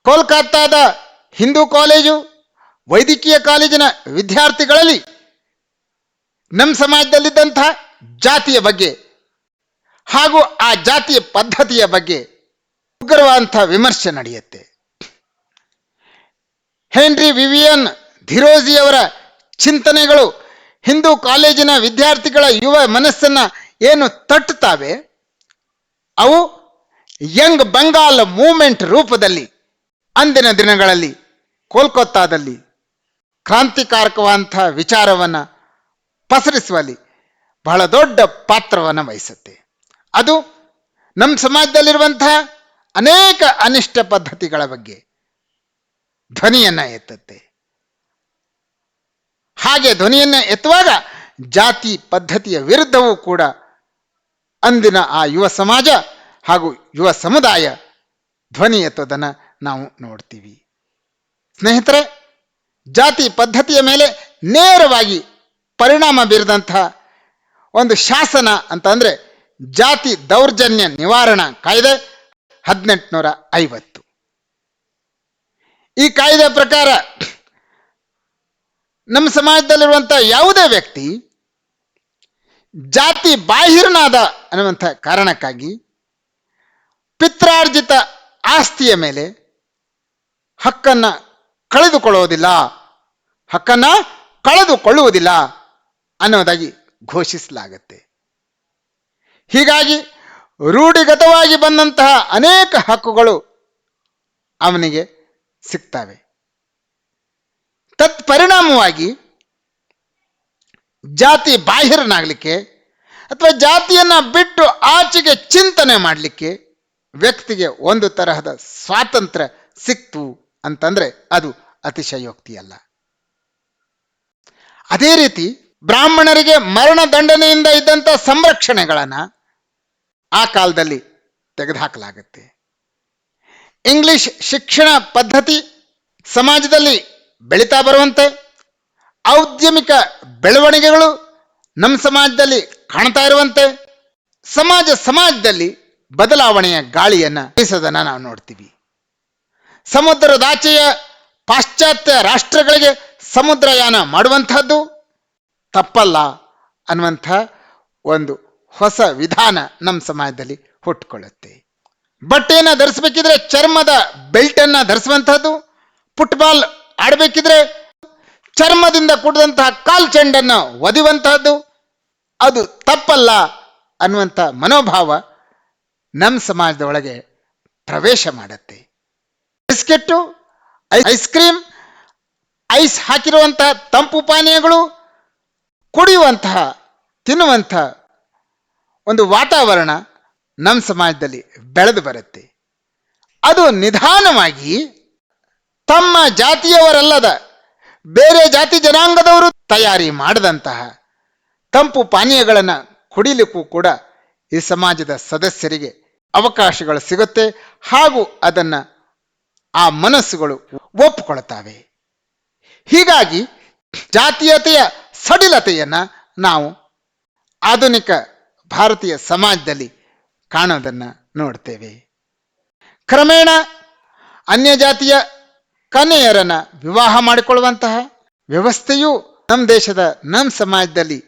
ಕೋಲ್ಕತ್ತಾದ ಹಿಂದೂ ಕಾಲೇಜು, ವೈದ್ಯಕೀಯ ಕಾಲೇಜಿನ ವಿದ್ಯಾರ್ಥಿಗಳಲ್ಲಿ ನಮ್ಮ ಸಮಾಜದಲ್ಲಿದ್ದಂತಹ ಜಾತಿಯ ಬಗ್ಗೆ ಹಾಗೂ ಆ ಜಾತಿಯ ಪದ್ಧತಿಯ ಬಗ್ಗೆ ಉಗ್ರವಾದಂಥ ವಿಮರ್ಶೆ ನಡೆಯುತ್ತೆ. ಹೆನ್ರಿ ವಿವಿಯನ್ ಧಿರೋಜಿಯವರ ಚಿಂತನೆಗಳು ಹಿಂದೂ ಕಾಲೇಜಿನ ವಿದ್ಯಾರ್ಥಿಗಳ ಯುವ ಮನಸ್ಸನ್ನು ಏನು ತಟ್ಟುತ್ತವೆ, ಅವು ಯಂಗ್ ಬಂಗಾಲ್ ಮೂವ್ಮೆಂಟ್ ರೂಪದಲ್ಲಿ ಅಂದಿನ ದಿನಗಳಲ್ಲಿ ಕೋಲ್ಕತ್ತಾದಲ್ಲಿ ಕ್ರಾಂತಿಕಾರಕವಾದಂಥ ವಿಚಾರವನ್ನು ಪಸರಿಸುವಲ್ಲಿ ಬಹಳ ದೊಡ್ಡ ಪಾತ್ರವನ್ನು ವಹಿಸುತ್ತೆ. ಅದು ನಮ್ಮ ಸಮಾಜದಲ್ಲಿರುವಂತಹ ಅನೇಕ ಅನಿಷ್ಟ ಪದ್ಧತಿಗಳ ಬಗ್ಗೆ ಧ್ವನಿಯನ್ನು ಎತ್ತುತ್ತೆ. ಹಾಗೆ ಧ್ವನಿಯನ್ನು ಎತ್ತುವಾಗ ಜಾತಿ ಪದ್ಧತಿಯ ವಿರುದ್ಧವೂ ಕೂಡ ಅಂದಿನ ಆ ಯುವ ಸಮಾಜ ಹಾಗೂ ಯುವ ಸಮುದಾಯ ಧ್ವನಿ ಎತ್ತೋದನ್ನು ನಾವು ನೋಡ್ತೀವಿ. ಸ್ನೇಹಿತರೆ, ಜಾತಿ ಪದ್ಧತಿಯ ಮೇಲೆ ನೇರವಾಗಿ ಪರಿಣಾಮ ಬೀರಿದಂತಹ ಒಂದು ಶಾಸನ ಅಂತಂದರೆ ಜಾತಿ ದೌರ್ಜನ್ಯ ನಿವಾರಣಾ ಕಾಯ್ದೆ 1850. ಈ ಕಾಯ್ದೆ ಪ್ರಕಾರ ನಮ್ಮ ಸಮಾಜದಲ್ಲಿರುವಂಥ ಯಾವುದೇ ವ್ಯಕ್ತಿ ಜಾತಿ ಬಾಹಿರನಾದ ಅನ್ನುವಂಥ ಕಾರಣಕ್ಕಾಗಿ ಪಿತ್ರಾರ್ಜಿತ ಆಸ್ತಿಯ ಮೇಲೆ ಹಕ್ಕನ್ನು ಕಳೆದುಕೊಳ್ಳುವುದಿಲ್ಲ ಅನ್ನೋದಾಗಿ ಘೋಷಿಸಲಾಗುತ್ತೆ. ಹೀಗಾಗಿ ರೂಢಿಗತವಾಗಿ ಬಂದಂತಹ ಅನೇಕ ಹಕ್ಕುಗಳು ಅವನಿಗೆ ಸಿಗ್ತವೆ. ತತ್ಪರಿಣಾಮವಾಗಿ ಜಾತಿ ಬಾಹಿರನಾಗಲಿಕ್ಕೆ ಅಥವಾ ಜಾತಿಯನ್ನು ಬಿಟ್ಟು ಆಚೆಗೆ ಚಿಂತನೆ ಮಾಡಲಿಕ್ಕೆ ವ್ಯಕ್ತಿಗೆ ಒಂದು ತರಹದ ಸ್ವಾತಂತ್ರ್ಯ ಸಿಕ್ತು ಅಂತಂದ್ರೆ ಅದು ಅತಿಶಯೋಕ್ತಿಯಲ್ಲ. ಅದೇ ರೀತಿ ಬ್ರಾಹ್ಮಣರಿಗೆ ಮರಣದಂಡನೆಯಿಂದ ಇದ್ದಂಥ ಸಂರಕ್ಷಣೆಗಳನ್ನು ಆ ಕಾಲದಲ್ಲಿ ತೆಗೆದುಹಾಕಲಾಗುತ್ತೆ. ಇಂಗ್ಲಿಷ್ ಶಿಕ್ಷಣ ಪದ್ಧತಿ ಸಮಾಜದಲ್ಲಿ ಬೆಳೀತಾ ಬರುವಂತೆ ಔದ್ಯಮಿಕ ಬೆಳವಣಿಗೆಗಳು ನಮ್ಮ ಸಮಾಜದಲ್ಲಿ ಕಾಣ್ತಾ ಇರುವಂತೆ ಸಮಾಜದಲ್ಲಿ ಬದಲಾವಣೆಯ ಗಾಳಿಯನ್ನು ಬೀಸೋದನ್ನು ನಾವು ನೋಡ್ತೀವಿ. ಸಮುದ್ರದಾಚೆಯ ಪಾಶ್ಚಾತ್ಯ ರಾಷ್ಟ್ರಗಳಿಗೆ ಸಮುದ್ರಯಾನ ಮಾಡುವಂತಹದ್ದು ತಪ್ಪಲ್ಲ ಅನ್ನುವಂಥ ಒಂದು ಹೊಸ ವಿಧಾನ ನಮ್ಮ ಸಮಾಜದಲ್ಲಿ ಹುಟ್ಟುಕೊಳ್ಳುತ್ತೆ. ಬಟ್ಟೆಯನ್ನು ಧರಿಸಬೇಕಿದ್ರೆ ಚರ್ಮದ ಬೆಲ್ಟನ್ನು ಧರಿಸುವಂಥದ್ದು, ಫುಟ್ಬಾಲ್ ಆಡಬೇಕಿದ್ರೆ ಚರ್ಮದಿಂದ ಕೂಡಿದಂತಹ ಕಾಲ್ ಚೆಂಡನ್ನು ಒದಿಯುವಂತಹದ್ದು ಅದು ತಪ್ಪಲ್ಲ ಅನ್ನುವಂಥ ಮನೋಭಾವ ನಮ್ಮ ಸಮಾಜದ ಒಳಗೆ ಪ್ರವೇಶ ಮಾಡುತ್ತೆ. ಬಿಸ್ಕೆಟ್ಟು, ಐಸ್ ಕ್ರೀಮ್, ಐಸ್ ಹಾಕಿರುವಂತಹ ತಂಪು ಪಾನೀಯಗಳು ಕುಡಿಯುವಂತಹ ತಿನ್ನುವಂತಹ ಒಂದು ವಾತಾವರಣ ನಮ್ಮ ಸಮಾಜದಲ್ಲಿ ಬೆಳೆದು ಬರುತ್ತೆ. ಅದು ನಿಧಾನವಾಗಿ ತಮ್ಮ ಜಾತಿಯವರಲ್ಲದ ಬೇರೆ ಜಾತಿ ಜನಾಂಗದವರು ತಯಾರಿ ಮಾಡಿದಂತಹ ತಂಪು ಪಾನೀಯಗಳನ್ನು ಕುಡಿಲಿಕ್ಕೂ ಕೂಡ ಈ ಸಮಾಜದ ಸದಸ್ಯರಿಗೆ ಅವಕಾಶಗಳು ಸಿಗುತ್ತೆ ಹಾಗೂ ಅದನ್ನು ಆ ಮನಸ್ಸುಗಳು ಒಪ್ಪಿಕೊಳ್ತವೆ. ಹೀಗಾಗಿ ಜಾತೀಯತೆಯ ಸಡಿಲತೆಯನ್ನು ನಾವು ಆಧುನಿಕ ಭಾರತೀಯ ಸಮಾಜದಲ್ಲಿ ಕಾಣೋದನ್ನು ನೋಡ್ತೇವೆ. ಕ್ರಮೇಣ ಅನ್ಯ ಜಾತಿಯ ಕನ್ಯೆಯರನ್ನು ವಿವಾಹ ಮಾಡಿಕೊಳ್ಳುವಂತಹ ವ್ಯವಸ್ಥೆಯು ನಮ್ಮ ಸಮಾಜದಲ್ಲಿ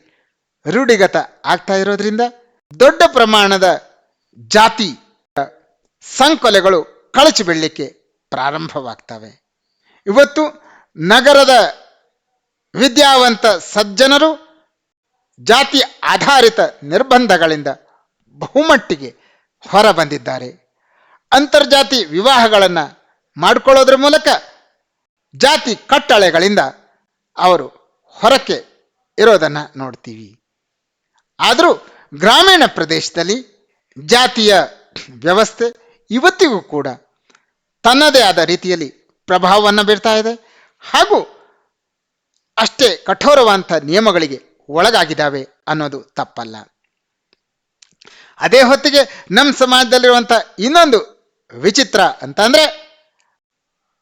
ರೂಢಿಗತ ಆಗ್ತಾ ಇರೋದ್ರಿಂದ ದೊಡ್ಡ ಪ್ರಮಾಣದ ಜಾತಿ ಸಂಕೊಲೆಗಳು ಕಳಚಿ ಬೀಳಲಿಕ್ಕೆ ಪ್ರಾರಂಭವಾಗ್ತವೆ. ಇವತ್ತು ನಗರದ ವಿದ್ಯಾವಂತ ಸಜ್ಜನರು ಜಾತಿ ಆಧಾರಿತ ನಿರ್ಬಂಧಗಳಿಂದ ಬಹುಮಟ್ಟಿಗೆ ಹೊರ ಬಂದಿದ್ದಾರೆ. ಅಂತರ್ಜಾತಿ ವಿವಾಹಗಳನ್ನು ಮಾಡಿಕೊಳ್ಳೋದ್ರ ಮೂಲಕ ಜಾತಿ ಕಟ್ಟಳೆಗಳಿಂದ ಅವರು ಹೊರಕ್ಕೆ ಇರೋದನ್ನು ನೋಡ್ತೀವಿ. ಆದರೂ ಗ್ರಾಮೀಣ ಪ್ರದೇಶದಲ್ಲಿ ಜಾತಿಯ ವ್ಯವಸ್ಥೆ ಇವತ್ತಿಗೂ ಕೂಡ ತನ್ನದೇ ಆದ ರೀತಿಯಲ್ಲಿ ಪ್ರಭಾವವನ್ನು ಬೀರ್ತಾ ಇದೆ ಹಾಗೂ ಅಷ್ಟೇ ಕಠೋರವಾದಂಥ ನಿಯಮಗಳಿಗೆ ಒಳಗಾಗಿದ್ದಾವೆ ಅನ್ನೋದು ತಪ್ಪಲ್ಲ. ಅದೇ ಹೊತ್ತಿಗೆ ನಮ್ಮ ಸಮಾಜದಲ್ಲಿರುವಂಥ ಇನ್ನೊಂದು ವಿಚಿತ್ರ ಅಂತಂದರೆ,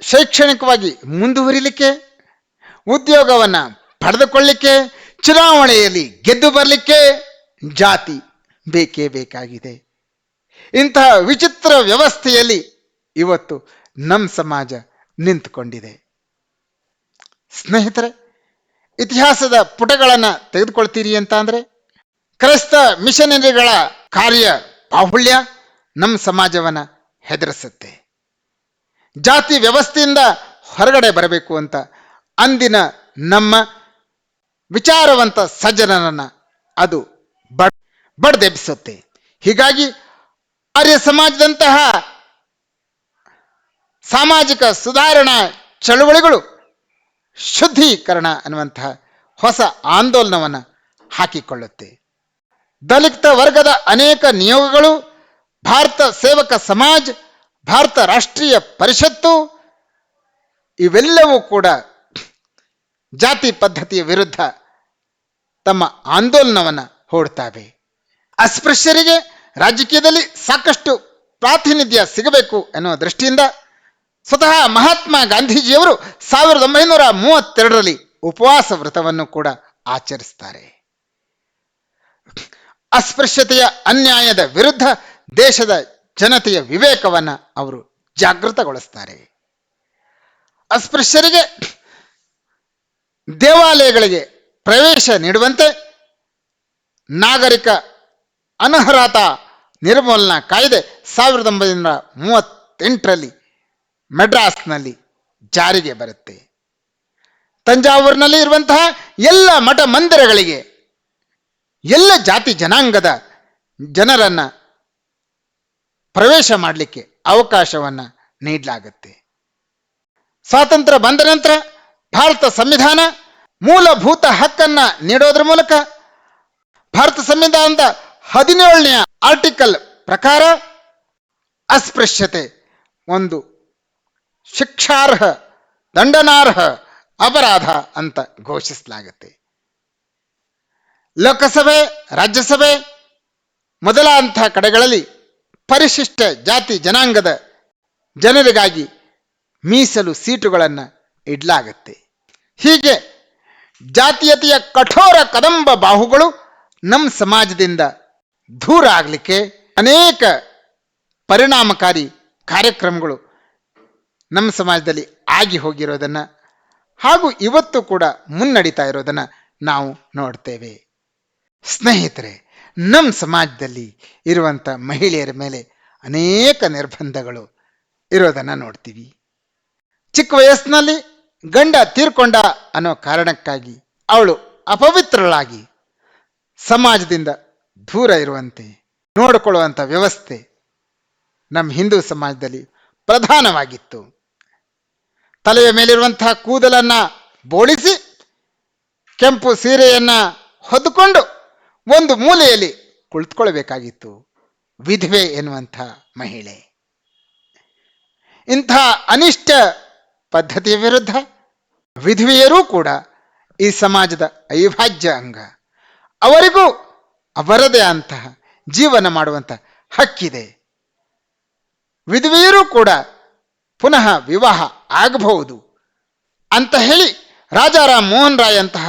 ಶೈಕ್ಷಣಿಕವಾಗಿ ಮುಂದುವರಿಲಿಕ್ಕೆ, ಉದ್ಯೋಗವನ್ನು ಪಡೆದುಕೊಳ್ಳಲಿಕ್ಕೆ, ಚುನಾವಣೆಯಲ್ಲಿ ಗೆದ್ದು ಬರಲಿಕ್ಕೆ ಜಾತಿ ಬೇಕೇ ಬೇಕಾಗಿದೆ. ಇಂತಹ ವಿಚಿತ್ರ ವ್ಯವಸ್ಥೆಯಲ್ಲಿ ಇವತ್ತು ನಮ್ಮ ಸಮಾಜ ನಿಂತುಕೊಂಡಿದೆ. ಸ್ನೇಹಿತರೆ, ಇತಿಹಾಸದ ಪುಟಗಳನ್ನು ತೆಗೆದುಕೊಳ್ತೀರಿ ಅಂತ ಅಂದರೆ, ಕ್ರೈಸ್ತ ಮಿಷನರಿಗಳ ಕಾರ್ಯ ಬಾಹುಳ್ಯ ನಮ್ಮ ಸಮಾಜವನ್ನು ಹೆದರಿಸುತ್ತೆ. ಜಾತಿ ವ್ಯವಸ್ಥೆಯಿಂದ ಹೊರಗಡೆ ಬರಬೇಕು ಅಂತ ಅಂದಿನ ನಮ್ಮ ವಿಚಾರವಂತ ಸಜ್ಜನರನ್ನು ಅದು ಬಡ್ದೆಬ್ಬಿಸುತ್ತೆ. ಹೀಗಾಗಿ ಆರ್ಯ ಸಮಾಜದಂತಹ ಸಾಮಾಜಿಕ ಸುಧಾರಣಾ ಚಳುವಳಿಗಳು ಶುದ್ಧೀಕರಣ ಅನ್ನುವಂತಹ ಹೊಸ ಆಂದೋಲನವನ್ನು ಹಾಕಿಕೊಳ್ಳುತ್ತೆ. ದಲಿತ ವರ್ಗದ ಅನೇಕ ನಿಯೋಗಗಳು, ಭಾರತ ಸೇವಕ ಸಮಾಜ್, ಭಾರತ ರಾಷ್ಟ್ರೀಯ ಪರಿಷತ್ತು ಇವೆಲ್ಲವೂ ಕೂಡ ಜಾತಿ ಪದ್ಧತಿಯ ವಿರುದ್ಧ ತಮ್ಮ ಆಂದೋಲನವನ್ನು ಹೂಡ್ತಾವೆ. ಅಸ್ಪೃಶ್ಯರಿಗೆ ರಾಜಕೀಯದಲ್ಲಿ ಸಾಕಷ್ಟು ಪ್ರಾತಿನಿಧ್ಯ ಸಿಗಬೇಕು ಎನ್ನುವ ದೃಷ್ಟಿಯಿಂದ ಸ್ವತಃ ಮಹಾತ್ಮ ಗಾಂಧೀಜಿಯವರು 1932ರಲ್ಲಿ ಉಪವಾಸ ವ್ರತವನ್ನು ಕೂಡ ಆಚರಿಸ್ತಾರೆ. ಅಸ್ಪೃಶ್ಯತೆಯ ಅನ್ಯಾಯದ ವಿರುದ್ಧ ದೇಶದ ಜನತೆಯ ವಿವೇಕವನ್ನು ಅವರು ಜಾಗೃತಗೊಳಿಸ್ತಾರೆ. ಅಸ್ಪೃಶ್ಯರಿಗೆ ದೇವಾಲಯಗಳಿಗೆ ಪ್ರವೇಶ ನೀಡುವಂತೆ ನಾಗರಿಕ ಅನರ್ಹತಾ ನಿರ್ಮೂಲನಾ ಕಾಯ್ದೆ 1938ರಲ್ಲಿ ಮೆಡ್ರಾಸ್ನಲ್ಲಿ ಜಾರಿಗೆ ಬರುತ್ತೆ. ತಂಜಾವೂರಿನಲ್ಲಿ ಇರುವಂತಹ ಎಲ್ಲ ಮಠ ಮಂದಿರಗಳಿಗೆ ಎಲ್ಲ ಜಾತಿ ಜನಾಂಗದ ಜನರನ್ನು ಪ್ರವೇಶ ಮಾಡಲಿಕ್ಕೆ ಅವಕಾಶವನ್ನು ನೀಡಲಾಗುತ್ತೆ. ಸ್ವಾತಂತ್ರ್ಯ ಬಂದ ನಂತರ ಭಾರತ ಸಂವಿಧಾನ ಮೂಲಭೂತ ಹಕ್ಕನ್ನು ನೀಡೋದ್ರ ಮೂಲಕ ಭಾರತ ಸಂವಿಧಾನದ 17ನೇ ಆರ್ಟಿಕಲ್ ಪ್ರಕಾರ ಅಸ್ಪೃಶ್ಯತೆ ಒಂದು ಶಿಕ್ಷಾರ್ಹ, ದಂಡನಾರ್ಹ ಅಪರಾಧ ಅಂತ ಘೋಷಿಸಲಾಗುತ್ತೆ. ಲೋಕಸಭೆ, ರಾಜ್ಯಸಭೆ ಮೊದಲಾದಂಥ ಕಡೆಗಳಲ್ಲಿ ಪರಿಶಿಷ್ಟ ಜಾತಿ ಜನಾಂಗದ ಜನರಿಗಾಗಿ ಮೀಸಲು ಸೀಟುಗಳನ್ನು ಇಡಲಾಗತ್ತೆ. ಹೀಗೆ ಜಾತೀಯತೆಯ ಕಠೋರ ಕದಂಬ ಬಾಹುಗಳು ನಮ್ಮ ಸಮಾಜದಿಂದ ದೂರ ಆಗಲಿಕ್ಕೆ ಅನೇಕ ಪರಿಣಾಮಕಾರಿ ಕಾರ್ಯಕ್ರಮಗಳು ನಮ್ಮ ಸಮಾಜದಲ್ಲಿ ಆಗಿ ಹೋಗಿರೋದನ್ನು ಹಾಗೂ ಇವತ್ತು ಕೂಡ ಮುನ್ನಡೀತಾ ಇರೋದನ್ನು ನಾವು ನೋಡ್ತೇವೆ. ಸ್ನೇಹಿತರೆ, ನಮ್ಮ ಸಮಾಜದಲ್ಲಿ ಇರುವಂಥ ಮಹಿಳೆಯರ ಮೇಲೆ ಅನೇಕ ನಿರ್ಬಂಧಗಳು ಇರೋದನ್ನು ನೋಡ್ತೀವಿ. ಚಿಕ್ಕ ವಯಸ್ಸಿನಲ್ಲಿ ಗಂಡ ತೀರ್ಕೊಂಡ ಅನ್ನೋ ಕಾರಣಕ್ಕಾಗಿ ಅವಳು ಅಪವಿತ್ರಳಾಗಿ ಸಮಾಜದಿಂದ ದೂರ ಇರುವಂತೆ ನೋಡಿಕೊಳ್ಳುವಂಥ ವ್ಯವಸ್ಥೆ ನಮ್ಮ ಹಿಂದೂ ಸಮಾಜದಲ್ಲಿ ಪ್ರಧಾನವಾಗಿತ್ತು. ತಲೆಯ ಮೇಲಿರುವಂತಹ ಕೂದಲನ್ನು ಬೋಳಿಸಿ ಕೆಂಪು ಸೀರೆಯನ್ನು ಹೊದ್ದುಕೊಂಡು ಒಂದು ಮೂಲೆಯಲ್ಲಿ ಕುಳಿತುಕೊಳ್ಬೇಕಾಗಿತ್ತು ವಿಧವೆ ಎನ್ನುವಂಥ ಮಹಿಳೆ. ಇಂಥ ಅನಿಷ್ಟ ಪದ್ಧತಿಯ ವಿರುದ್ಧ ವಿಧವೆಯರೂ ಕೂಡ ಈ ಸಮಾಜದ ಅವಿಭಾಜ್ಯ ಅಂಗ. ಅವರಿಗೂ ಅವರದೇ ಅಂತಹ ಜೀವನ ಮಾಡುವಂಥ ಹಕ್ಕಿದೆ. ವಿಧವೆಯರೂ ಕೂಡ ಪುನಃ ವಿವಾಹ ಆಗಬಹುದು ಅಂತ ಹೇಳಿ ರಾಜಾರಾಮ್ ಮೋಹನ್ ರಾಯ್ ಅಂತಹ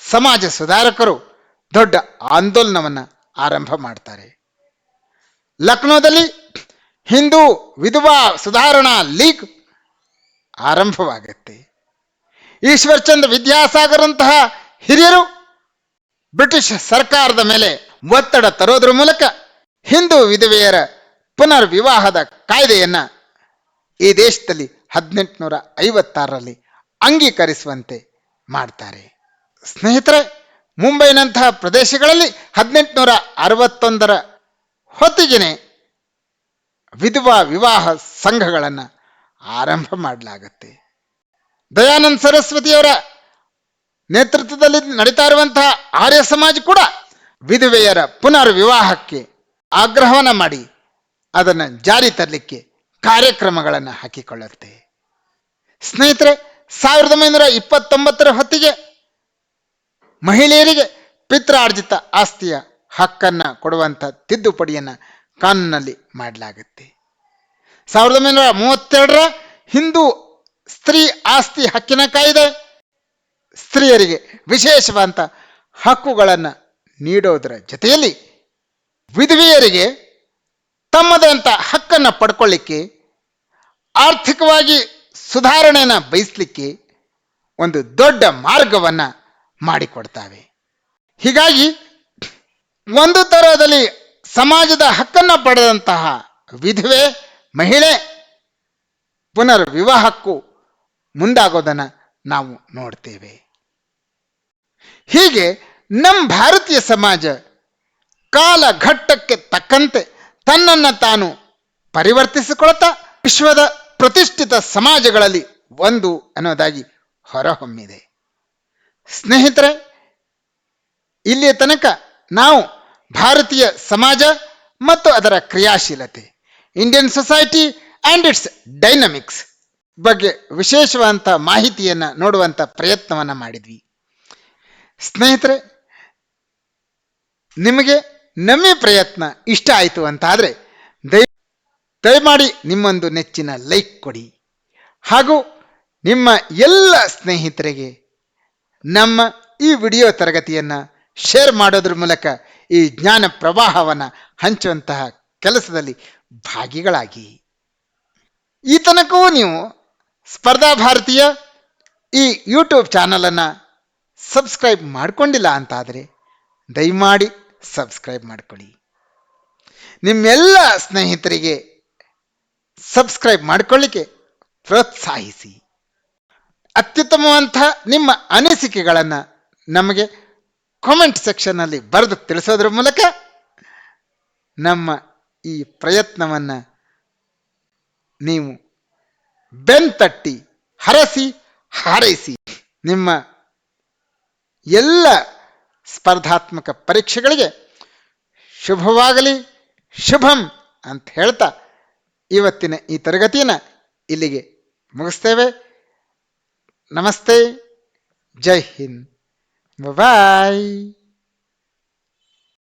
ಸಮಾಜ ಸುಧಾರಕರು ದೊಡ್ಡ ಆಂದೋಲನವನ್ನು ಆರಂಭ ಮಾಡ್ತಾರೆ. ಲಕ್ನೋದಲ್ಲಿ ಹಿಂದೂ ವಿಧವಾ ಸುಧಾರಣಾ ಲೀಗ್ ಆರಂಭವಾಗುತ್ತೆ. ಈಶ್ವರ್ಚಂದ್ರ ವಿದ್ಯಾಸಾಗರಂತಹ ಹಿರಿಯರು ಬ್ರಿಟಿಷ್ ಸರ್ಕಾರದ ಮೇಲೆ ಒತ್ತಡ ತರೋದ್ರ ಮೂಲಕ ಹಿಂದೂ ವಿಧವೆಯರ ಪುನರ್ವಿವಾಹದ ಕಾಯ್ದೆಯನ್ನು ಈ ದೇಶದಲ್ಲಿ 1856ರಲ್ಲಿ ಅಂಗೀಕರಿಸುವಂತೆ ಮಾಡ್ತಾರೆ. ಸ್ನೇಹಿತರೆ, ಮುಂಬೈನಂತಹ ಪ್ರದೇಶಗಳಲ್ಲಿ 1861ರ ಹೊತ್ತಿಗೆ ವಿಧವಾ ವಿವಾಹ ಸಂಘಗಳನ್ನು ಆರಂಭ ಮಾಡಲಾಗುತ್ತೆ. ದಯಾನಂದ ಸರಸ್ವತಿಯವರ ನೇತೃತ್ವದಲ್ಲಿ ನಡೀತಾ ಇರುವಂತಹ ಆರ್ಯ ಸಮಾಜ ಕೂಡ ವಿಧವೆಯರ ಪುನರ್ ವಿವಾಹಕ್ಕೆ ಆಗ್ರಹವನ್ನ ಮಾಡಿ ಅದನ್ನು ಜಾರಿ ತರಲಿಕ್ಕೆ ಕಾರ್ಯಕ್ರಮಗಳನ್ನು ಹಾಕಿಕೊಳ್ಳುತ್ತೆ. ಸ್ನೇಹಿತರೆ, 1929 ಹೊತ್ತಿಗೆ ಮಹಿಳೆಯರಿಗೆ ಪಿತ್ರಾರ್ಜಿತ ಆಸ್ತಿಯ ಹಕ್ಕನ್ನ ಕೊಡುವಂಥ ತಿದ್ದುಪಡಿಯನ್ನು ಕಾನೂನಲ್ಲಿ ಮಾಡಲಾಗುತ್ತೆ. 1932 ಹಿಂದೂ ಸ್ತ್ರೀ ಆಸ್ತಿ ಹಕ್ಕಿನ ಕಾಯ್ದೆ ಸ್ತ್ರೀಯರಿಗೆ ವಿಶೇಷವಾದಂಥ ಹಕ್ಕುಗಳನ್ನು ನೀಡೋದರ ಜೊತೆಯಲ್ಲಿ ವಿಧವೆಯರಿಗೆ ತಮ್ಮದಂಥ ಹಕ್ಕನ್ನು ಪಡ್ಕೊಳ್ಳಿಕ್ಕೆ, ಆರ್ಥಿಕವಾಗಿ ಸುಧಾರಣೆಯನ್ನು ಬಯಸಲಿಕ್ಕೆ ಒಂದು ದೊಡ್ಡ ಮಾರ್ಗವನ್ನು ಮಾಡಿಕೊಡ್ತಾವೆ. ಹೀಗಾಗಿ ಒಂದು ತರಹದಲ್ಲಿ ಸಮಾಜದ ಹಕ್ಕನ್ನು ಪಡೆದಂತಹ ವಿಧವೆ ಮಹಿಳೆ ಪುನರ್ ವಿವಾಹಕ್ಕೂ ಮುಂದಾಗೋದನ್ನು ನಾವು ನೋಡ್ತೇವೆ. ಹೀಗೆ ನಮ್ಮ ಭಾರತೀಯ ಸಮಾಜ ಕಾಲಘಟ್ಟಕ್ಕೆ ತಕ್ಕಂತೆ ತನ್ನನ್ನು ತಾನು ಪರಿವರ್ತಿಸಿಕೊಳ್ತಾ ವಿಶ್ವದ ಪ್ರತಿಷ್ಠಿತ ಸಮಾಜಗಳಲ್ಲಿ ಒಂದು ಅನ್ನೋದಾಗಿ ಹೊರಹೊಮ್ಮಿದೆ. ಸ್ನೇಹಿತರೆ, ಇಲ್ಲಿಯ ತನಕ ನಾವು ಭಾರತೀಯ ಸಮಾಜ ಮತ್ತು ಅದರ ಕ್ರಿಯಾಶೀಲತೆ, Indian society and its dynamics ಬಗ್ಗೆ ವಿಶೇಷವಾದಂಥ ಮಾಹಿತಿಯನ್ನು ನೋಡುವಂಥ ಪ್ರಯತ್ನವನ್ನು ಮಾಡಿದ್ವಿ. ಸ್ನೇಹಿತರೆ, ನಿಮಗೆ ನಮ್ಮ ಪ್ರಯತ್ನ ಇಷ್ಟ ಆಯಿತು ಅಂತಾದರೆ ದಯಮಾಡಿ ನಿಮ್ಮೊಂದು ನೆಚ್ಚಿನ ಲೈಕ್ ಕೊಡಿ, ಹಾಗೂ ನಿಮ್ಮ ಎಲ್ಲ ಸ್ನೇಹಿತರಿಗೆ ನಮ್ಮ ಈ ವಿಡಿಯೋ ತರಗತಿಯನ್ನು ಶೇರ್ ಮಾಡೋದ್ರ ಮೂಲಕ ಈ ಜ್ಞಾನ ಪ್ರವಾಹವನ್ನು ಹಂಚುವಂತಹ ಕೆಲಸದಲ್ಲಿ ಭಾಗಿಗಳಾಗಿ. ಈ ತನಕವೂ ನೀವು ಸ್ಪರ್ಧಾ ಭಾರತೀಯ ಈ ಯೂಟ್ಯೂಬ್ ಚಾನಲನ್ನು ಸಬ್ಸ್ಕ್ರೈಬ್ ಮಾಡಿಕೊಂಡಿಲ್ಲ ಅಂತಾದರೆ ದಯಮಾಡಿ ಸಬ್ಸ್ಕ್ರೈಬ್ ಮಾಡಿಕೊಳ್ಳಿ. ನಿಮ್ಮೆಲ್ಲ ಸ್ನೇಹಿತರಿಗೆ ಸಬ್ಸ್ಕ್ರೈಬ್ ಮಾಡಿಕೊಳ್ಳಿಕ್ಕೆ ಪ್ರೋತ್ಸಾಹಿಸಿ. ಅತ್ಯುತ್ತಮವಂತಹ ನಿಮ್ಮ ಅನಿಸಿಕೆಗಳನ್ನು ನಮಗೆ ಕಾಮೆಂಟ್ ಸೆಕ್ಷನ್ನಲ್ಲಿ ಬರೆದು ತಿಳಿಸೋದ್ರ ಮೂಲಕ ನಮ್ಮ ಈ ಪ್ರಯತ್ನವನ್ನು ನೀವು ಬೆನ್ತಟ್ಟಿ ಹರಸಿ ಹಾರೈಸಿ ನಿಮ್ಮ ಎಲ್ಲ ಸ್ಪರ್ಧಾತ್ಮಕ ಪರೀಕ್ಷೆಗಳಿಗೆ ಶುಭವಾಗಲಿ, ಶುಭಂ ಅಂತ ಹೇಳ್ತಾ ಇವತ್ತಿನ ಈ ತರಗತಿಯನ್ನು ಇಲ್ಲಿಗೆ ಮುಗಿಸ್ತೇವೆ. ನಮಸ್ತೆ, ಜೈ ಹಿಂದ್, ಬಾಯ್.